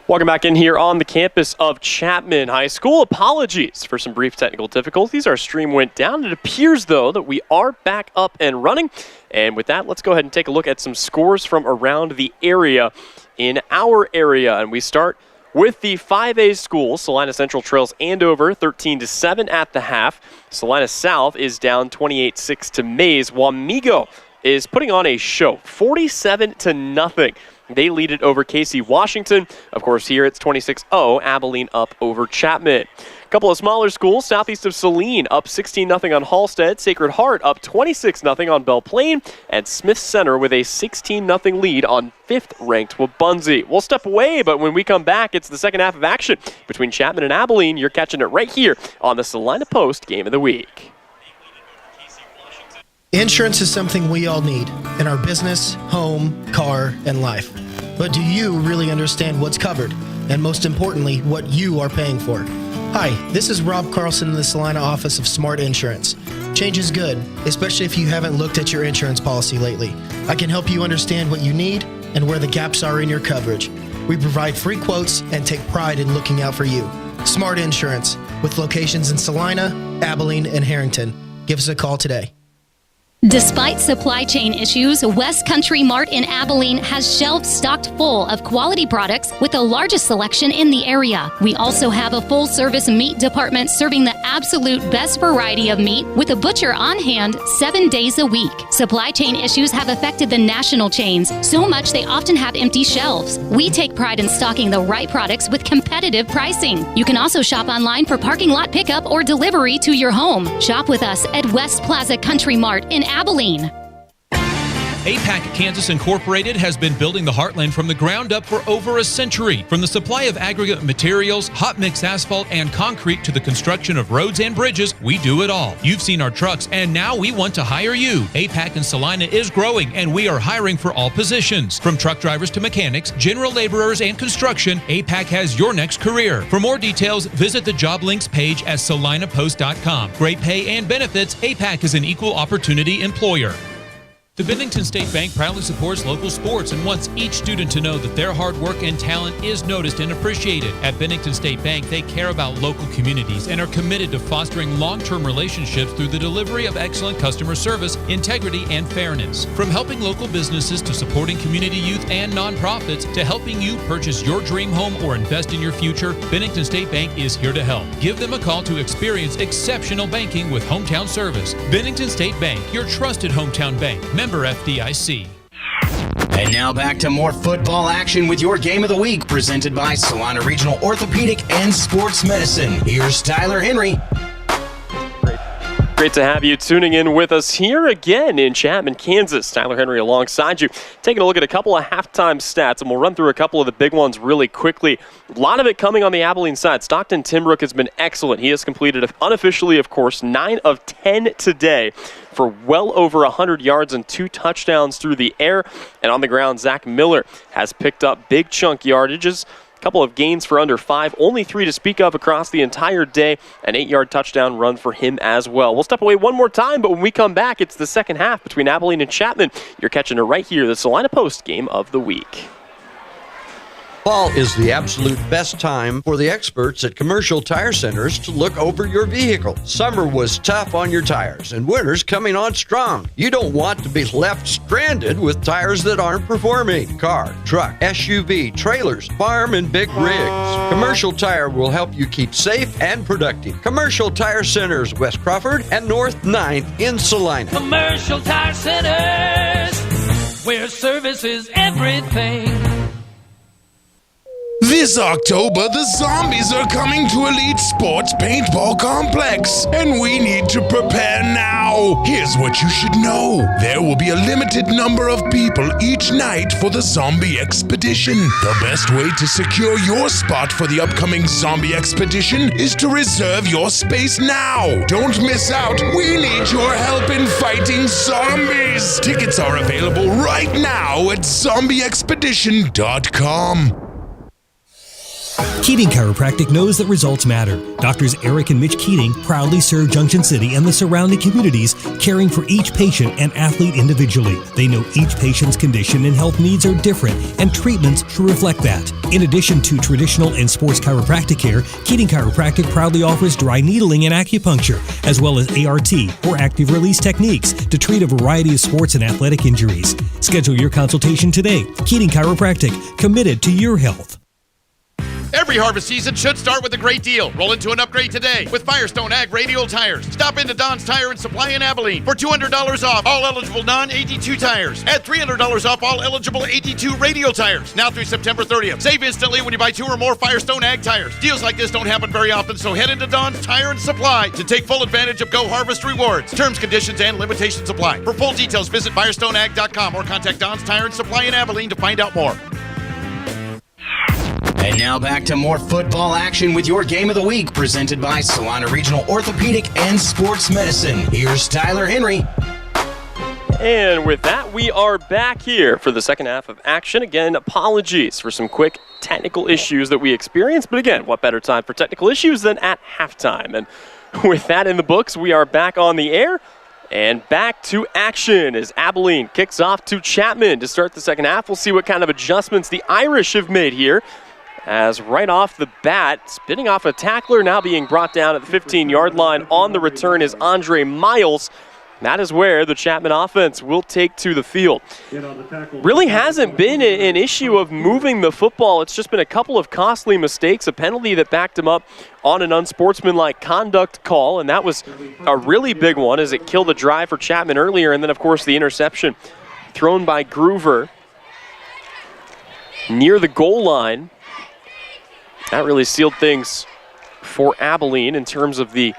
Welcome back in here on the campus of Chapman High School. Apologies for some brief technical difficulties. Our stream went down. It appears, though, that we are back up and running. And with that, let's go ahead and take a look at some scores from around the area in our area. And we start with the 5A school. Salina Central trails Andover 13-7 at the half. Salina South is down 28-6 to Mays. Wamego is putting on a show, 47-0. They lead it over KC Washington. Of course, here it's 26-0, Abilene up over Chapman. A couple of smaller schools, southeast of Saline up 16-0 on Halstead. Sacred Heart up 26-0 on Belle Plaine. And Smith Center with a 16-0 lead on 5th-ranked Wabunzi. We'll step away, but when we come back, it's the second half of action between Chapman and Abilene. You're catching it right here on the Salina Post Game of the Week. Insurance is something we all need in our business, home, car, and life. But do you really understand what's covered? And most importantly, what you are paying for? Hi, this is Rob Carlson in the Salina office of Smart Insurance. Change is good, especially if you haven't looked at your insurance policy lately. I can help you understand what you need and where the gaps are in your coverage. We provide free quotes and take pride in looking out for you. Smart Insurance, with locations in Salina, Abilene, and Harrington. Give us a call today. Despite supply chain issues, West Country Mart in Abilene has shelves stocked full of quality products with the largest selection in the area. We also have a full-service meat department serving the absolute best variety of meat with a butcher on hand 7 days a week. Supply chain issues have affected the national chains so much they often have empty shelves. We take pride in stocking the right products with competitive pricing. You can also shop online for parking lot pickup or delivery to your home. Shop with us at West Plaza Country Mart in Abilene. APAC Kansas Incorporated has been building the Heartland from the ground up for over a century. From the supply of aggregate materials, hot mix asphalt, and concrete to the construction of roads and bridges, we do it all. You've seen our trucks, and now we want to hire you. APAC in Salina is growing, and we are hiring for all positions. From truck drivers to mechanics, general laborers, and construction, APAC has your next career. For more details, visit the job links page at salinapost.com. Great pay and benefits, APAC is an equal opportunity employer. The Bennington State Bank proudly supports local sports and wants each student to know that their hard work and talent is noticed and appreciated. At Bennington State Bank, they care about local communities and are committed to fostering long-term relationships through the delivery of excellent customer service, integrity, and fairness. From helping local businesses to supporting community youth and nonprofits to helping you purchase your dream home or invest in your future, Bennington State Bank is here to help. Give them a call to experience exceptional banking with hometown service. Bennington State Bank, your trusted hometown bank. Member FDIC. And now back to more football action with your Game of the Week, presented by Salina Regional Orthopedic and Sports Medicine. Here's Tyler Henry. Great to have you tuning in with us here again in Chapman, Kansas. Tyler Henry alongside you, taking a look at a couple of halftime stats, and we'll run through a couple of the big ones really quickly. A lot of it coming on the Abilene side. Stockton Timbrook has been excellent. He has completed, unofficially, of course, 9 of 10 today for well over 100 yards and 2 touchdowns through the air. And on the ground, Zach Miller has picked up big chunk yardages. Couple of gains for under 5, only 3 to speak of across the entire day. An 8-yard touchdown run for him as well. We'll step away one more time, but when we come back, it's the second half between Abilene and Chapman. You're catching it right here, the Salina Post Game of the Week. Fall is the absolute best time for the experts at Commercial Tire Centers to look over your vehicle. Summer was tough on your tires, and winter's coming on strong. You don't want to be left stranded with tires that aren't performing. Car, truck, SUV, trailers, farm, and big rigs. Commercial Tire will help you keep safe and productive. Commercial Tire Centers, West Crawford and North 9th in Salina. Commercial Tire Centers, where service is everything. This October, the Zombies are coming to Elite Sports Paintball Complex, and we need to prepare now. Here's what you should know. There will be a limited number of people each night for the Zombie Expedition. The best way to secure your spot for the upcoming Zombie Expedition is to reserve your space now. Don't miss out. We need your help in fighting zombies. Tickets are available right now at zombieexpedition.com. Keating Chiropractic knows that results matter. Doctors Eric and Mitch Keating proudly serve Junction City and the surrounding communities, caring for each patient and athlete individually. They know each patient's condition and health needs are different, and treatments should reflect that. In addition to traditional and sports chiropractic care, Keating Chiropractic proudly offers dry needling and acupuncture, as well as ART or active release techniques to treat a variety of sports and athletic injuries. Schedule your consultation today. Keating Chiropractic, committed to your health. Every harvest season should start with a great deal. Roll into an upgrade today with Firestone Ag Radial Tires. Stop into Don's Tire and Supply in Abilene for $200 off all eligible non-AD2 tires. Add $300 off all eligible AD2 radial tires. Now through September 30th. Save instantly when you buy 2 or more Firestone Ag tires. Deals like this don't happen very often, so head into Don's Tire and Supply to take full advantage of Go Harvest rewards. Terms, conditions, and limitations apply. For full details, visit FirestoneAg.com or contact Don's Tire and Supply in Abilene to find out more. And now back to more football action with your Game of the Week, presented by Salina Regional Orthopedic and Sports Medicine. Here's Tyler Henry. And with that, we are back here for the second half of action. Again, apologies for some quick technical issues that we experienced. But again, what better time for technical issues than at halftime? And with that in the books, we are back on the air. And back to action as Abilene kicks off to Chapman to start the second half. We'll see what kind of adjustments the Irish have made here. As right off the bat, spinning off a tackler, now being brought down at the 15-yard line. On the return is Andre Miles. That is where the Chapman offense will take to the field. Really hasn't been an issue of moving the football. It's just been a couple of costly mistakes, a penalty that backed him up on an unsportsmanlike conduct call, and that was a really big one as it killed a drive for Chapman earlier. And then, of course, the interception thrown by Groover near the goal line. That really sealed things for Abilene in terms of the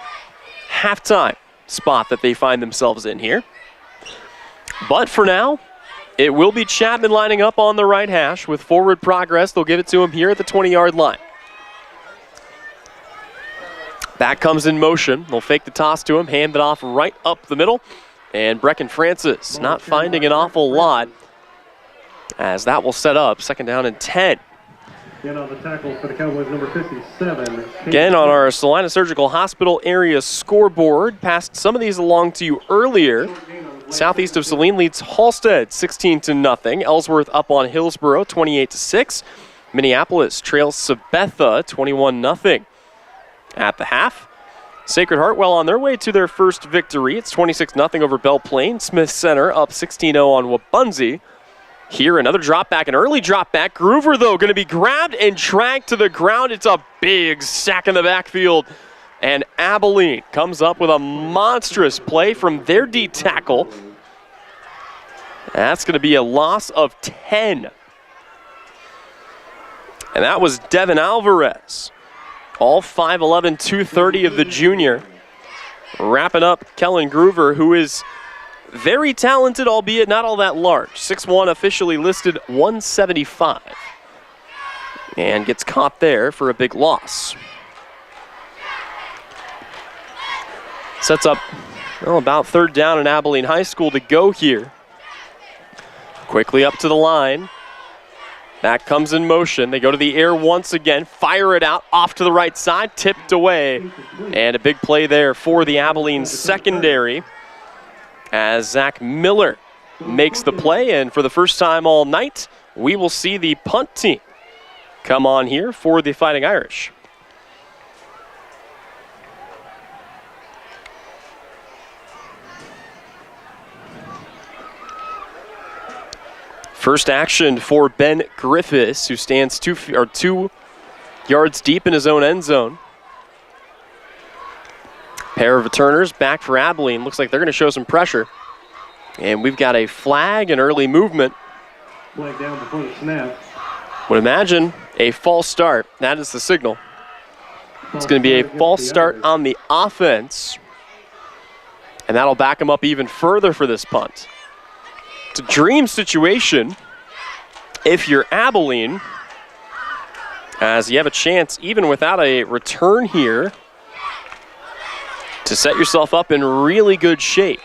halftime spot that they find themselves in here. But for now, it will be Chapman lining up on the right hash with forward progress. They'll give it to him here at the 20-yard line. Back comes in motion. They'll fake the toss to him, hand it off right up the middle. And Brecken Francis not finding an awful lot, as that will set up second down and 10. Again on the tackle for the Cowboys, number 57. Again on our Salina Surgical Hospital area scoreboard. Passed some of these along to you earlier. Southeast of Saline leads Halstead 16-0. Ellsworth up on Hillsborough 28-6. Minneapolis trails Sabetha 21-0. At the half, Sacred Heart well on their way to their first victory. It's 26-0 over Belle Plaine. Smith Center up 16-0 on Wabaunsee. Here, another drop back, an early drop back. Groover, though, going to be grabbed and dragged to the ground. It's a big sack in the backfield. And Abilene comes up with a monstrous play from their D tackle. That's going to be a loss of 10. And that was Devin Alvarez. All 5'11", 230 of the junior. Wrapping up Kellen Groover, who is very talented, albeit not all that large. 6'1", officially listed 175. And gets caught there for a big loss. Sets up about third down in Abilene High School to go here. Quickly up to the line. Back comes in motion. They go to the air once again. Fire it out off to the right side. Tipped away. And a big play there for the Abilene secondary, as Zach Miller makes the play. And for the first time all night, we will see the punt team come on here for the Fighting Irish. First action for Ben Griffiths, who stands 2 yards deep in his own end zone. Pair of returners back for Abilene. Looks like they're going to show some pressure. And we've got a flag and early movement. Flag down before the snap. Would imagine a false start. That is the signal. It's going to be a false start on the offense. And that'll back them up even further for this punt. It's a dream situation if you're Abilene, as you have a chance, even without a return here, to set yourself up in really good shape.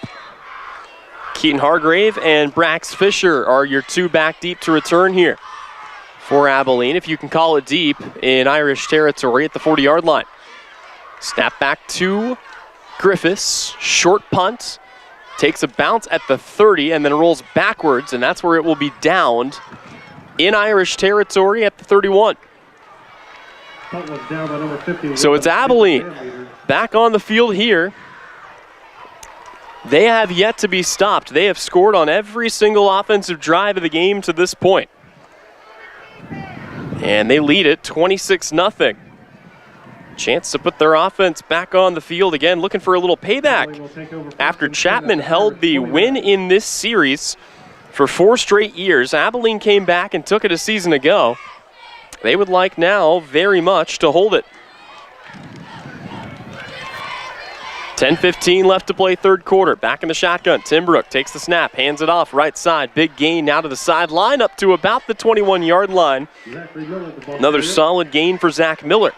Keaton Hargrave and Brax Fisher are your 2 back deep to return here for Abilene, if you can call it deep, in Irish territory at the 40-yard line. Snap back to Griffiths. Short punt. Takes a bounce at the 30 and then rolls backwards, and that's where it will be downed in Irish territory at the 31. So it's Abilene back on the field here. They have yet to be stopped. They have scored on every single offensive drive of the game to this point. And they lead it 26-0. Chance to put their offense back on the field again, looking for a little payback. After Chapman held the win in this series for 4 straight years, Abilene came back and took it a season ago. They would like now very much to hold it. 10:15 left to play third quarter. Back in the shotgun. Timbrook takes the snap, hands it off right side. Big gain now to the sideline up to about the 21-yard line. Another solid gain for Zach Miller.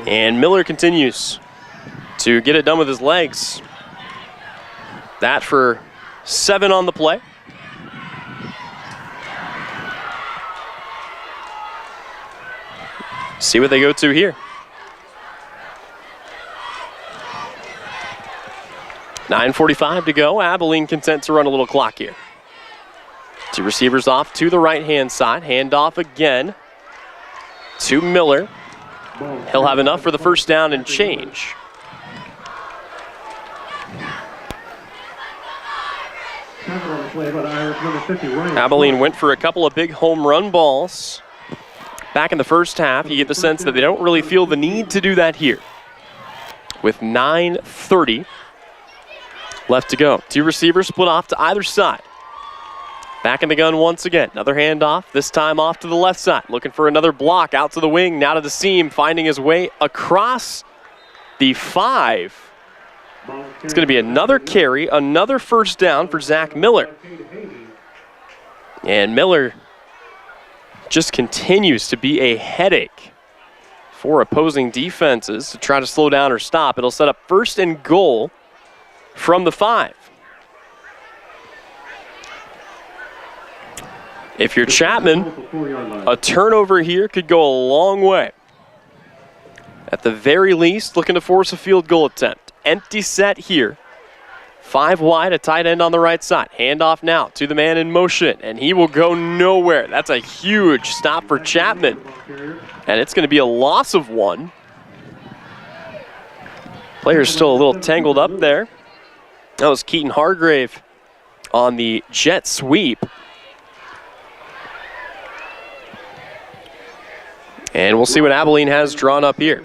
And Miller continues to get it done with his legs. That for 7 on the play. See what they go to here. 9:45 to go. Abilene content to run a little clock here. 2 receivers off to the right-hand side. Hand off again to Miller. He'll have enough for the first down and change. Abilene went for a couple of big home run balls back in the first half. You get the sense that they don't really feel the need to do that here. With 9:30 left to go. 2 receivers split off to either side. Back in the gun once again. Another handoff, this time off to the left side. Looking for another block out to the wing, now to the seam, finding his way across the 5. It's going to be another carry, another first down for Zach Miller. And Miller just continues to be a headache for opposing defenses to try to slow down or stop. It'll set up 1st and goal from the 5. If you're Chapman, a turnover here could go a long way. At the very least, looking to force a field goal attempt. Empty set here. 5 wide, a tight end on the right side. Handoff now to the man in motion, and he will go nowhere. That's a huge stop for Chapman. And it's going to be a loss of 1. Player's still a little tangled up there. That was Keaton Hargrave on the jet sweep. And we'll see what Abilene has drawn up here.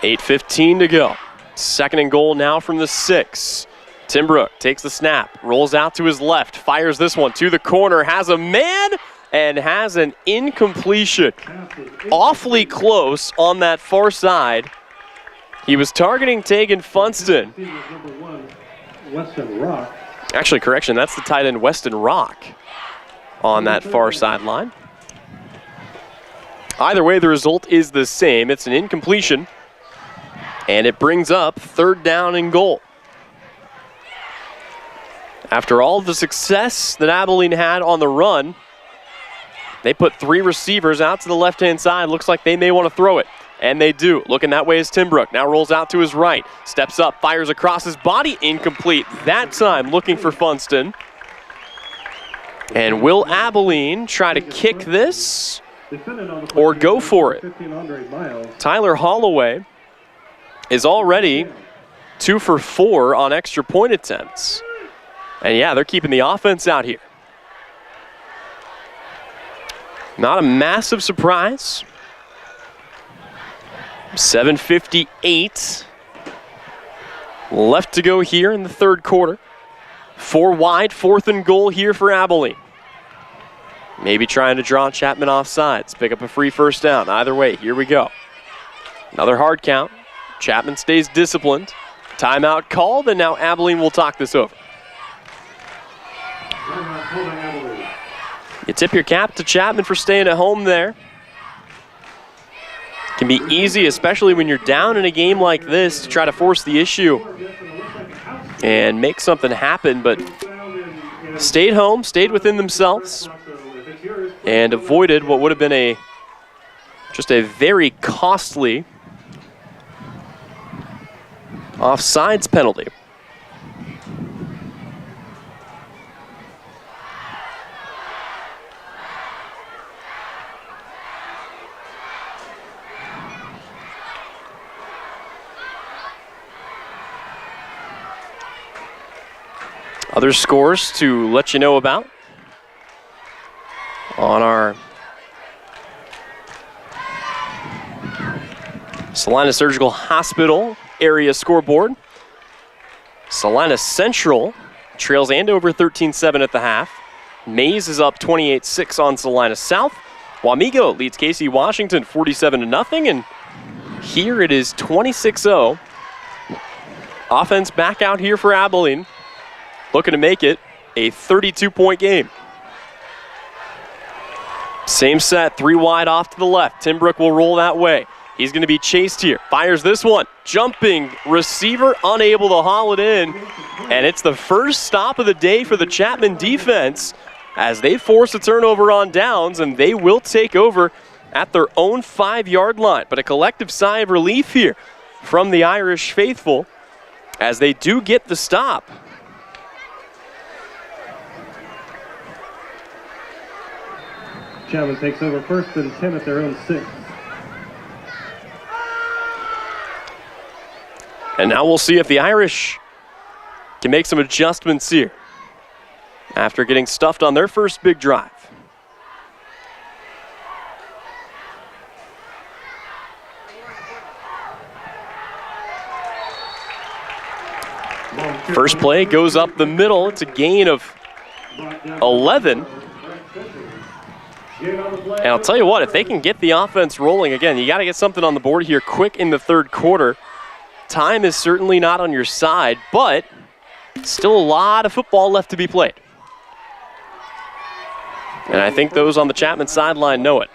$8:15 to go. 2nd and goal now from the 6. Timbrook takes the snap, rolls out to his left, fires this one to the corner, has a man, and has an incompletion. Awfully close on that far side. He was targeting Tegan Funston. Actually, correction, that's the tight end Weston Rock on that far sideline. Either way, the result is the same. It's an incompletion, and it brings up 3rd down and goal. After all the success that Abilene had on the run, they put 3 receivers out to the left-hand side. Looks like they may want to throw it. And they do. Looking that way is Timbrook. Now rolls out to his right. Steps up, fires across his body. Incomplete. That time looking for Funston. And will Abilene try to kick this or go for it? Tyler Holloway is already 2 for 4 on extra point attempts. And yeah, they're keeping the offense out here. Not a massive surprise. 7:58 left to go here in the 3rd quarter. 4 wide, 4th and goal here for Abilene. Maybe trying to draw Chapman off sides, pick up a free first down. Either way, here we go. Another hard count. Chapman stays disciplined. Timeout called, and now Abilene will talk this over. You tip your cap to Chapman for staying at home there. Can be easy, especially when you're down in a game like this, to try to force the issue and make something happen, but stayed home, stayed within themselves, and avoided what would have been just a very costly offsides penalty. Other scores to let you know about on our Salina Surgical Hospital area scoreboard. Salina Central trails Andover 13-7 at the half. Mays is up 28-6 on Salina South. Wamego leads Casey Washington 47-0, and here it is 26-0. Offense back out here for Abilene, looking to make it a 32-point game. Same set, 3 wide off to the left. Timbrook will roll that way. He's going to be chased here. Fires this one. Jumping receiver, unable to haul it in. And it's the first stop of the day for the Chapman defense as they force a turnover on downs, and they will take over at their own 5-yard line. But a collective sigh of relief here from the Irish faithful as they do get the stop. Chapman takes over 1st and 10 at their own 6. And now we'll see if the Irish can make some adjustments here after getting stuffed on their first big drive. First play goes up the middle. It's a gain of 11. And I'll tell you what, if they can get the offense rolling again, you got to get something on the board here quick in the third quarter. Time is certainly not on your side, but still a lot of football left to be played. And I think those on the Chapman sideline know it.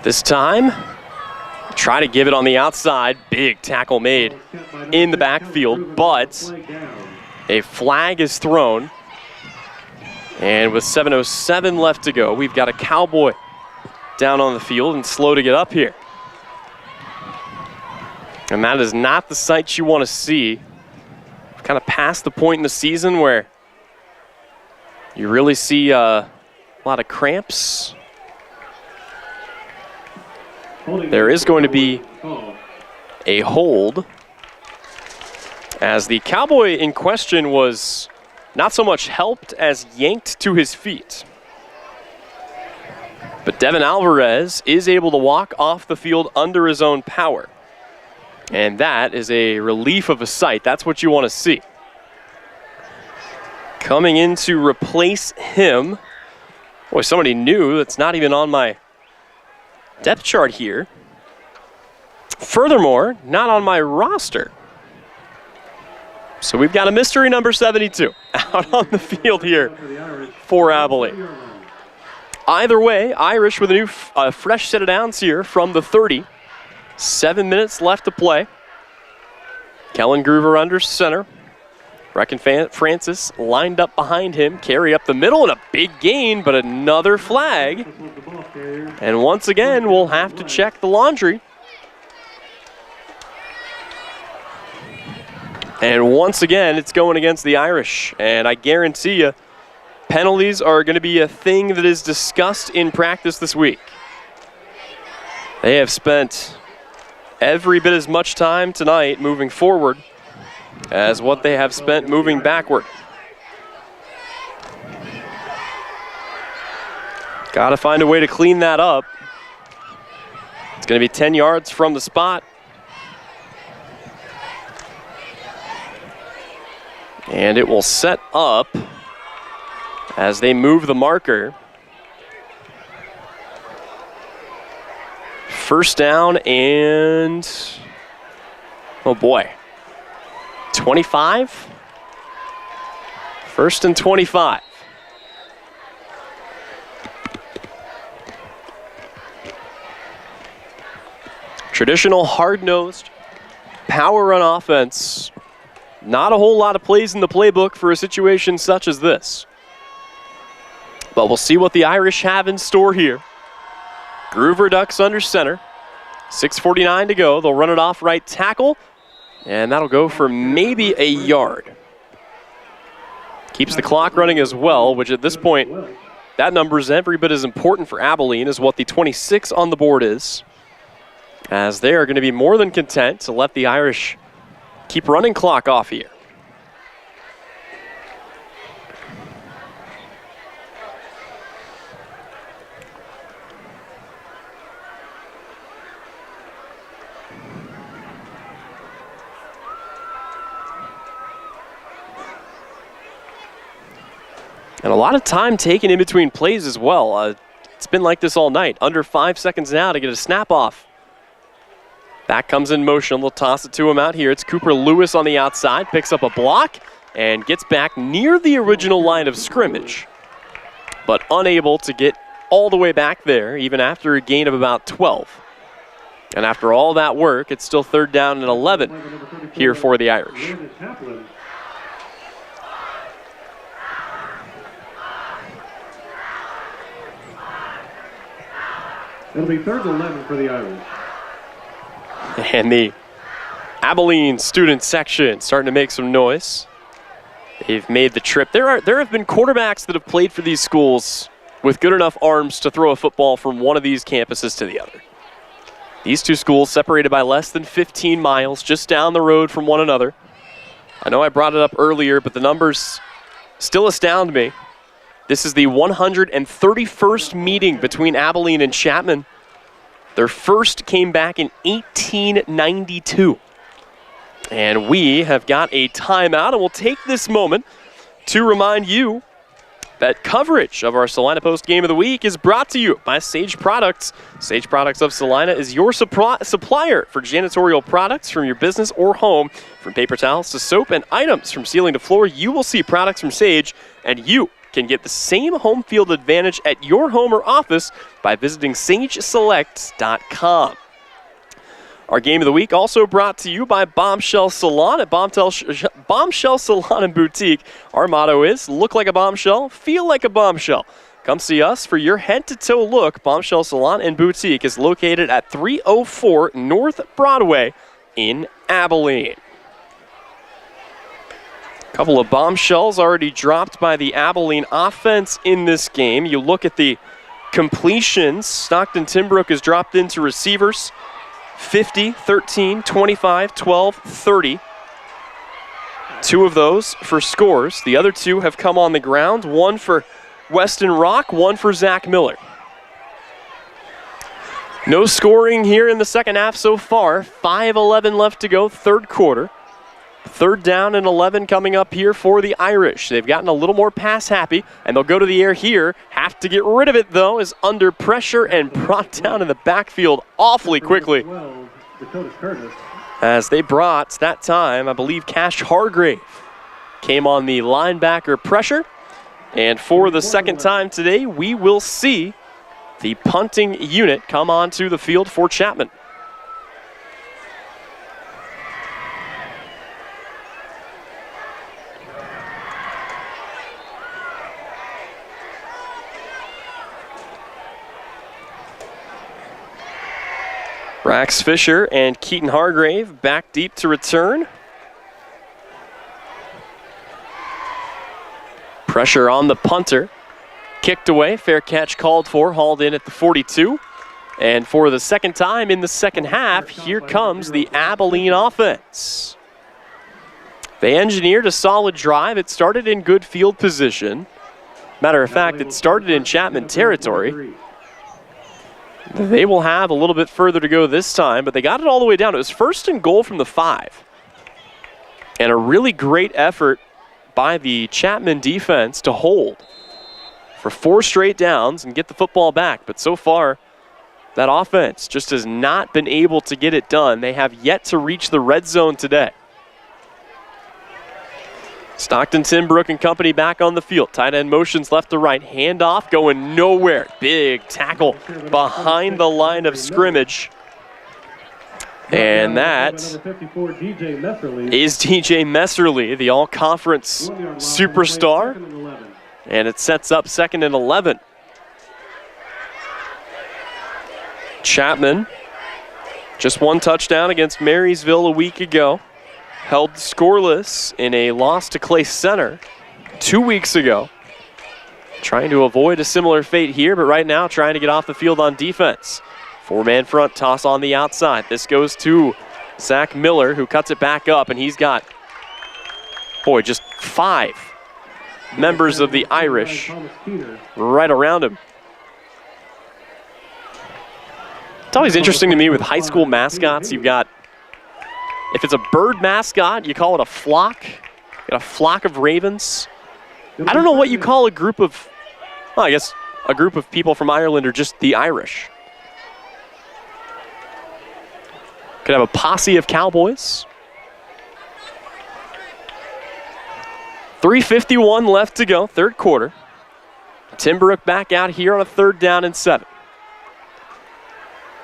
This time, try to give it on the outside. Big tackle made in the backfield, but a flag is thrown. And with 7:07 left to go, we've got a Cowboy down on the field and slow to get up here. And that is not the sight you want to see. Kind of past the point in the season where you really see a lot of cramps. There is going to be a hold, as the Cowboy in question was not so much helped as yanked to his feet. But Devin Alvarez is able to walk off the field under his own power. And that is a relief of a sight. That's what you want to see. Coming in to replace him, boy, somebody new that's not even on my depth chart here. Furthermore, not on my roster. So we've got a mystery number 72 out on the field here for Abilene. Either way, Irish with a new fresh set of downs here from the 30. 7 minutes left to play. Kellen Groover under center. Brecken Francis lined up behind him. Carry up the middle and a big gain, but another flag. And once again, we'll have to check the laundry. And once again, it's going against the Irish. And I guarantee you, penalties are going to be a thing that is discussed in practice this week. They have spent every bit as much time tonight moving forward as what they have spent moving backward. Got to find a way to clean that up. It's going to be 10 yards from the spot. And it will set up as they move the marker First down and, oh boy, 25? First and 25. Traditional hard-nosed power run offense. Not a whole lot of plays in the playbook for a situation such as this. But we'll see what the Irish have in store here. Groover ducks under center. 6:49 to go. They'll run it off right tackle, and that'll go for maybe a yard. Keeps the clock running as well, which at this point, that number is every bit as important for Abilene as what the 26 on the board is, as they are going to be more than content to let the Irish keep running clock off here. And a lot of time taken in between plays as well. It's been like this all night. Under 5 seconds now to get a snap off. Back comes in motion. They'll toss it to him out here. It's Cooper Lewis on the outside. Picks up a block and gets back near the original line of scrimmage, but unable to get all the way back there, even after a gain of about 12. And after all that work, it's still 3rd down and 11 here for the Irish. It'll be 3rd and 11 for the Irish. And the Abilene student section starting to make some noise. They've made the trip. There have been quarterbacks that have played for these schools with good enough arms to throw a football from one of these campuses to the other. These two schools separated by less than 15 miles, just down the road from one another. I know I brought it up earlier, but the numbers still astound me. This is the 131st meeting between Abilene and Chapman. Their first came back in 1892. And we have got a timeout, and we'll take this moment to remind you that coverage of our Salina Post Game of the Week is brought to you by Sage Products. Sage Products of Salina is your supplier for janitorial products from your business or home. From paper towels to soap and items from ceiling to floor, you will see products from Sage, and you can get the same home field advantage at your home or office by visiting sageselect.com. Our Game of the Week also brought to you by Bombshell Salon at Bombshell Salon and Boutique. Our motto is, look like a bombshell, feel like a bombshell. Come see us for your head-to-toe look. Bombshell Salon and Boutique is located at 304 North Broadway in Abilene. Couple of bombshells already dropped by the Abilene offense in this game. You look at the completions. Stockton Timbrook has dropped into receivers. 50, 13, 25, 12, 30. 2 of those for scores. The other 2 have come on the ground. 1 for Weston Rock, 1 for Zach Miller. No scoring here in the second half so far. 5:11 left to go, 3rd quarter. 3rd down and 11 coming up here for the Irish. They've gotten a little more pass happy, and they'll go to the air here. Have to get rid of it, though, is under pressure and brought down in the backfield awfully quickly. As they brought, that time, I believe Cash Hargrave came on the linebacker pressure. And for the second time today, we will see the punting unit come onto the field for Chapman. Brax Fisher and Keaton Hargrave back deep to return. Pressure on the punter. Kicked away, fair catch called for, hauled in at the 42. And for the second time in the second half, here comes the Abilene offense. They engineered a solid drive. It started in good field position. Matter of fact, it started in Chapman territory. They will have a little bit further to go this time, but they got it all the way down. It was 1st and goal from the 5. And a really great effort by the Chapman defense to hold for 4 straight downs and get the football back. But so far, That offense just has not been able to get it done. They have yet to reach the red zone today. Stockton, Timbrook, and company back on the field. Tight end motions left to right. Handoff going nowhere. Big tackle behind the line of scrimmage. And that is DJ Messerly, the all-conference superstar. And it sets up 2nd and 11. Chapman, just one touchdown against Marysville a week ago. Held scoreless in a loss to Clay Center 2 weeks ago. Trying to avoid a similar fate here, but right now trying to get off the field on defense. 4-man front, toss on the outside. This goes to Zach Miller, who cuts it back up, and he's got, just 5 members of the Irish right around him. It's always interesting to me with high school mascots. You've got, if it's a bird mascot, you call it a flock. You got a flock of ravens. I don't know what you call a group of, I guess a group of people from Ireland are just the Irish. Could have a posse of cowboys. 3:51 left to go, third quarter. Timbrook back out here on a 3rd down and 7.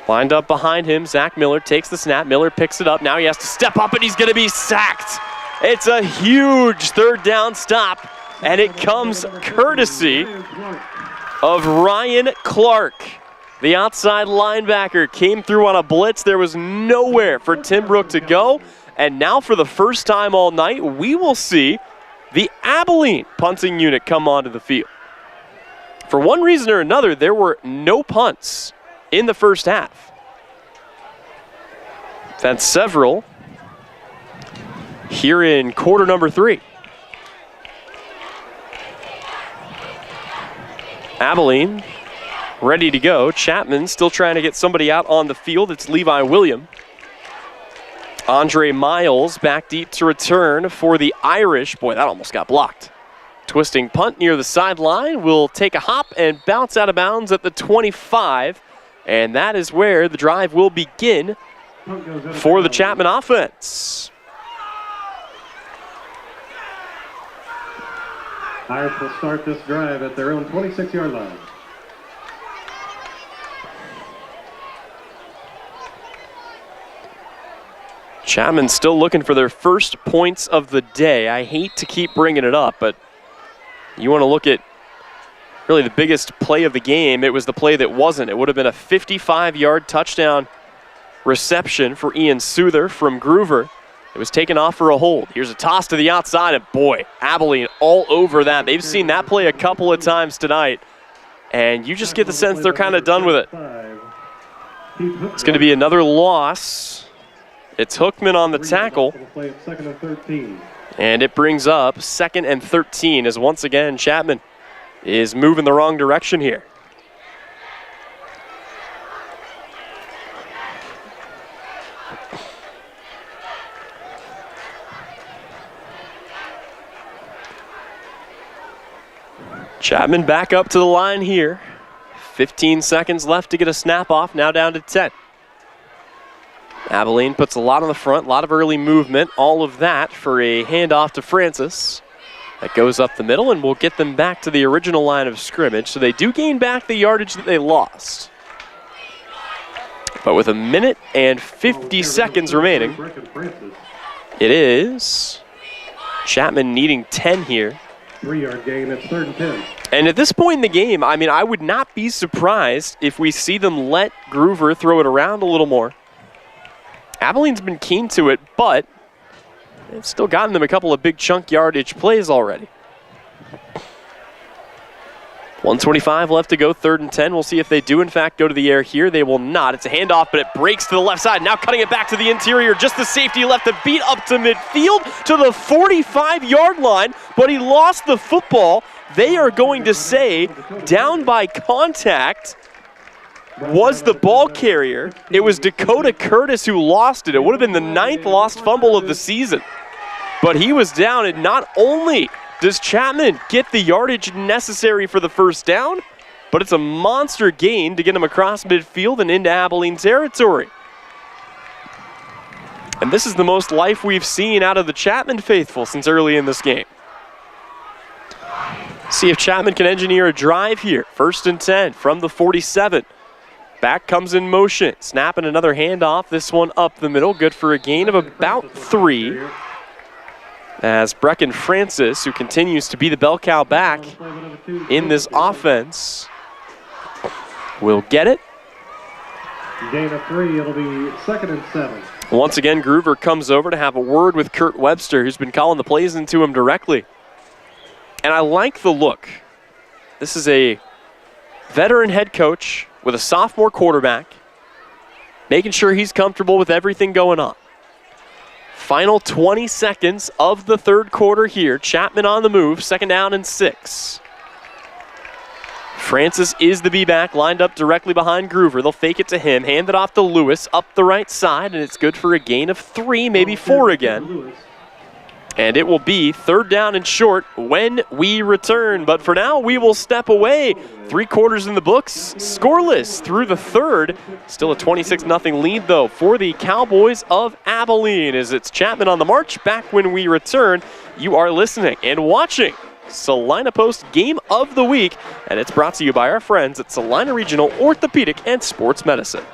Lined up behind him, Zach Miller takes the snap. Miller picks it up. Now he has to step up, and he's going to be sacked. It's a huge 3rd down stop, and it comes courtesy of Ryan Clark. The outside linebacker came through on a blitz. There was nowhere for Timbrook to go, and now for the first time all night, we will see the Abilene punting unit come onto the field. For one reason or another, there were no punts in the first half. That's several here in quarter number 3. Abilene ready to go. Chapman still trying to get somebody out on the field. It's Levi William. Andre Miles back deep to return for the Irish. Boy, that almost got blocked. Twisting punt near the sideline will take a hop and bounce out of bounds at the 25. And that is where the drive will begin for the Chapman offense. Irish will start this drive at their own 26-yard line. Chapman still looking for their first points of the day. I hate to keep bringing it up, but you want to look at really the biggest play of the game. It was the play that wasn't. It would have been a 55-yard touchdown reception for Ian Souther from Groover. It was taken off for a hold. Here's a toss to the outside, and boy, Abilene all over that. They've seen that play a couple of times tonight, and you just get the sense they're kind of done with it. It's going to be another loss. It's Hookman on the tackle, and it brings up 2nd and 13 as once again Chapman is moving the wrong direction here. Chapman back up to the line here. 15 seconds left to get a snap off, now down to 10. Abilene puts a lot on the front, a lot of early movement, all of that for a handoff to Francis. That goes up the middle and will get them back to the original line of scrimmage. So they do gain back the yardage that they lost. But with 1 minute and 50 seconds remaining, it is Chapman needing 10 here. 3-yard gain, it's 3rd and 10. And at this point in the game, I mean, I would not be surprised if we see them let Groover throw it around a little more. Abilene's been keen to it, but they've still gotten them a couple of big chunk yardage plays already. 1:25 left to go, 3rd and 10. We'll see if they do, in fact, go to the air here. They will not. It's a handoff, but it breaks to the left side. Now cutting it back to the interior. Just the safety left to beat up to midfield to the 45-yard line, but he lost the football. They are going to say down by contact was the ball carrier. It was Dakota Curtis who lost it. It would have been the 9th lost fumble of the season. But he was down, and not only does Chapman get the yardage necessary for the first down, but it's a monster gain to get him across midfield and into Abilene territory. And this is the most life we've seen out of the Chapman faithful since early in this game. See if Chapman can engineer a drive here. 1st and 10 from the 47. Back comes in motion. Snapping another handoff. This one up the middle. Good for a gain of about 3. As Brecken Francis, who continues to be the bell cow back in this offense, will get it. Gain of 3. It'll be 2nd and 7. Once again, Groover comes over to have a word with Kurt Webster, who's been calling the plays into him directly. And I like the look. This is a veteran head coach with a sophomore quarterback, making sure he's comfortable with everything going on. Final 20 seconds of the third quarter here. Chapman on the move, 2nd down and 6. Francis is the B-back, lined up directly behind Groover. They'll fake it to him, hand it off to Lewis up the right side, and it's good for a gain of 3, maybe 4 again. And it will be 3rd down and short when we return. But for now, we will step away. 3 quarters in the books, scoreless through the third. Still a 26-0 lead, though, for the Cowboys of Abilene. As it's Chapman on the march. Back when we return, you are listening and watching Salina Post Game of the Week, and it's brought to you by our friends at Salina Regional Orthopedic and Sports Medicine.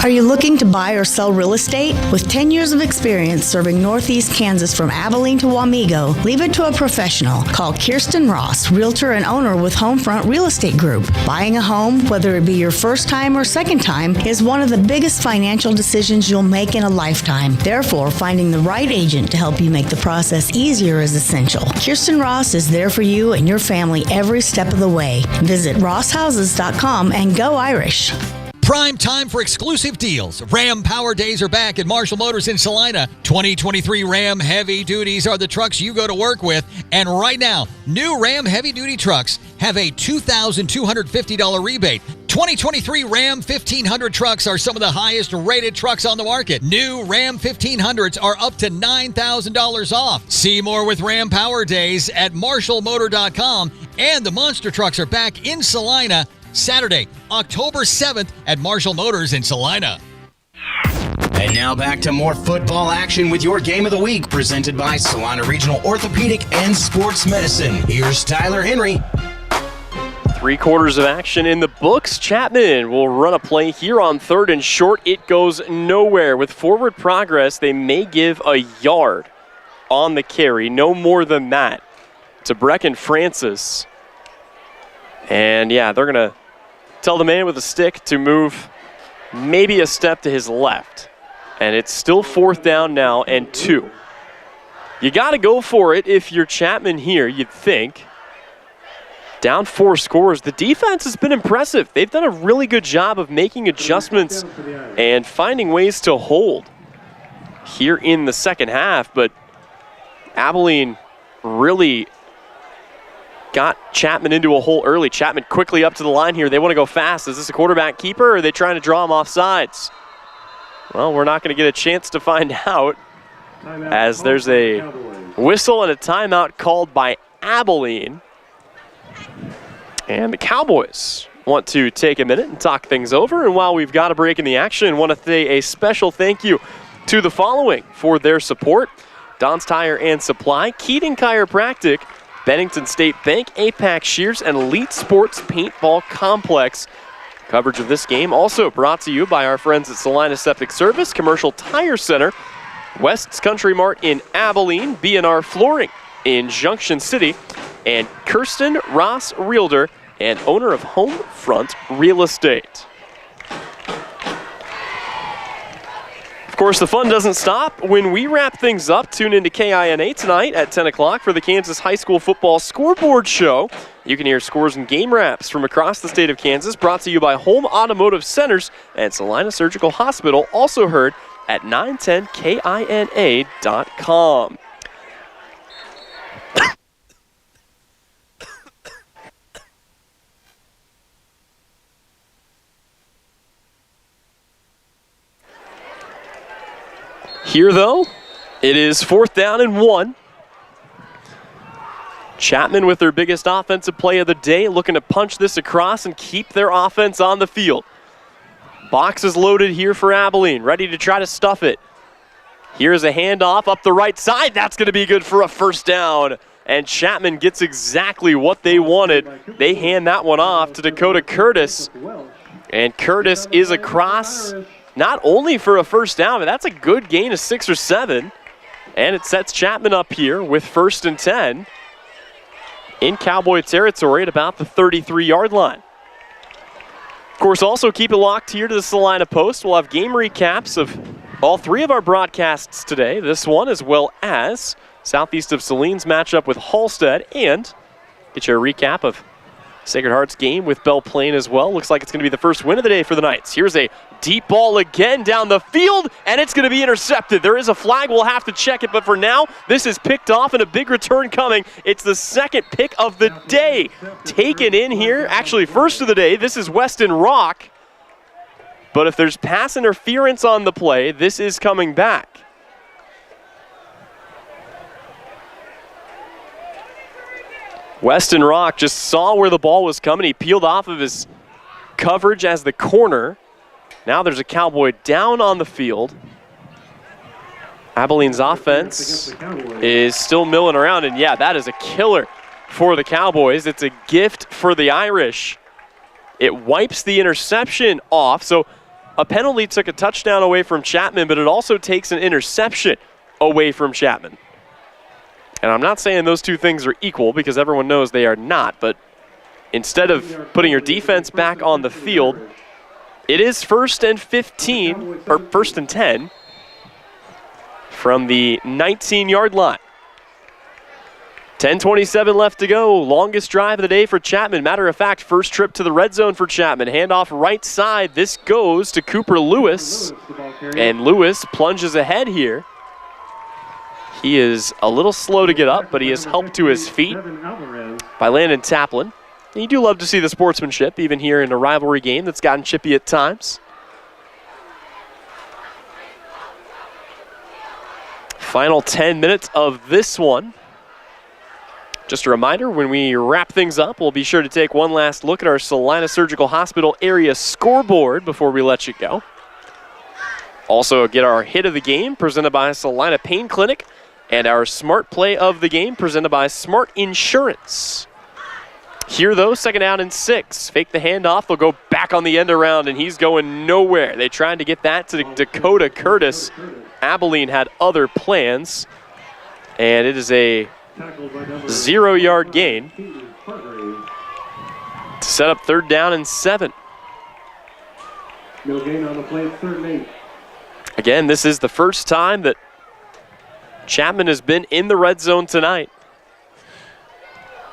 Are you looking to buy or sell real estate? With 10 years of experience serving Northeast Kansas from Abilene to Wamego, leave it to a professional. Call Kirsten Ross, realtor and owner with Homefront Real Estate Group. Buying a home, whether it be your first time or second time, is one of the biggest financial decisions you'll make in a lifetime. Therefore, finding the right agent to help you make the process easier is essential. Kirsten Ross is there for you and your family every step of the way. Visit rosshouses.com and go Irish. Prime time for exclusive deals. Ram Power Days are back at Marshall Motors in Salina. 2023 Ram Heavy Duties are the trucks you go to work with. And right now, new Ram Heavy Duty trucks have a $2,250 rebate. 2023 Ram 1500 trucks are some of the highest rated trucks on the market. New Ram 1500s are up to $9,000 off. See more with Ram Power Days at marshallmotor.com. And the monster trucks are back in Salina Saturday, October 7th at Marshall Motors in Salina. And now back to more football action with your Game of the Week, presented by Salina Regional Orthopedic and Sports Medicine. Here's Tyler Henry. 3 quarters of action in the books. Chapman will run a play here on 3rd and short. It goes nowhere. With forward progress, they may give a yard on the carry. No more than that to Brecken Francis. And yeah, they're going to tell the man with a stick to move maybe a step to his left. And it's still 4th down now and 2. You got to go for it if you're Chapman here, you'd think. Down 4 scores. The defense has been impressive. They've done a really good job of making adjustments and finding ways to hold here in the second half. But Abilene really got Chapman into a hole early. Chapman quickly up to the line here. They want to go fast. Is this a quarterback keeper, or are they trying to draw him off sides? Well, we're not going to get a chance to find out, as there's a whistle and a timeout called by Abilene. And the Cowboys want to take a minute and talk things over. And while we've got a break in the action, I want to say a special thank you to the following for their support: Don's Tire and Supply, Keating Chiropractic, Bennington State Bank, APAC Shears, and Elite Sports Paintball Complex. Coverage of this game also brought to you by our friends at Salina Septic Service, Commercial Tire Center, West's Country Mart in Abilene, B&R Flooring in Junction City, and Kirsten Ross, Realtor and owner of Homefront Real Estate. Of course, the fun doesn't stop when we wrap things up. Tune into KINA tonight at 10 o'clock for the Kansas High School Football Scoreboard Show. You can hear scores and game wraps from across the state of Kansas, brought to you by Home Automotive Centers and Salina Surgical Hospital, also heard at 910KINA.com. Here, though, it is 4th down and 1. Chapman with their biggest offensive play of the day, looking to punch this across and keep their offense on the field. Box is loaded here for Abilene, ready to try to stuff it. Here's a handoff up the right side. That's going to be good for a first down. And Chapman gets exactly what they wanted. They hand that one off to Dakota Curtis. And Curtis is across, not only for a first down, but that's a good gain of 6 or 7. And it sets Chapman up here with 1st and 10 in Cowboy territory at about the 33-yard line. Of course, also keep it locked here to the Salina Post. We'll have game recaps of all 3 of our broadcasts today, this one as well as Southeast of Saline's matchup with Halstead, and get you a recap of Sacred Heart's game with Belle Plaine as well. Looks like it's going to be the first win of the day for the Knights. Here's a deep ball again down the field, and it's going to be intercepted. There is a flag. We'll have to check it, but for now, this is picked off and a big return coming. It's the second pick of the day taken in here. Actually, first of the day. This is Weston Rock. But if there's pass interference on the play, this is coming back. Weston Rock just saw where the ball was coming. He peeled off of his coverage as the corner. Now there's a Cowboy down on the field. Abilene's offense is still milling around, and yeah, that is a killer for the Cowboys. It's a gift for the Irish. It wipes the interception off, so a penalty took a touchdown away from Chapman, but it also takes an interception away from Chapman. And I'm not saying those two things are equal because everyone knows they are not, but instead of putting your defense back on the field, it is 1st and 15, or 1st and 10 from the 19-yard line. 10:27 left to go. Longest drive of the day for Chapman. Matter of fact, first trip to the red zone for Chapman. Handoff right side. This goes to Cooper Lewis. And Lewis plunges ahead here. He is a little slow to get up, but he is helped to his feet by Landon Taplin. And you do love to see the sportsmanship, even here in a rivalry game that's gotten chippy at times. Final 10 minutes of this one. Just a reminder, when we wrap things up, we'll be sure to take one last look at our Salina Surgical Hospital area scoreboard before we let you go. Also get our hit of the game presented by Salina Pain Clinic and our smart play of the game presented by Smart Insurance. Here, though, 2nd down and 6. Fake the handoff. They'll go back on the end around, and he's going nowhere. They tried to get that to Dakota Curtis. Abilene had other plans, and it is a 0-yard gain to set up 3rd down and 7. No gain on the play, 3rd and 8. Again, this is the first time that Chapman has been in the red zone tonight.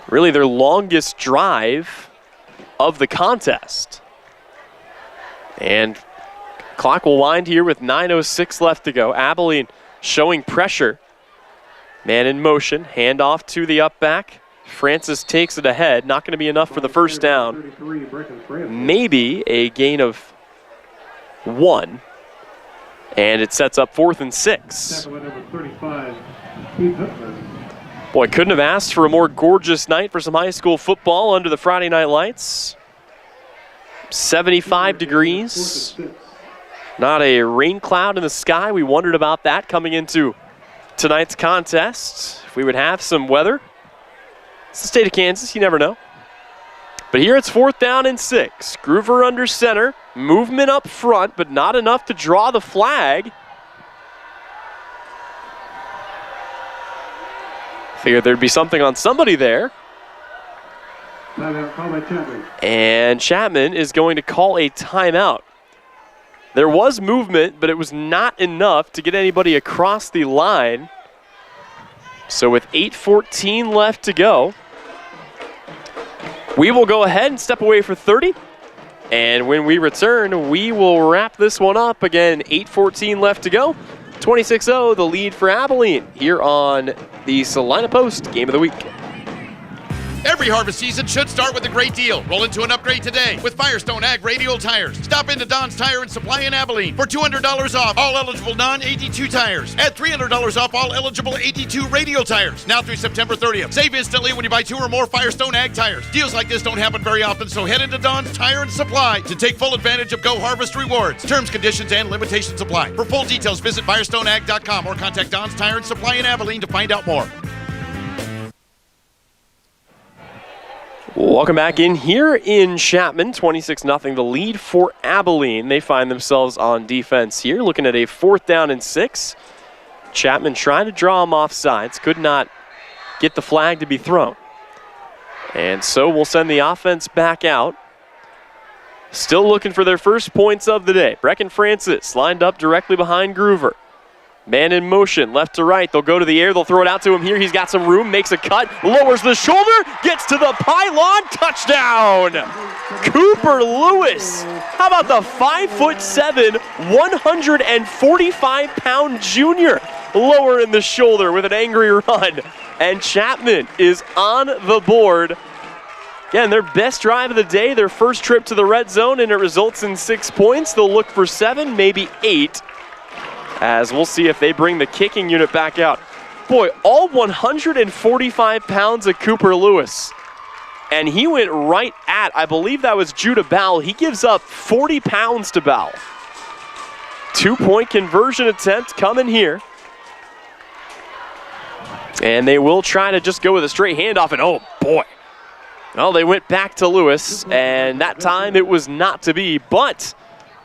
Really their longest drive of the contest. And clock will wind here with 9:06 left to go. Abilene showing pressure. Man in motion, handoff to the up back. Francis takes it ahead. Not going to be enough for the first down. Maybe a gain of 1. And it sets up 4th and 6. Boy, couldn't have asked for a more gorgeous night for some high school football under the Friday night lights. 75 degrees. Not a rain cloud in the sky. We wondered about that coming into tonight's contest. If we would have some weather. It's the state of Kansas, you never know. But here it's 4th down and 6. Groover under center. Movement up front, but not enough to draw the flag. Figured there'd be something on somebody there. And Chapman is going to call a timeout. There was movement, but it was not enough to get anybody across the line. So with 8:14 left to go, we will go ahead and step away for 30. And when we return, we will wrap this one up. Again, 8:14 left to go. 26-0, the lead for Abilene here on the Salina Post Game of the Week. Every harvest season should start with a great deal. Roll into an upgrade today with Firestone Ag Radial Tires. Stop into Don's Tire and Supply in Abilene for $200 off all eligible non-82 tires. Add $300 off all eligible 82 radial tires. Now through September 30th. Save instantly when you buy 2 or more Firestone Ag tires. Deals like this don't happen very often, so head into Don's Tire and Supply to take full advantage of Go Harvest rewards. Terms, conditions, and limitations apply. For full details, visit FirestoneAg.com or contact Don's Tire and Supply in Abilene to find out more. Welcome back in here in Chapman. 26-0 the lead for Abilene. They find themselves on defense here, looking at a 4th down and 6. Chapman trying to draw them off sides, could not get the flag to be thrown. And so we'll send the offense back out. Still looking for their first points of the day. Brecken Francis lined up directly behind Groover. Man in motion, left to right. They'll go to the air. They'll throw it out to him here. He's got some room, makes a cut, lowers the shoulder, gets to the pylon, touchdown! Cooper Lewis. How about the 5'7", 145-pound junior lowering the shoulder with an angry run. And Chapman is on the board. Again, their best drive of the day, their first trip to the red zone, and it results in 6 points. They'll look for 7, maybe 8. As we'll see if they bring the kicking unit back out. Boy, all 145 pounds of Cooper Lewis. And he went right at, I believe that was Judah Bowell. He gives up 40 pounds to Bowell. 2-point conversion attempt coming here. And they will try to just go with a straight handoff, and oh boy. Well, they went back to Lewis, and that time it was not to be, but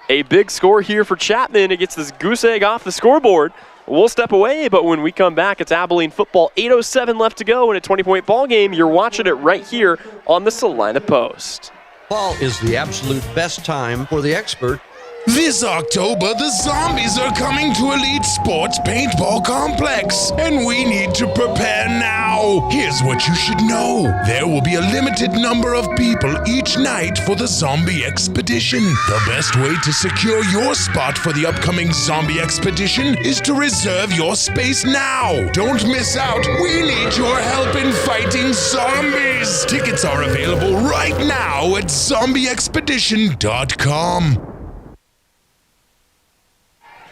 a big score here for Chapman. It gets this goose egg off the scoreboard. We'll step away, but when we come back, it's Abilene football. 8:07 left to go in a 20-point ball game. You're watching it right here on the Salina Post. Fall is the absolute best time for the expert. This October, the Zombies are coming to Elite Sports Paintball Complex, and we need to prepare now. Here's what you should know. There will be a limited number of people each night for the Zombie Expedition. The best way to secure your spot for the upcoming Zombie Expedition is to reserve your space now. Don't miss out. We need your help in fighting zombies. Tickets are available right now at zombieexpedition.com.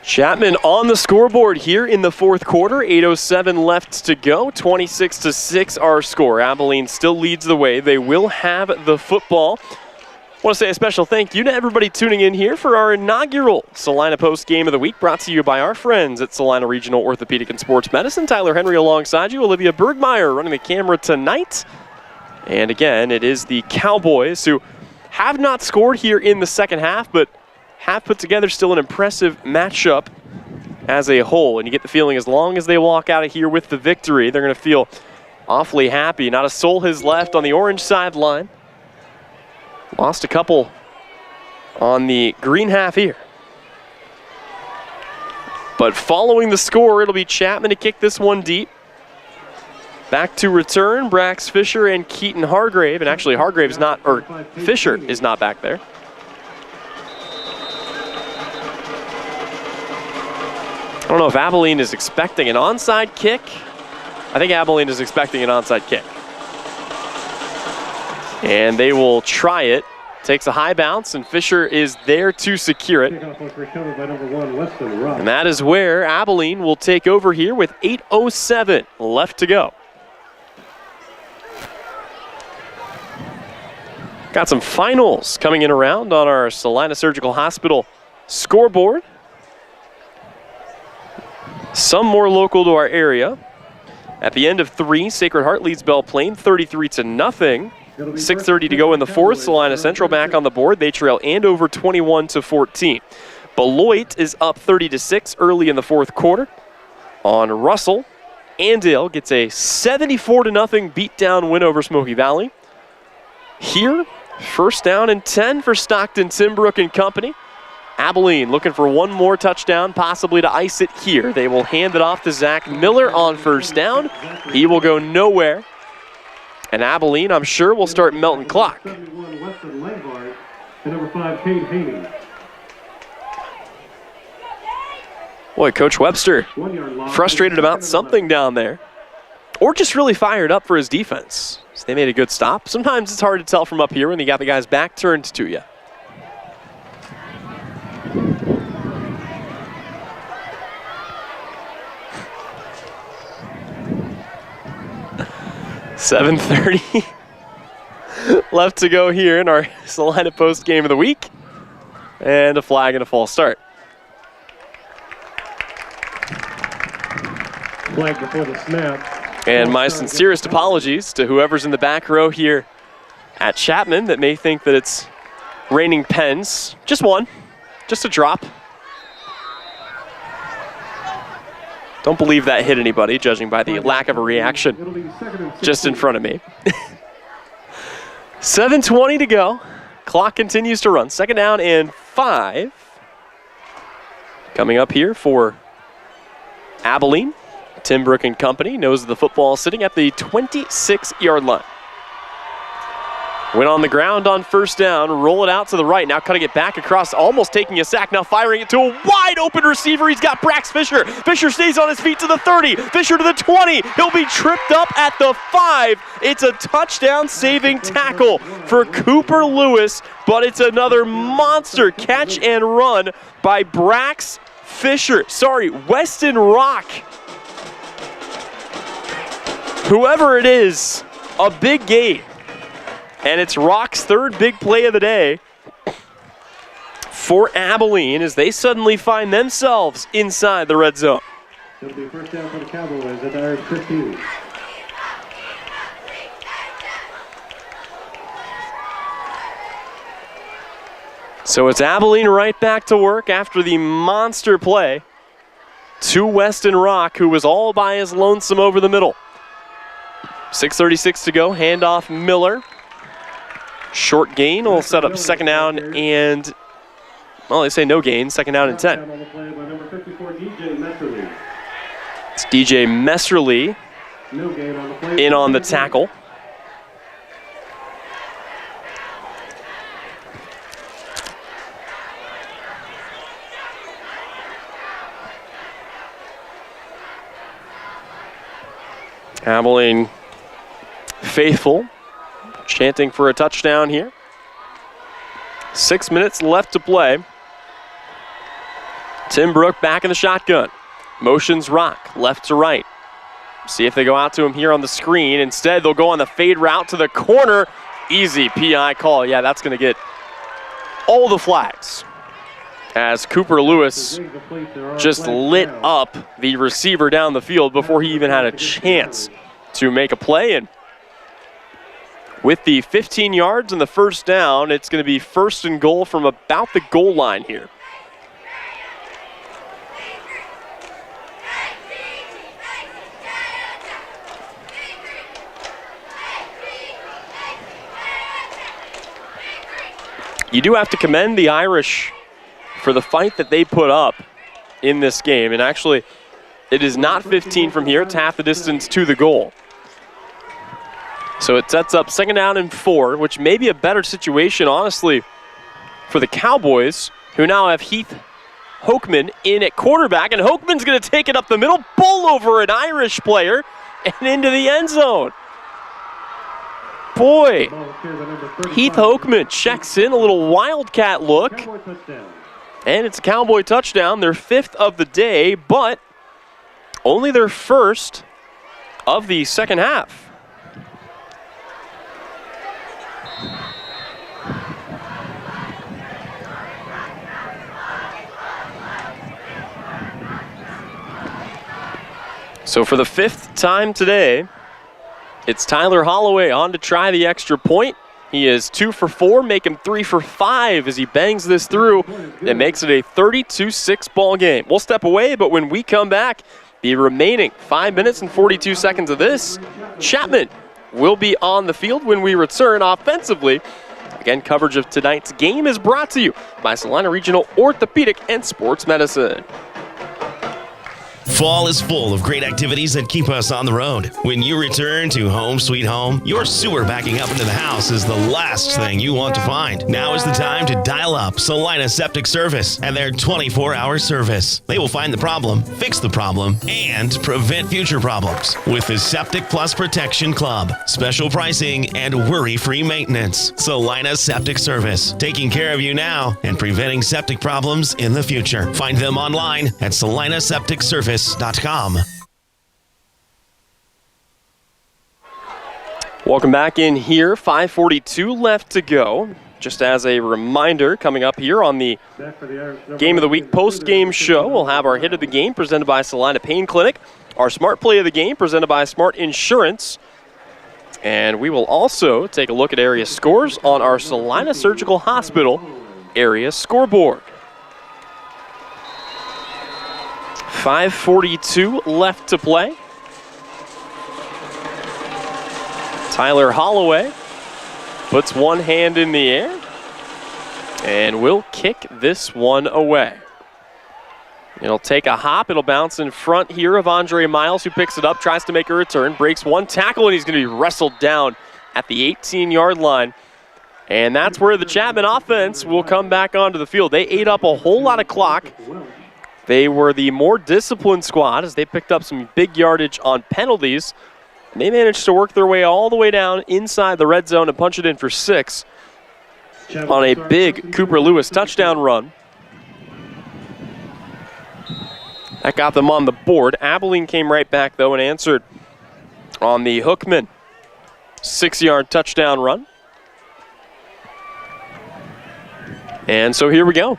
Chapman on the scoreboard here in the 4th quarter. 8:07 left to go. 26-6 our score. Abilene still leads the way. They will have the football. I want to say a special thank you to everybody tuning in here for our inaugural Salina Post Game of the Week, brought to you by our friends at Salina Regional Orthopedic and Sports Medicine. Tyler Henry alongside you. Olivia Bergmeyer running the camera tonight. And again, it is the Cowboys, who have not scored here in the second half, but have put together still an impressive matchup as a whole. And you get the feeling as long as they walk out of here with the victory, they're going to feel awfully happy. Not a soul has left on the orange sideline. Lost a couple on the green half here. But following the score, it'll be Chapman to kick this one deep. Back to return, Brax Fisher and Keaton Hargrave. And actually Hargrave's not, or Fisher is not back there. I don't know if Abilene is expecting an onside kick. I think Abilene is expecting an onside kick. And they will try it. Takes a high bounce, and Fisher is there to secure it. And that is where Abilene will take over here with 8:07 left to go. Got some finals coming in around on our Salina Surgical Hospital scoreboard. Some more local to our area. At the end of 3, Sacred Heart leads Belle Plaine 33-0. 6:30 to go in the 4th. Salina Central back on the board. They trail Andover 21-14. Beloit is up 30-6 early in the 4th quarter on Russell. Andale gets a 74-0 beatdown win over Smoky Valley. Here, 1st down and 10 for Stockton, Timbrook and company. Abilene looking for one more touchdown, possibly to ice it here. They will hand it off to Zach Miller on 1st down. He will go nowhere. And Abilene, I'm sure, will start melting clock. Boy, Coach Webster frustrated about something down there. Or just really fired up for his defense. So they made a good stop. Sometimes it's hard to tell from up here when you got the guy's back turned to you. $7:30 left to go here in our Salina Post game of the week. And a flag and a false start. Flag before the snap. And my sincerest apologies to whoever's in the back row here at Chapman that may think that it's raining pens. Just one, just a drop. Don't believe that hit anybody, judging by the lack of a reaction just in front of me. 7:20 to go. Clock continues to run. 2nd down and 5. Coming up here for Abilene. Tim Brook and company knows the football sitting at the 26-yard line. Went on the ground on 1st down, roll it out to the right, now cutting it back across, almost taking a sack, now firing it to a wide open receiver. He's got Brax Fisher. Fisher stays on his feet to the 30, Fisher to the 20. He'll be tripped up at the 5. It's a touchdown saving tackle for Cooper Lewis, but it's another monster catch and run by Brax Fisher. Sorry, Weston Rock. Whoever it is, a big gain. And it's Rock's 3rd big play of the day for Abilene as they suddenly find themselves inside the red zone. It'll be 1st down for the Cowboys at the Irish 15. So it's Abilene right back to work after the monster play to Weston Rock, who was all by his lonesome over the middle. 6:36 to go, handoff Miller. Short gain will set up 2nd down and, well, they say no gain, 2nd down and 10. It's DJ Messerly in on the tackle. Abilene faithful, chanting for a touchdown here. 6 minutes left to play. Tim Brook back in the shotgun. Motions Rock left to right. See if they go out to him here on the screen. Instead, they'll go on the fade route to the corner. Easy PI call. Yeah, that's going to get all the flags, as Cooper Lewis just lit up the receiver down the field before he even had a chance to make a play. And with the 15 yards and the 1st down, it's going to be 1st and goal from about the goal line here. You do have to commend the Irish for the fight that they put up in this game. And actually, it is not 15 from here. It's half the distance to the goal. So it sets up 2nd down and 4, which may be a better situation, honestly, for the Cowboys, who now have Heath Hokeman in at quarterback. And Hokeman's going to take it up the middle, bull over an Irish player, and into the end zone. Boy, Heath Hokeman checks in, a little Wildcat look. And it's a Cowboy touchdown, their 5th of the day, but only their 1st of the second half. So for the 5th time today, it's Tyler Holloway on to try the extra point. He is 2 for 4, make him 3 for 5 as he bangs this through. It makes it a 32-6 ball game. We'll step away, but when we come back, the remaining 5 minutes and 42 seconds of this, Chapman will be on the field when we return offensively. Again, coverage of tonight's game is brought to you by Salina Regional Orthopedic and Sports Medicine. Fall is full of great activities that keep us on the road. When you return to home sweet home, your sewer backing up into the house is the last thing you want to find. Now is the time to dial up Salina Septic Service and their 24-hour service. They will find the problem, fix the problem, and prevent future problems with the Septic Plus Protection Club. Special pricing and worry-free maintenance. Salina Septic Service, taking care of you now and preventing septic problems in the future. Find them online at salinasepticservice.com. Welcome back in here. 5:42 left to go. Just as a reminder, coming up here on the Game of the Week post-game show, we'll have our Hit of the Game presented by Salina Pain Clinic, our Smart Play of the Game presented by Smart Insurance, and we will also take a look at area scores on our Salina Surgical Hospital area scoreboard. 5:42 left to play. Tyler Holloway puts one hand in the air and will kick this one away. It'll take a hop. It'll bounce in front here of Andre Miles, who picks it up, tries to make a return, breaks one tackle, and he's going to be wrestled down at the 18-yard line. And that's where the Chapman offense will come back onto the field. They ate up a whole lot of clock. They were the more disciplined squad as they picked up some big yardage on penalties. And they managed to work their way all the way down inside the red zone and punch it in for 6 on a big Cooper Lewis touchdown run. That got them on the board. Abilene came right back, though, and answered on the Hookman 6-yard touchdown run. And so here we go.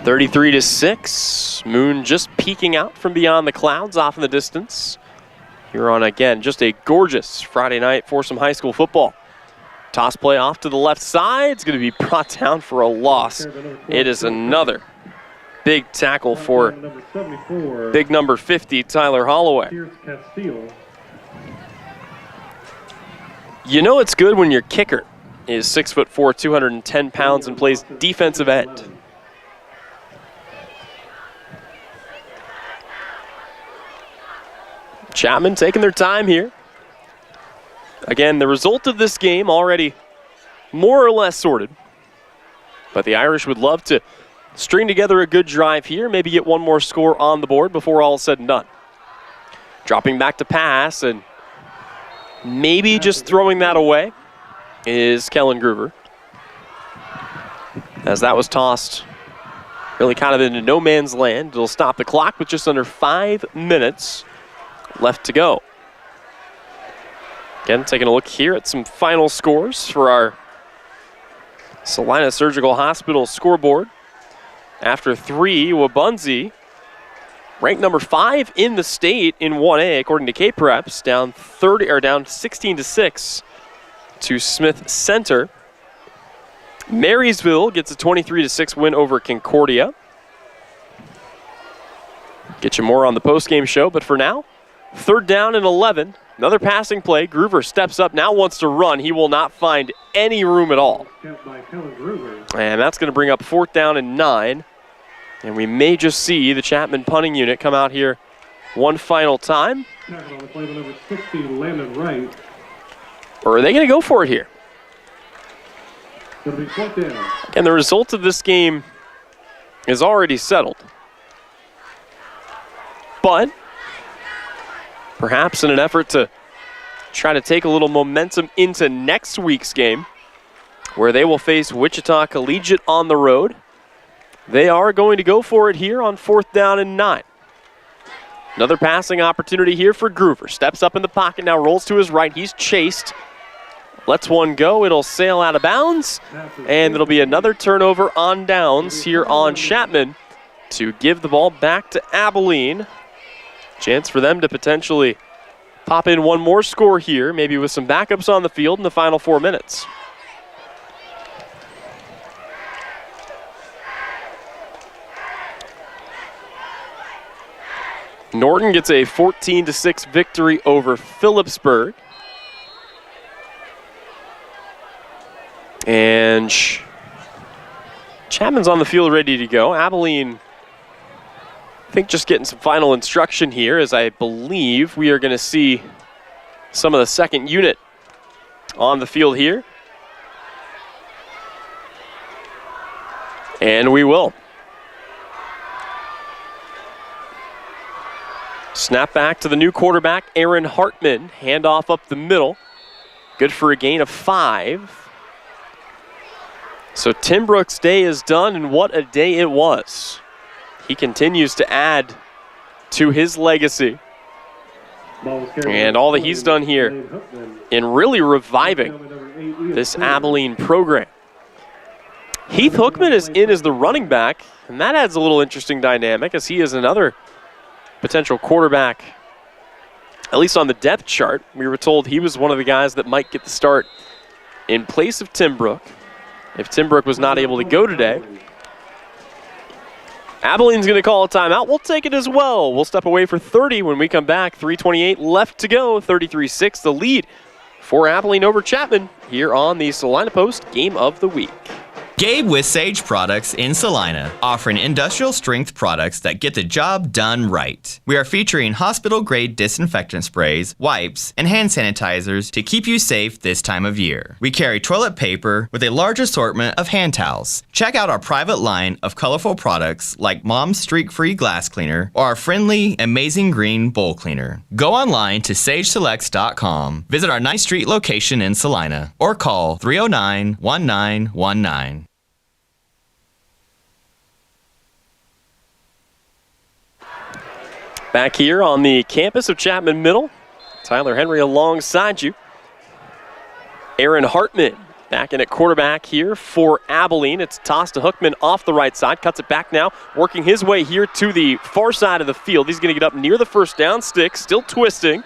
33-6. Moon just peeking out from beyond the clouds off in the distance. Here on, again, just a gorgeous Friday night for some high school football. Toss play off to the left side. It's going to be brought down for a loss. It is another big tackle for big number 50, Tyler Holloway. You know it's good when your kicker is 6'4", 210 pounds, and plays defensive end. Chapman taking their time here. Again, the result of this game already more or less sorted. But the Irish would love to string together a good drive here, maybe get one more score on the board before all is said and done. Dropping back to pass and maybe just throwing that away is Kellen Groover. As that was tossed really kind of into no man's land. It'll stop the clock with just under 5 minutes left to go. Again, taking a look here at some final scores for our Salina Surgical Hospital scoreboard. After 3, Wabunzi, ranked number 5 in the state in 1A, according to K-Preps, down 16-6 to Smith Center. Marysville gets a 23-6 win over Concordia. Get you more on the postgame show, but for now, 3rd down and 11. Another passing play. Groover steps up, now wants to run. He will not find any room at all. And that's going to bring up 4th down and 9. And we may just see the Chapman punting unit come out here one final time. Or are they going to go for it here? And the result of this game is already settled. But perhaps in an effort to try to take a little momentum into next week's game, where they will face Wichita Collegiate on the road, they are going to go for it here on 4th down and 9. Another passing opportunity here for Groover. Steps up in the pocket, now rolls to his right. He's chased. Lets one go. It'll sail out of bounds. And it'll be another turnover on downs here on Chapman to give the ball back to Abilene. Chance for them to potentially pop in one more score here, maybe with some backups on the field in the final 4 minutes. Norton gets a 14-6 victory over Phillipsburg. And Chapman's on the field ready to go. Abilene think just getting some final instruction here, as I believe we are going to see some of the second unit on the field here. And we will. Snap back to the new quarterback, Aaron Hartman. Handoff up the middle. Good for a gain of 5. So Tim Brooks' day is done, and what a day it was. He continues to add to his legacy. And all that he's done here in really reviving this Abilene program. Heath Hookman is in as the running back, and that adds a little interesting dynamic, as he is another potential quarterback, at least on the depth chart. We were told he was one of the guys that might get the start in place of Tim Brook if Tim Brook was not able to go today. Abilene's going to call a timeout. We'll take it as well. We'll step away for 30 when we come back. 3:28 left to go. 33-6 the lead for Abilene over Chapman here on the Salina Post Game of the Week. Gabe with Sage Products in Salina, offering industrial strength products that get the job done right. We are featuring hospital-grade disinfectant sprays, wipes, and hand sanitizers to keep you safe this time of year. We carry toilet paper with a large assortment of hand towels. Check out our private line of colorful products like Mom's Streak-Free Glass Cleaner or our friendly Amazing Green Bowl Cleaner. Go online to sageselects.com, visit our 9th Street location in Salina, or call 309-1919. Back here on the campus of Chapman Middle, Tyler Henry alongside you. Aaron Hartman back in at quarterback here for Abilene. It's tossed to Hookman off the right side, cuts it back now, working his way here to the far side of the field. He's going to get up near the first down stick, still twisting.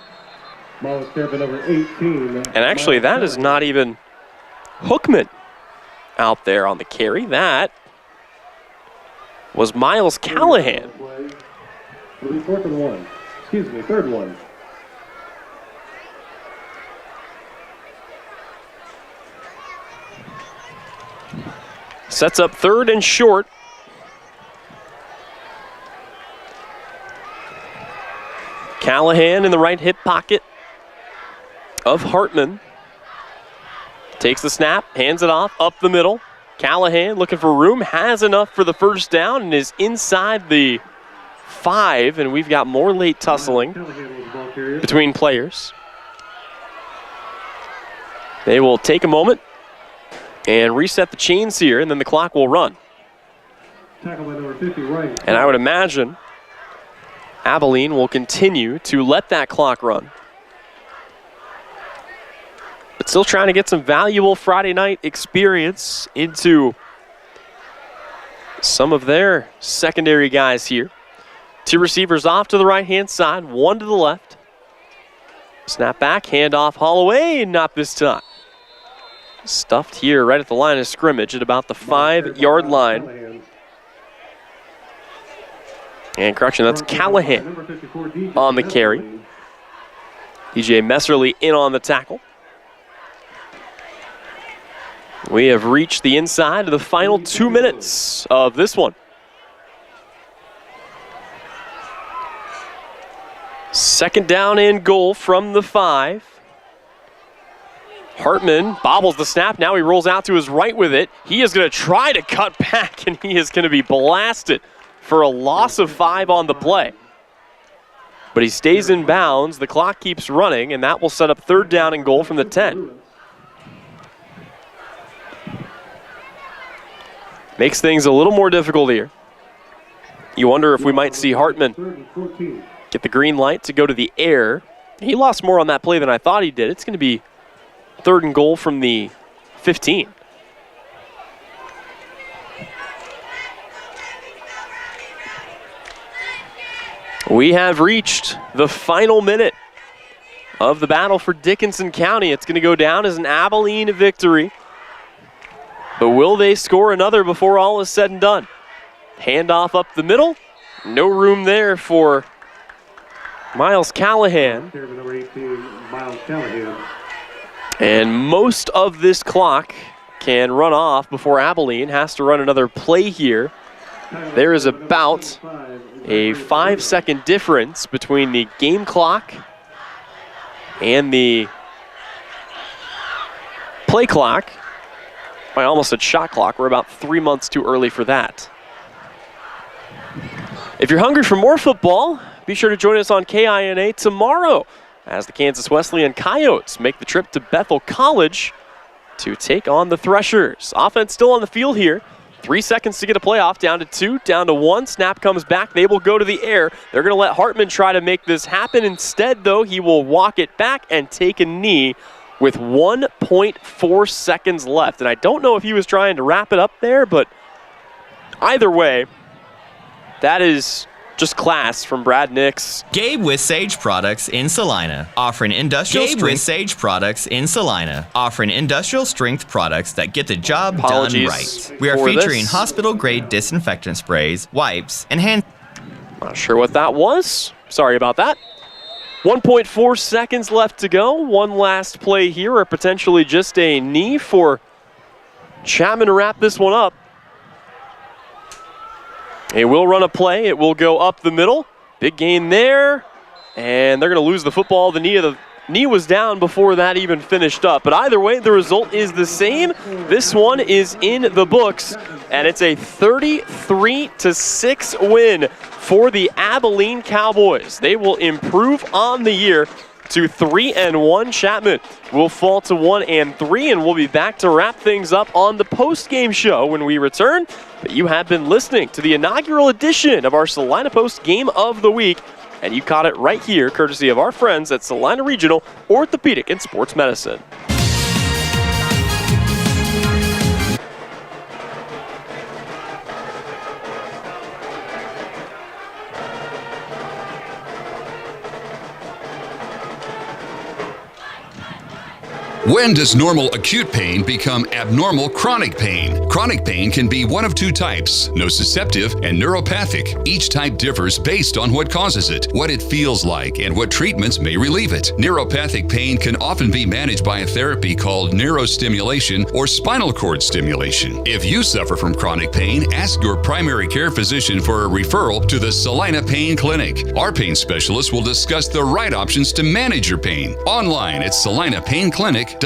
Ball is carried by number 18. And actually, that is not even Hookman out there on the carry. That was Miles Callahan. It'll be 4th and 1. Excuse me, 3rd one. Sets up 3rd and short. Callahan in the right hip pocket of Hartman. Takes the snap, hands it off, up the middle. Callahan looking for room, has enough for the first down, and is inside the 5, and we've got more late tussling between players. They will take a moment and reset the chains here, and then the clock will run. Tackle by number 50, right. And I would imagine Abilene will continue to let that clock run. But still trying to get some valuable Friday night experience into some of their secondary guys here. 2 receivers off to the right-hand side, 1 to the left. Snap back, handoff Holloway, not this time. Stuffed here right at the line of scrimmage at about the 5-yard line. And correction, that's Callahan on the carry. DJ Messerly in on the tackle. We have reached the inside of the final 2 minutes of this one. Second down and goal from the 5. Hartman bobbles the snap. Now he rolls out to his right with it. He is going to try to cut back, and he is going to be blasted for a loss of 5 on the play. But he stays in bounds. The clock keeps running, and that will set up 3rd down and goal from the 10. Makes things a little more difficult here. You wonder if we might see Hartman get the green light to go to the air. He lost more on that play than I thought he did. It's going to be 3rd and goal from the 15. We have reached the final minute of the battle for Dickinson County. It's going to go down as an Abilene victory. But will they score another before all is said and done? Handoff up the middle. No room there for Miles Callahan. Number 18, Miles Callahan. And most of this clock can run off before Abilene has to run another play here. There is about A 5-second difference between the game clock and the play clock. I almost said shot clock. We're about 3 months too early for that. If you're hungry for more football, be sure to join us on KINA tomorrow as the Kansas Wesleyan Coyotes make the trip to Bethel College to take on the Threshers. Offense still on the field here. 3 seconds to get a playoff, down to 2, down to 1. Snap comes back. They will go to the air. They're going to let Hartman try to make this happen. Instead, though, he will walk it back and take a knee with 1.4 seconds left. And I don't know if he was trying to wrap it up there, but either way, that is just class from Brad Nix. Gabe with Sage Products in Salina, offering industrial strength Sage Products in Salina, offering industrial strength products that get the job done right. We are featuring hospital grade disinfectant sprays, wipes, and hand. Not sure what that was. Sorry about that. 1.4 seconds left to go. One last play here, or potentially just a knee for Chapman to wrap this one up. He will run a play. It will go up the middle. Big gain there. And they're going to lose the football. The knee was down before that even finished up. But either way, the result is the same. This one is in the books. And it's a 33-6 win for the Abilene Cowboys. They will improve on the year to 3-1. Chapman will fall to 1-3, and we'll be back to wrap things up on the post-game show when we return. But you have been listening to the inaugural edition of our Salina Post Game of the Week, and you caught it right here, courtesy of our friends at Salina Regional Orthopedic and Sports Medicine. When does normal acute pain become abnormal chronic pain? Chronic pain can be one of two types, nociceptive and neuropathic. Each type differs based on what causes it, what it feels like, and what treatments may relieve it. Neuropathic pain can often be managed by a therapy called neurostimulation or spinal cord stimulation. If you suffer from chronic pain, ask your primary care physician for a referral to the Salina Pain Clinic. Our pain specialists will discuss the right options to manage your pain. Online at salinapainclinic.org.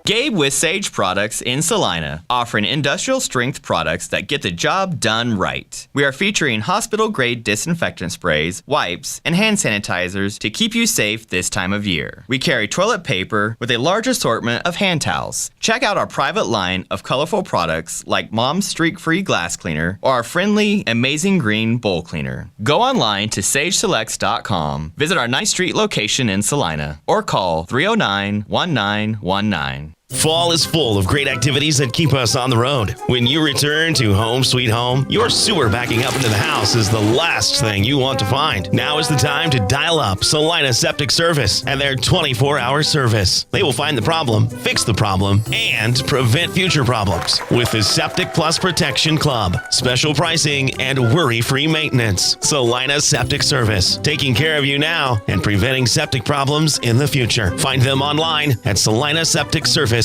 Gabe with Sage Products in Salina, offering industrial strength products that get the job done right. We are featuring hospital grade disinfectant sprays, wipes, and hand sanitizers to keep you safe this time of year. We carry toilet paper with a large assortment of hand towels. Check out our private line of colorful products like Mom's Streak-Free Glass Cleaner or our friendly Amazing Green Bowl Cleaner. Go online to sageselects.com, visit our 9th Street location in Salina, or call 309-1919. Fall is full of great activities that keep us on the road. When you return to home sweet home, your sewer backing up into the house is the last thing you want to find. Now is the time to dial up Salina Septic Service and their 24-hour service. They will find the problem, fix the problem, and prevent future problems with the Septic Plus Protection Club. Special pricing and worry-free maintenance. Salina Septic Service, taking care of you now and preventing septic problems in the future. Find them online at salinasepticservice.com.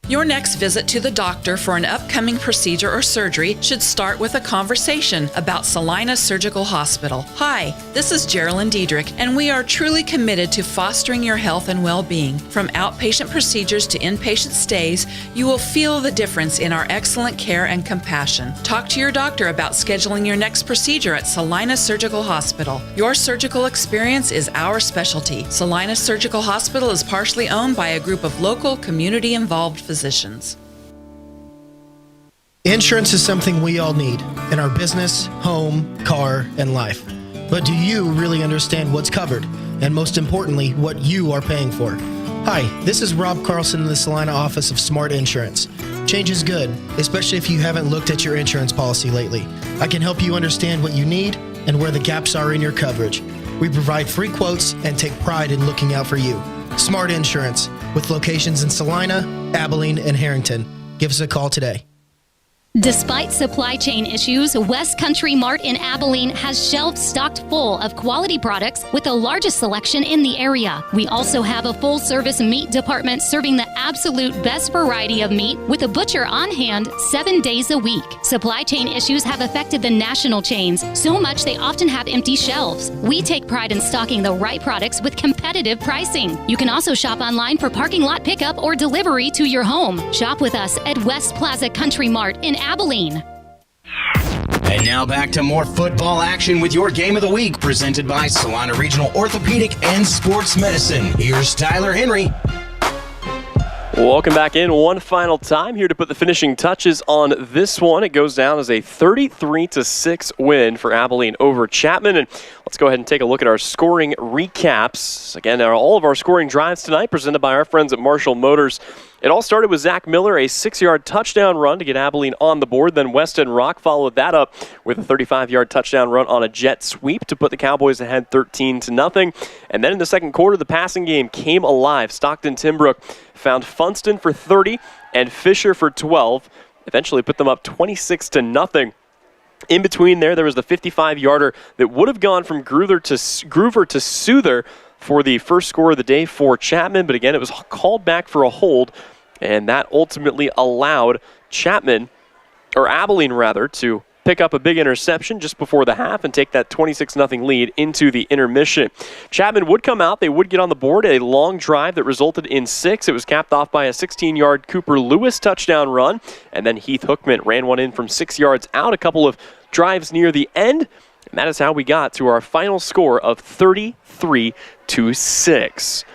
Your next visit to the doctor for an upcoming procedure or surgery should start with a conversation about Salina Surgical Hospital. Hi, this is Geraldine Diedrich, and we are truly committed to fostering your health and well-being. From outpatient procedures to inpatient stays, you will feel the difference in our excellent care and compassion. Talk to your doctor about scheduling your next procedure at Salina Surgical Hospital. Your surgical experience is our specialty. Salina Surgical Hospital is partially owned by a group of local, community-involved physicians. Insurance is something we all need in our business, home, car, and life. But do you really understand what's covered? And most importantly, what you are paying for? Hi, this is Rob Carlson in the Salina office of Smart Insurance. Change is good, especially if you haven't looked at your insurance policy lately. I can help you understand what you need and where the gaps are in your coverage. We provide free quotes and take pride in looking out for you. Smart Insurance, with locations in Salina, Abilene, and Harrington. Give us a call today. Despite supply chain issues, West Country Mart in Abilene has shelves stocked full of quality products with the largest selection in the area. We also have a full-service meat department serving the absolute best variety of meat with a butcher on hand 7 days a week. Supply chain issues have affected the national chains so much they often have empty shelves. We take pride in stocking the right products with competitive pricing. You can also shop online for parking lot pickup or delivery to your home. Shop with us at West Plaza Country Mart in Abilene. And now back to more football action with your Game of the Week, presented by Salina Regional Orthopedic and Sports Medicine. Here's Tyler Henry. Welcome back in one final time here to put the finishing touches on this one. It goes down as a 33-6 win for Abilene over Chapman. And let's go ahead and take a look at our scoring recaps. Again, all of our scoring drives tonight presented by our friends at Marshall Motors. It all started with Zach Miller, a 6-yard touchdown run to get Abilene on the board. Then Weston Rock followed that up with a 35-yard touchdown run on a jet sweep to put the Cowboys ahead 13-0. And then in the second quarter, the passing game came alive. Stockton Timbrook found Funston for 30 and Fisher for 12. Eventually put them up 26-0. In between there was the 55-yarder that would have gone from Groover to Souther for the first score of the day for Chapman, but again, it was called back for a hold, and that ultimately allowed Abilene to pick up a big interception just before the half and take that 26-0 lead into the intermission. Chapman would come out. They would get on the board, a long drive that resulted in 6. It was capped off by a 16-yard Cooper Lewis touchdown run, and then Heath Hookman ran one in from 6 yards out, a couple of drives near the end, and that is how we got to our final score of 33-6. A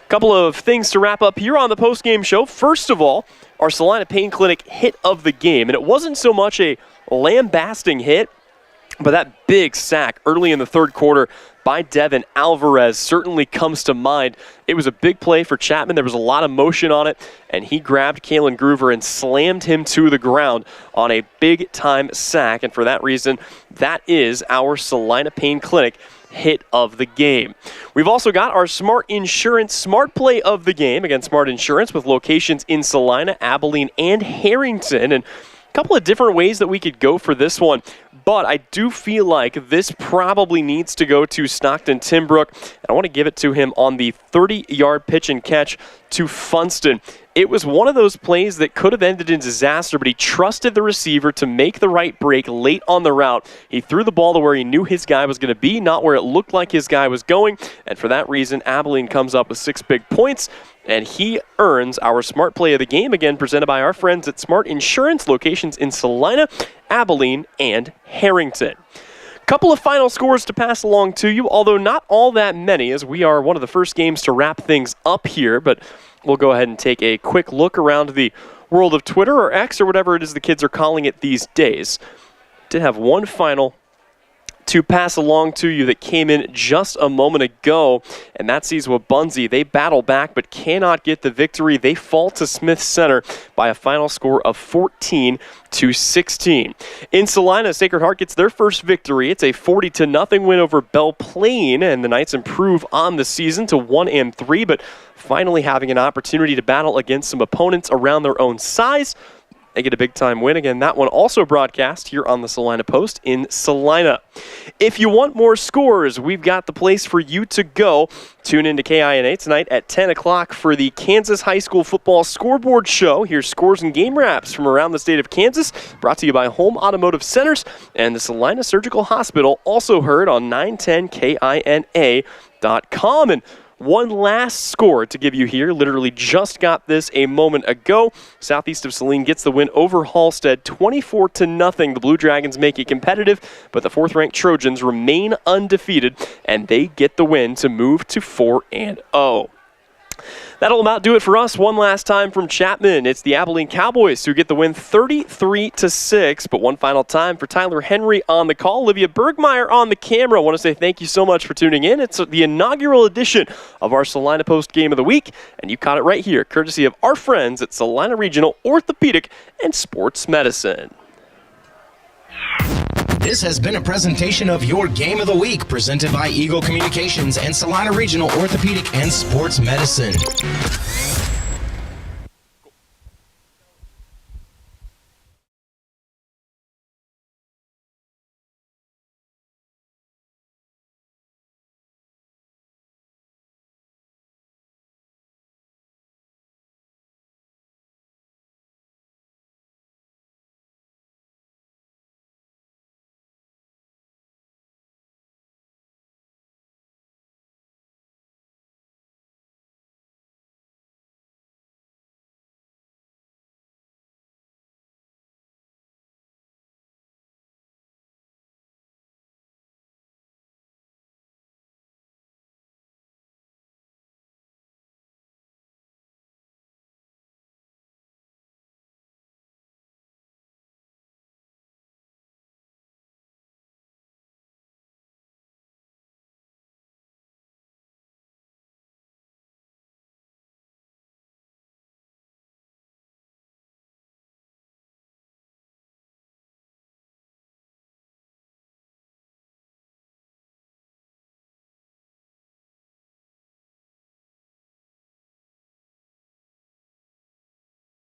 couple of things to wrap up here on the postgame show. First of all, our Salina Pain Clinic hit of the game. And it wasn't so much a lambasting hit, but that big sack early in the third quarter by Devin Alvarez certainly comes to mind. It was a big play for Chapman. There was a lot of motion on it, and he grabbed Kalen Groover and slammed him to the ground on a big-time sack. And for that reason, that is our Salina Pain Clinic hit of the game. We've also got our Smart Insurance Smart Play of the game. Again, Smart Insurance with locations in Salina, Abilene, and Harrington. And a couple of different ways that we could go for this one. But I do feel like this probably needs to go to Stockton Timbrook. And I want to give it to him on the 30-yard pitch and catch to Funston. It was one of those plays that could have ended in disaster, but he trusted the receiver to make the right break late on the route. He threw the ball to where he knew his guy was going to be, not where it looked like his guy was going. And for that reason, Abilene comes up with 6 big points, and he earns our Smart Play of the game, again presented by our friends at Smart Insurance, locations in Salina, Abilene, and Harrington. Couple of final scores to pass along to you, although not all that many, as we are one of the first games to wrap things up here, but we'll go ahead and take a quick look around the world of Twitter or X or whatever it is the kids are calling it these days. Did have one final to pass along to you that came in just a moment ago, and that sees Wabunzi. They battle back but cannot get the victory. They fall to Smith Center by a final score of 14-16. In Salina, Sacred Heart gets their first victory. It's a 40-0 win over Belle Plaine, and the Knights improve on the season to 1-3, but finally having an opportunity to battle against some opponents around their own size. They get a big-time win. Again, that one also broadcast here on the Salina Post in Salina. If you want more scores, we've got the place for you to go. Tune into KINA tonight at 10 o'clock for the Kansas High School Football Scoreboard Show. Here's scores and game wraps from around the state of Kansas, brought to you by Home Automotive Centers and the Salina Surgical Hospital, also heard on 910KINA.com. And one last score to give you here. Literally just got this a moment ago. Southeast of Saline gets the win over Halstead, 24-0. The Blue Dragons make it competitive, but the 4th-ranked Trojans remain undefeated, and they get the win to move to 4-0. That'll about do it for us. One last time from Chapman. It's the Abilene Cowboys who get the win 33-6. But one final time for Tyler Henry on the call. Olivia Bergmeyer on the camera. I want to say thank you so much for tuning in. It's the inaugural edition of our Salina Post Game of the Week. And you caught it right here, courtesy of our friends at Salina Regional Orthopedic and Sports Medicine. This has been a presentation of your Game of the Week, presented by Eagle Communications and Salina Regional Orthopedic and Sports Medicine.